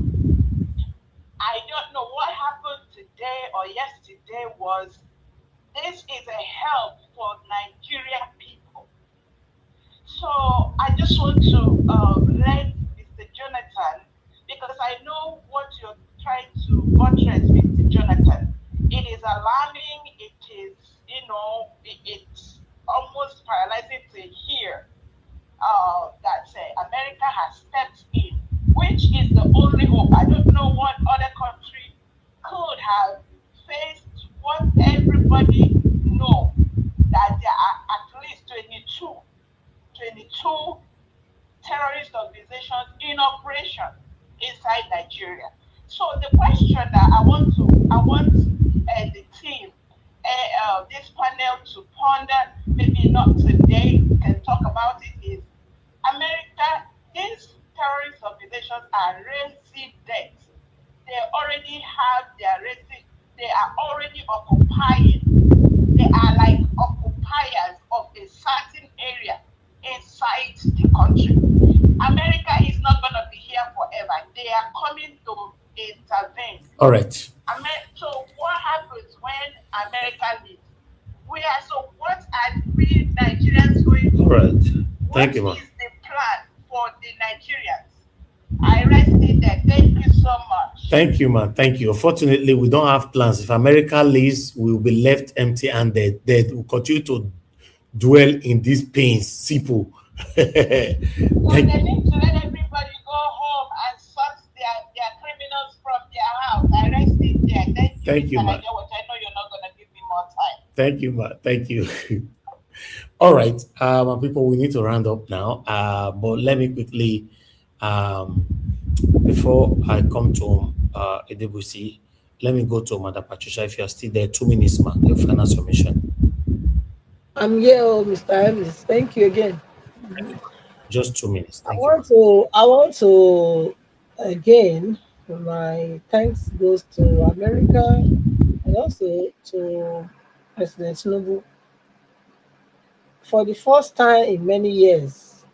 I don't know what happened today or yesterday was this is a help for Nigerian people. So I just want to let Mr. Jonathan, because I know what you're trying to buttress, Mr. Jonathan. It is alarming. It is, it's almost paralyzing to hear which is the only hope. I don't know what other country could have faced what everybody know, that there are at least 22 terrorist organizations in operation inside Nigeria. So the question that I want the team, this panel to ponder, maybe not today, we can talk about it, is America, these terrorist organizations are resident. They already have their resident, they are already occupying. They are like occupiers of a certain area inside the country. America is not going to be here forever. They are coming to intervene. All right. So what happens when America leaves? So what are we Nigerians going to do? All right. Thank you, ma'am. What is the plan for the Nigerians? I rest it there. Thank you so much. Thank you, man. Thank you. Unfortunately, we don't have plans. If America leaves, we will be left empty-handed. They will continue to dwell in these pains. Simple. So they need to let everybody go home and sort their criminals from their house. I rest it there. Thank you, man. I know you're not going to give me more time. Thank you, man. Thank you. All right, my people, we need to round up now. But let me quickly, before I come to Edebusi, let me go to Madam Patricia. If you are still there, 2 minutes, ma'am, your final submission. I'm here, Mr. Evans. Thank you again. Just 2 minutes. I want to again, my thanks goes to America and also to President Tinubu. For the first time in many years,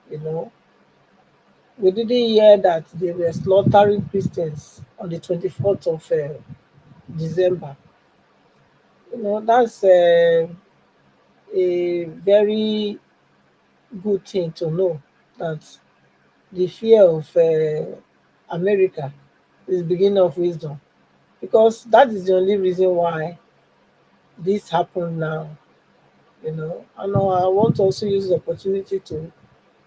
we didn't hear that they were slaughtering Christians on the 24th of December. That's a very good thing to know, that the fear of America is the beginning of wisdom, because that is the only reason why this happened now. And I want to also use the opportunity to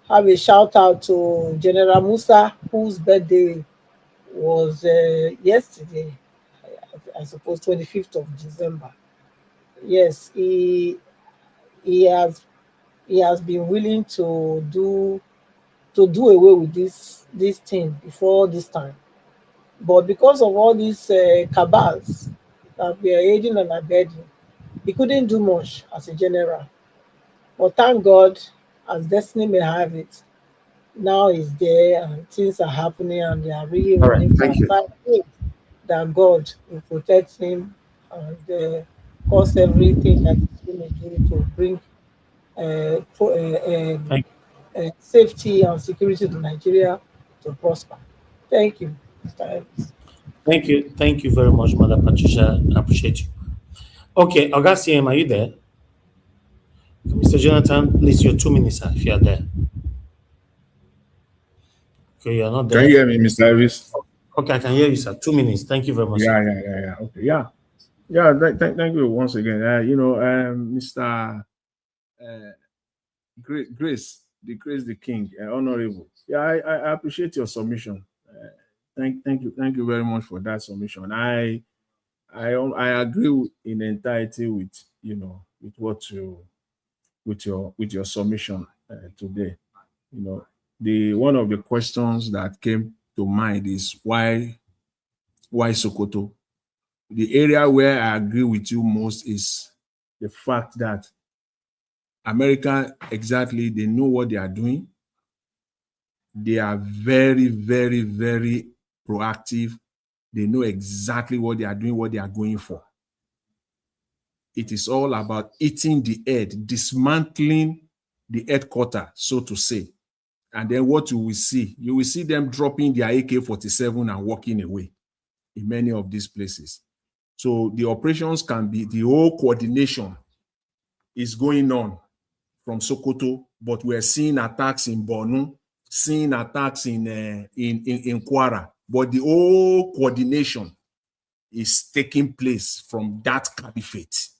have a shout out to General Musa, whose birthday was yesterday, I suppose 25th of December. Yes, he has been willing to do away with this thing before this time, but because of all these cabals that we are aiding and abetting, he couldn't do much as a general. But thank God, as destiny may have it, now he's there and things are happening and they are really running fast. That God will protect him and cause everything that he's going to do to bring safety and security to Nigeria to prosper. Thank you, Mr. Evans. Thank you very much, Madam Patricia. I appreciate you. Okay, Augustine, are you there? Mr. Jonathan, please, your 2 minutes, sir, if you are there. Okay, you're not there. Can you hear me, Mr. Elvis? Okay, I can hear you, sir. 2 minutes. Thank you very much. Yeah. Okay, yeah. Thank you once again. Mr. Grace the King, Honorable. Yeah, I appreciate your submission. Thank you very much for that submission. I agree in entirety with your submission today. One of the questions that came to mind is why Sokoto? The area where I agree with you most is the fact that America, exactly, they know what they are doing. They are very, very, very proactive. They know exactly what they are doing, what they are going for. It is all about eating the head, dismantling the headquarters, so to say. And then what you will see them dropping their AK-47 and walking away in many of these places. So the operations can be, the whole coordination is going on from Sokoto, but we're seeing attacks in Borno, seeing attacks in Kwara, but the whole coordination is taking place from that caliphate.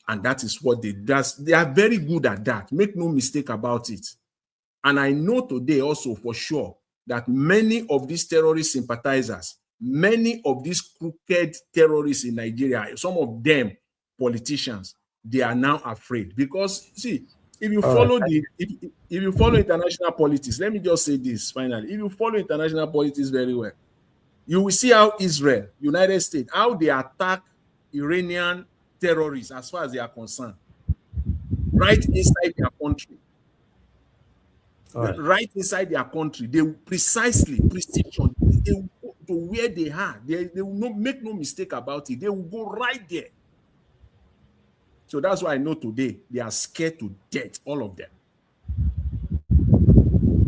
And that is what they are very good at that. Make no mistake about it. And I know today also for sure that many of these terrorist sympathizers, many of these crooked terrorists in Nigeria, some of them politicians, they are now afraid. Because see, if you follow if you follow international politics, let me just say this finally. If you follow international politics very well, you will see how Israel, United States, how they attack Iranian terrorists as far as they are concerned, right inside their country. Right inside their country, they will precision, they will go to where they are. They will not make no mistake about it. They will go right there. So that's why I know today they are scared to death, all of them.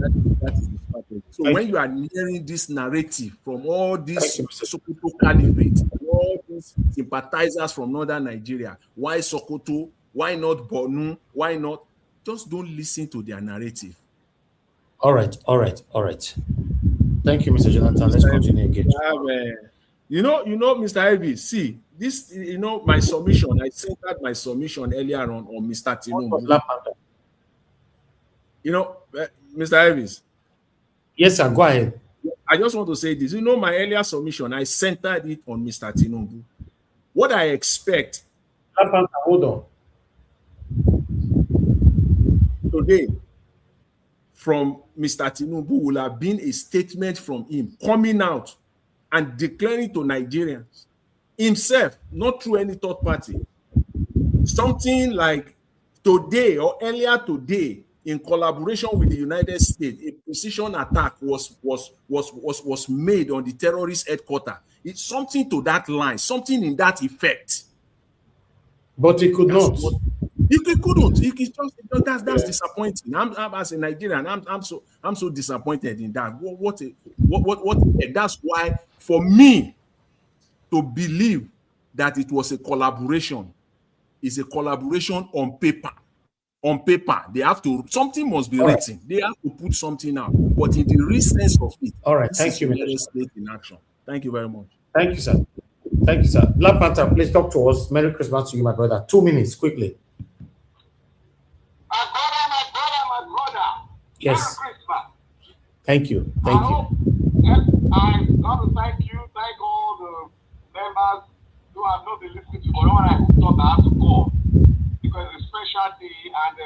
That is the strategy. So when you are hearing this narrative from all these Sokoto Caliphate, all these sympathizers from northern Nigeria, why Sokoto, why not Borno, why not? Just don't listen to their narrative. All right. Thank you, Mr. Jonathan. Let's continue again. You know, Mr. Ivy, see, this, my submission, I sent out my submission earlier on Mr. Tinubu. Mr. Ivis. Yes, sir, go ahead. I just want to say this. My earlier submission, I centered it on Mr. Tinubu. What I expect. Hold on. Today, from Mr. Tinubu will have been a statement from him coming out and declaring to Nigerians himself, not through any third party, something like today or earlier today, in collaboration with the United States, a precision attack was made on the terrorist headquarters. It's something to that line, something in that effect. But he could not. He couldn't. That's disappointing. I'm as a Nigerian, I'm so disappointed in that. What? That's why for me to believe that it was a collaboration is a collaboration on paper. On paper, they have to, something must be written. They have to put something out. But in the real sense of it, all right, thank you, Mr. State in action. Thank you very much. Thank you, sir. Thank you, sir. Black Panther, please talk to us. Merry Christmas to you, my brother. 2 minutes, quickly. My brother. Yes. Merry Christmas. Thank you. I want to thank you, thank all the members who have not been listening to me. When I thought I have to call. Because it's a special day and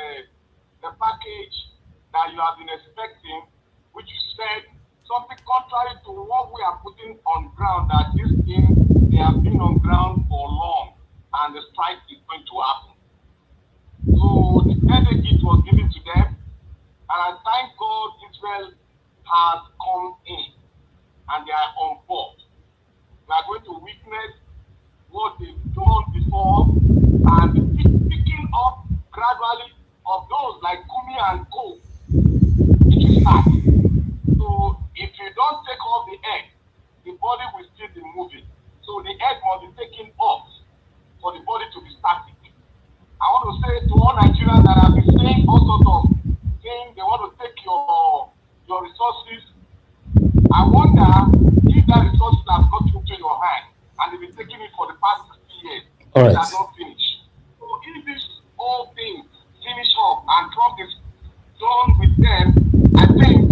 the package that you have been expecting, which you said something contrary to what we are putting on ground, that this thing, they have been on ground for long and the strike is going to happen. So the delegate was given to them, and I thank God Israel has come in and they are on board. We are going to witness what they've done before and picking up gradually of those like Kumi and Co. It will start. So if you don't take off the egg, the body will still be moving. So the egg must be taken off for the body to be static. I want to say to all Nigerians that have been saying all sorts of things, they want to take your resources. I wonder if that resources have got into your hand and they've been taking it for the past 60 years. All right. It has not finished. So if this whole thing finish up and Trump is done with them, I think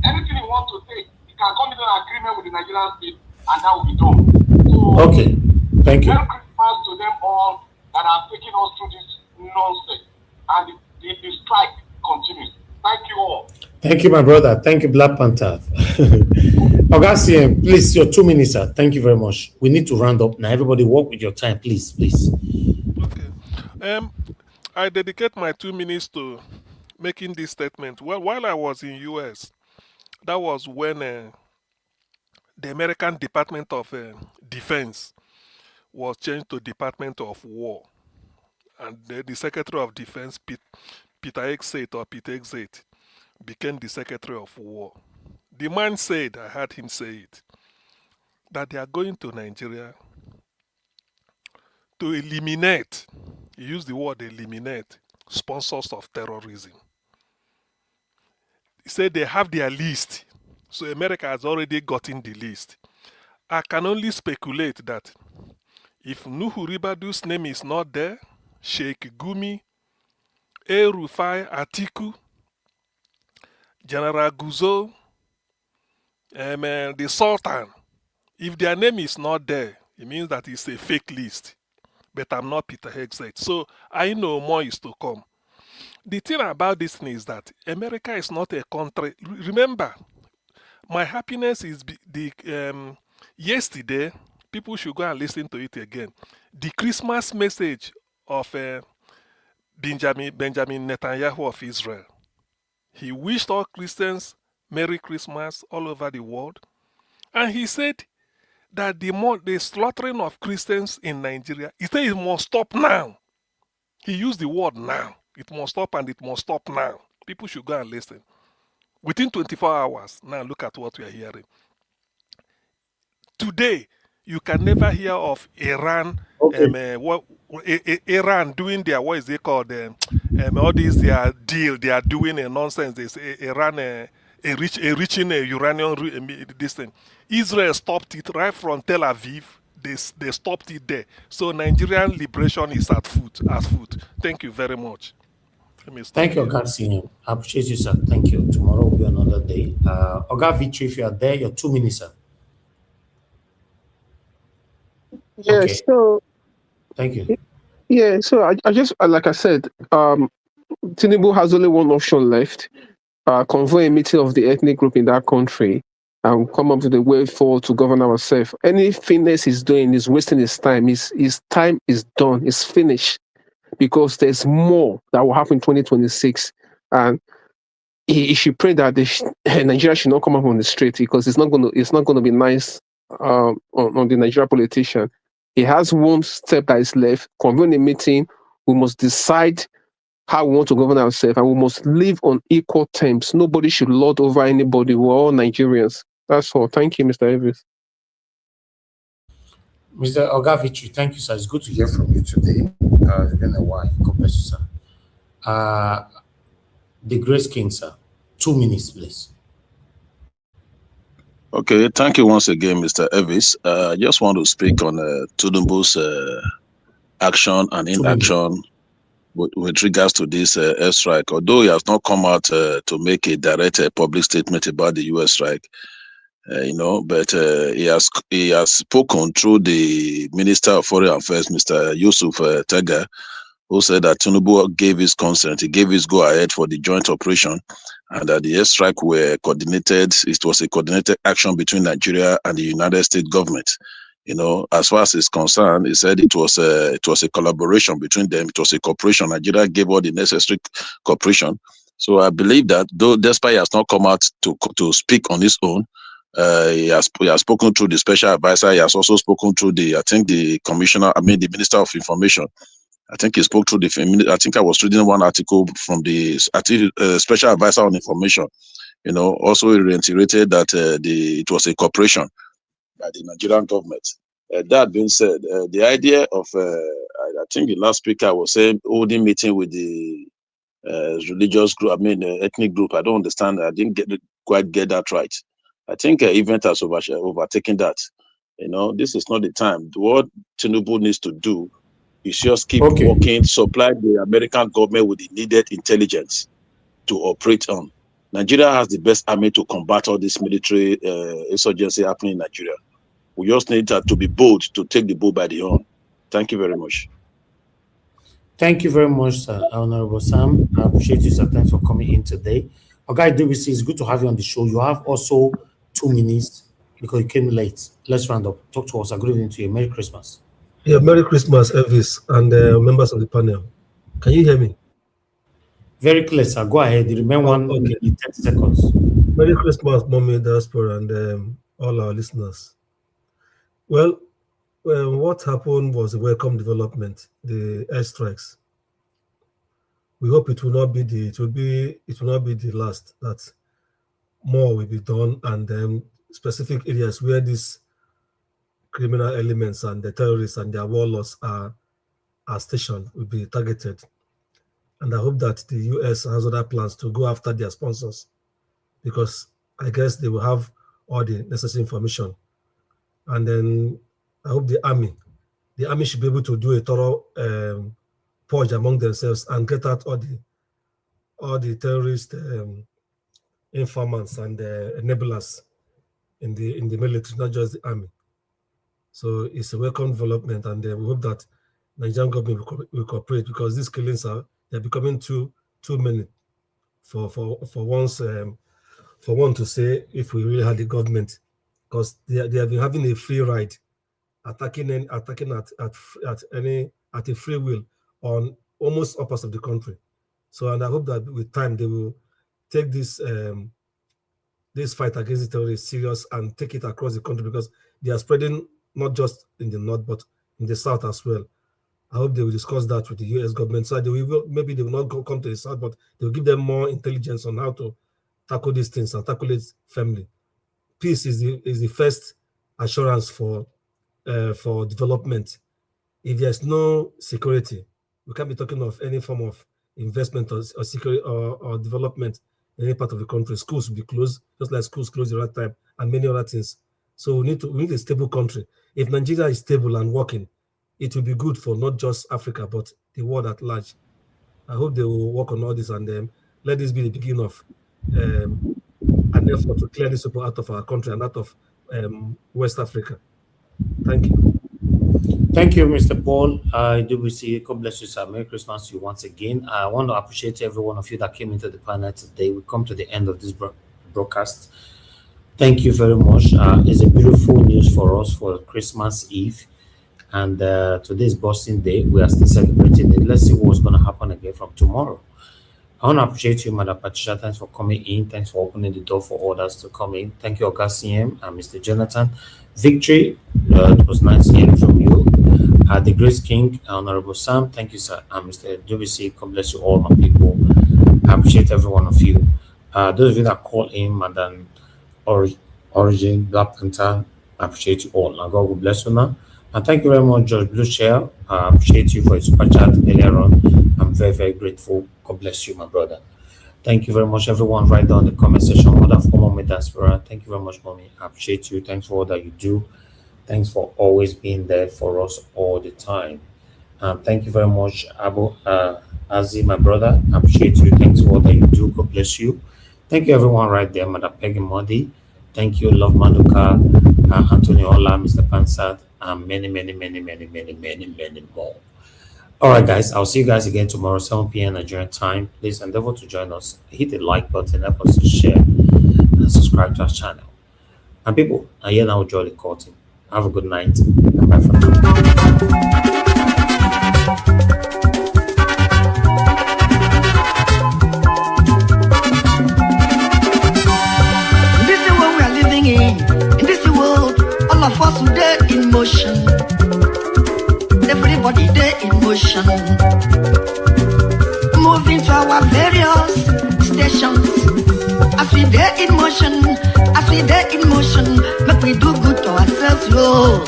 anything he wants to take, he can come into an agreement with the Nigerian state and that will be done. So, okay, thank you. Merry Christmas to them all that have taken us through this nonsense, and the strike continues. Thank you all. Thank you, my brother. Thank you, Black Panther. Augustine, please, your 2 minutes, sir. Thank you very much. We need to round up now. Everybody work with your time, please. Okay. I dedicate my 2 minutes to making this statement. Well, while I was in US, that was when the American Department of Defense was changed to Department of War. And the Secretary of Defense, Peter Hegseth, became the Secretary of War. The man said, I heard him say it, that they are going to Nigeria to eliminate, he used the word eliminate, sponsors of terrorism. He said they have their list. So America has already gotten the list. I can only speculate that if Nuhu Ribadu's name is not there, Sheikh Gumi, El Rufai, Atiku, General Guzo, the Sultan. If their name is not there, it means that it's a fake list. But I'm not Peter Hegseth. So I know more is to come. The thing about this thing is that America is not a country. Remember, my happiness is yesterday, people should go and listen to it again. The Christmas message of Benjamin Netanyahu of Israel. He wished all Christians Merry Christmas all over the world. And he said that the slaughtering of Christians in Nigeria, he said it must stop now. He used the word now. It must stop, and it must stop now. People should go and listen. Within 24 hours, now look at what we are hearing. Today, you can never hear of Iran, Iran doing their, what is they called, all these their deal, they are doing a nonsense. They say Iran reaching a uranium, this thing. Israel stopped it right from Tel Aviv. They stopped it there. So Nigerian liberation is at foot. Thank you very much. Thank you, Oga Senior. I appreciate you, sir. Thank you. Tomorrow will be another day. Oga Victory, if you are there, you're 2 minutes, sir. Yes, okay. So thank you. Yeah, so I just, like I said, Tinubu has only one option left. Convene a meeting of the ethnic group in that country and come up with a way forward to govern ourselves. Anything else he's doing is wasting his time. His time is done. It's finished, because there's more that will happen in 2026. And he should pray that Nigeria should not come up on the street, because it's not going to be nice on the Nigerian politician. He has one step that is left. Convene a meeting. We must decide how we want to govern ourselves, and we must live on equal terms. Nobody should lord over anybody. We're all Nigerians. That's all. Thank you, Mr. Evis. Mr. Oga Victory, thank you, sir. It's good to hear from you today. It's been a while. God bless you, sir. The Grace King, sir. 2 minutes, please. Okay, thank you once again, Mr. Evis. I just want to speak on Tinubu's action and inaction with regards to this airstrike. Although he has not come out to make a direct public statement about the U.S. strike, but he has spoken through the Minister of Foreign Affairs, Mr. Yusuf Tega, who said that Tinubu gave his consent, he gave his go-ahead for the joint operation, and that the airstrike were coordinated. It was a coordinated action between Nigeria and the United States government. As far as it's concerned, he said it was a collaboration between them. It was a cooperation. Nigeria gave all the necessary cooperation. So I believe that, though despite he has not come out to speak on his own, he has spoken through the special advisor. He has also spoken through the Minister of Information. I think he spoke through I think I was reading one article from the special advisor on information. Also he reiterated that it was a cooperation by the Nigerian government. That being said, the idea of I think the last speaker was saying holding meeting with the religious group, ethnic group. I don't understand. I didn't quite get that right. I think event has overtaken that. This is not the time. What Tinubu needs to do is just keep working, supply the American government with the needed intelligence to operate on. Nigeria has the best army to combat all this military insurgency happening in Nigeria. We just need to be bold to take the bull by the horn. Thank you very much. Thank you very much, sir. Honorable Sam. I appreciate you, sir. Thanks for coming in today. Okay, DBC, it's good to have you on the show. You have also 2 minutes because you came late. Let's round up. Talk to us. A good evening to you. Merry Christmas. Yeah, Merry Christmas, Elvis, and members of the panel. Can you hear me? Very clear, sir. Go ahead. You remain 1 minute, 30 seconds. Merry Christmas, Mommy Diaspora, and all our listeners. Well, what happened was a welcome development, the airstrikes. We hope it will not be the last, that more will be done, and then specific areas where these criminal elements and the terrorists and their warlords are stationed will be targeted. And I hope that the US has other plans to go after their sponsors, because I guess they will have all the necessary information. And then I hope the army should be able to do a thorough purge among themselves and get out all the terrorist informants and enablers in the military, not just the army. So it's a welcome development, and we hope that Nigerian government will cooperate, because these killings they're becoming too many for one to say if we really had the government, because they have been having a free ride, attacking at a free will on almost all parts of the country. So, and I hope that with time they will take this fight against the terrorists serious and take it across the country, because they are spreading not just in the north but in the south as well. I hope they will discuss that with the US government. So maybe they will not come to the south, but they will give them more intelligence on how to tackle these things and tackle it firmly. Peace is the first assurance for development. If there's no security, we can't be talking of any form of investment or security or development in any part of the country. Schools will be closed, just like schools close the right time, and many other things. So we need a stable country. If Nigeria is stable and working, it will be good for not just Africa, but the world at large. I hope they will work on all this, and let this be the beginning of an effort to clear these people out of our country and out of West Africa. Thank you. Thank you, Mr. Paul. WC, God bless you, sir. Merry Christmas to you once again. I want to appreciate every one of you that came into the panel today. We come to the end of this broadcast. Thank you very much. It's a beautiful news for us for Christmas Eve. And today's Boxing Day. We are still celebrating it. Let's see what's going to happen again from tomorrow. I want to appreciate you, Madam Patricia. Thanks for coming in. Thanks for opening the door for others to come in. Thank you, Oga CM and Mr. Jonathan. Victory, it was nice hearing from you. The Grace King, Honorable Sam, thank you, sir. And Mr. WC, God bless you all, my people. I appreciate every one of you. Those of you that call in, Madam Origin, Black Panther, I appreciate you all. Now, God will bless you now. And thank you very much, George Blue Shell. I appreciate you for your super chat earlier on. I'm very, very grateful. God bless you, my brother. Thank you very much, everyone. Write down in the comment section. Mother for Mommy Diaspora. Thank you very much, Mommy. I appreciate you. Thanks for all that you do. Thanks for always being there for us all the time. Thank you very much, Abu Azi, my brother. I appreciate you. Thanks for all that you do. God bless you. Thank you, everyone, right there. Mother Peggy Modi. Thank you, Love Maduka, Antonio Ola, Mr. Pansat, and many, many, many, many, many, many, many more. All right, guys, I'll see you guys again tomorrow, 7 p.m. Nigerian time. Please endeavor to join us. Hit the like button, help us to share, and subscribe to our channel. And people, I hear now Jolly Courting. Have a good night. And bye for now. This is what we are living in. In this world, all of us today in motion. Everybody there in motion. Moving to our various stations. As we there in motion, make we do good to ourselves, yo.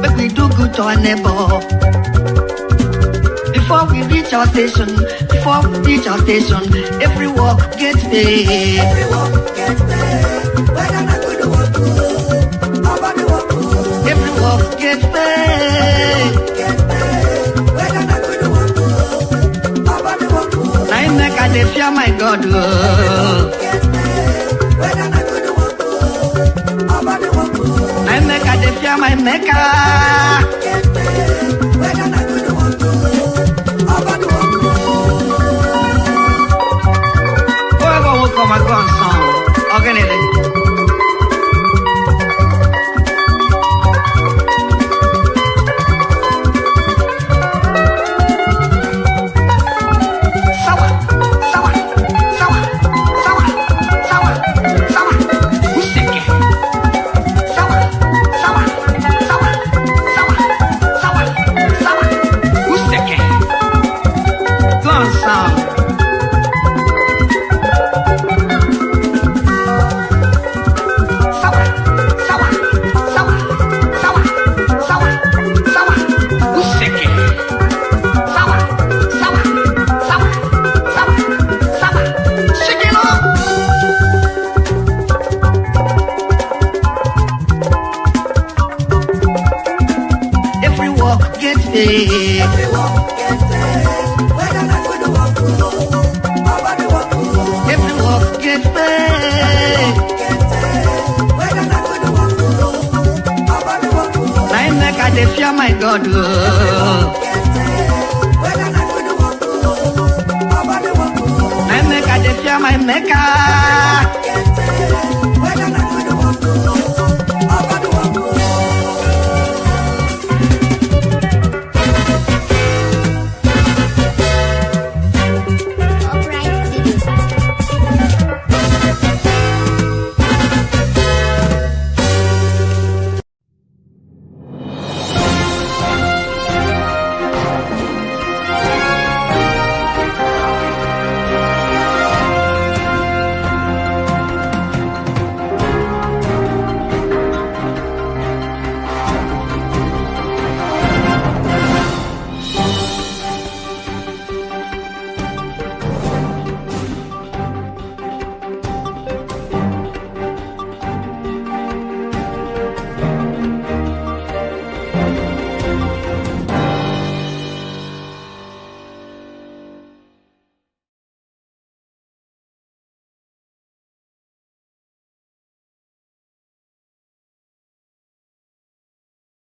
Make we do good to our neighbor. Before we reach our station, every work gets paid. Every work gets paid. Whether not good work good, nobody work good. Every work gets paid. Whether not good work good, nobody work good. I make a day fear my God. Whether not good work good, nobody work good. I make a day fear my maker. Whether not good work good, nobody work good. Whoever will come and go on song, organize. my God. Oh.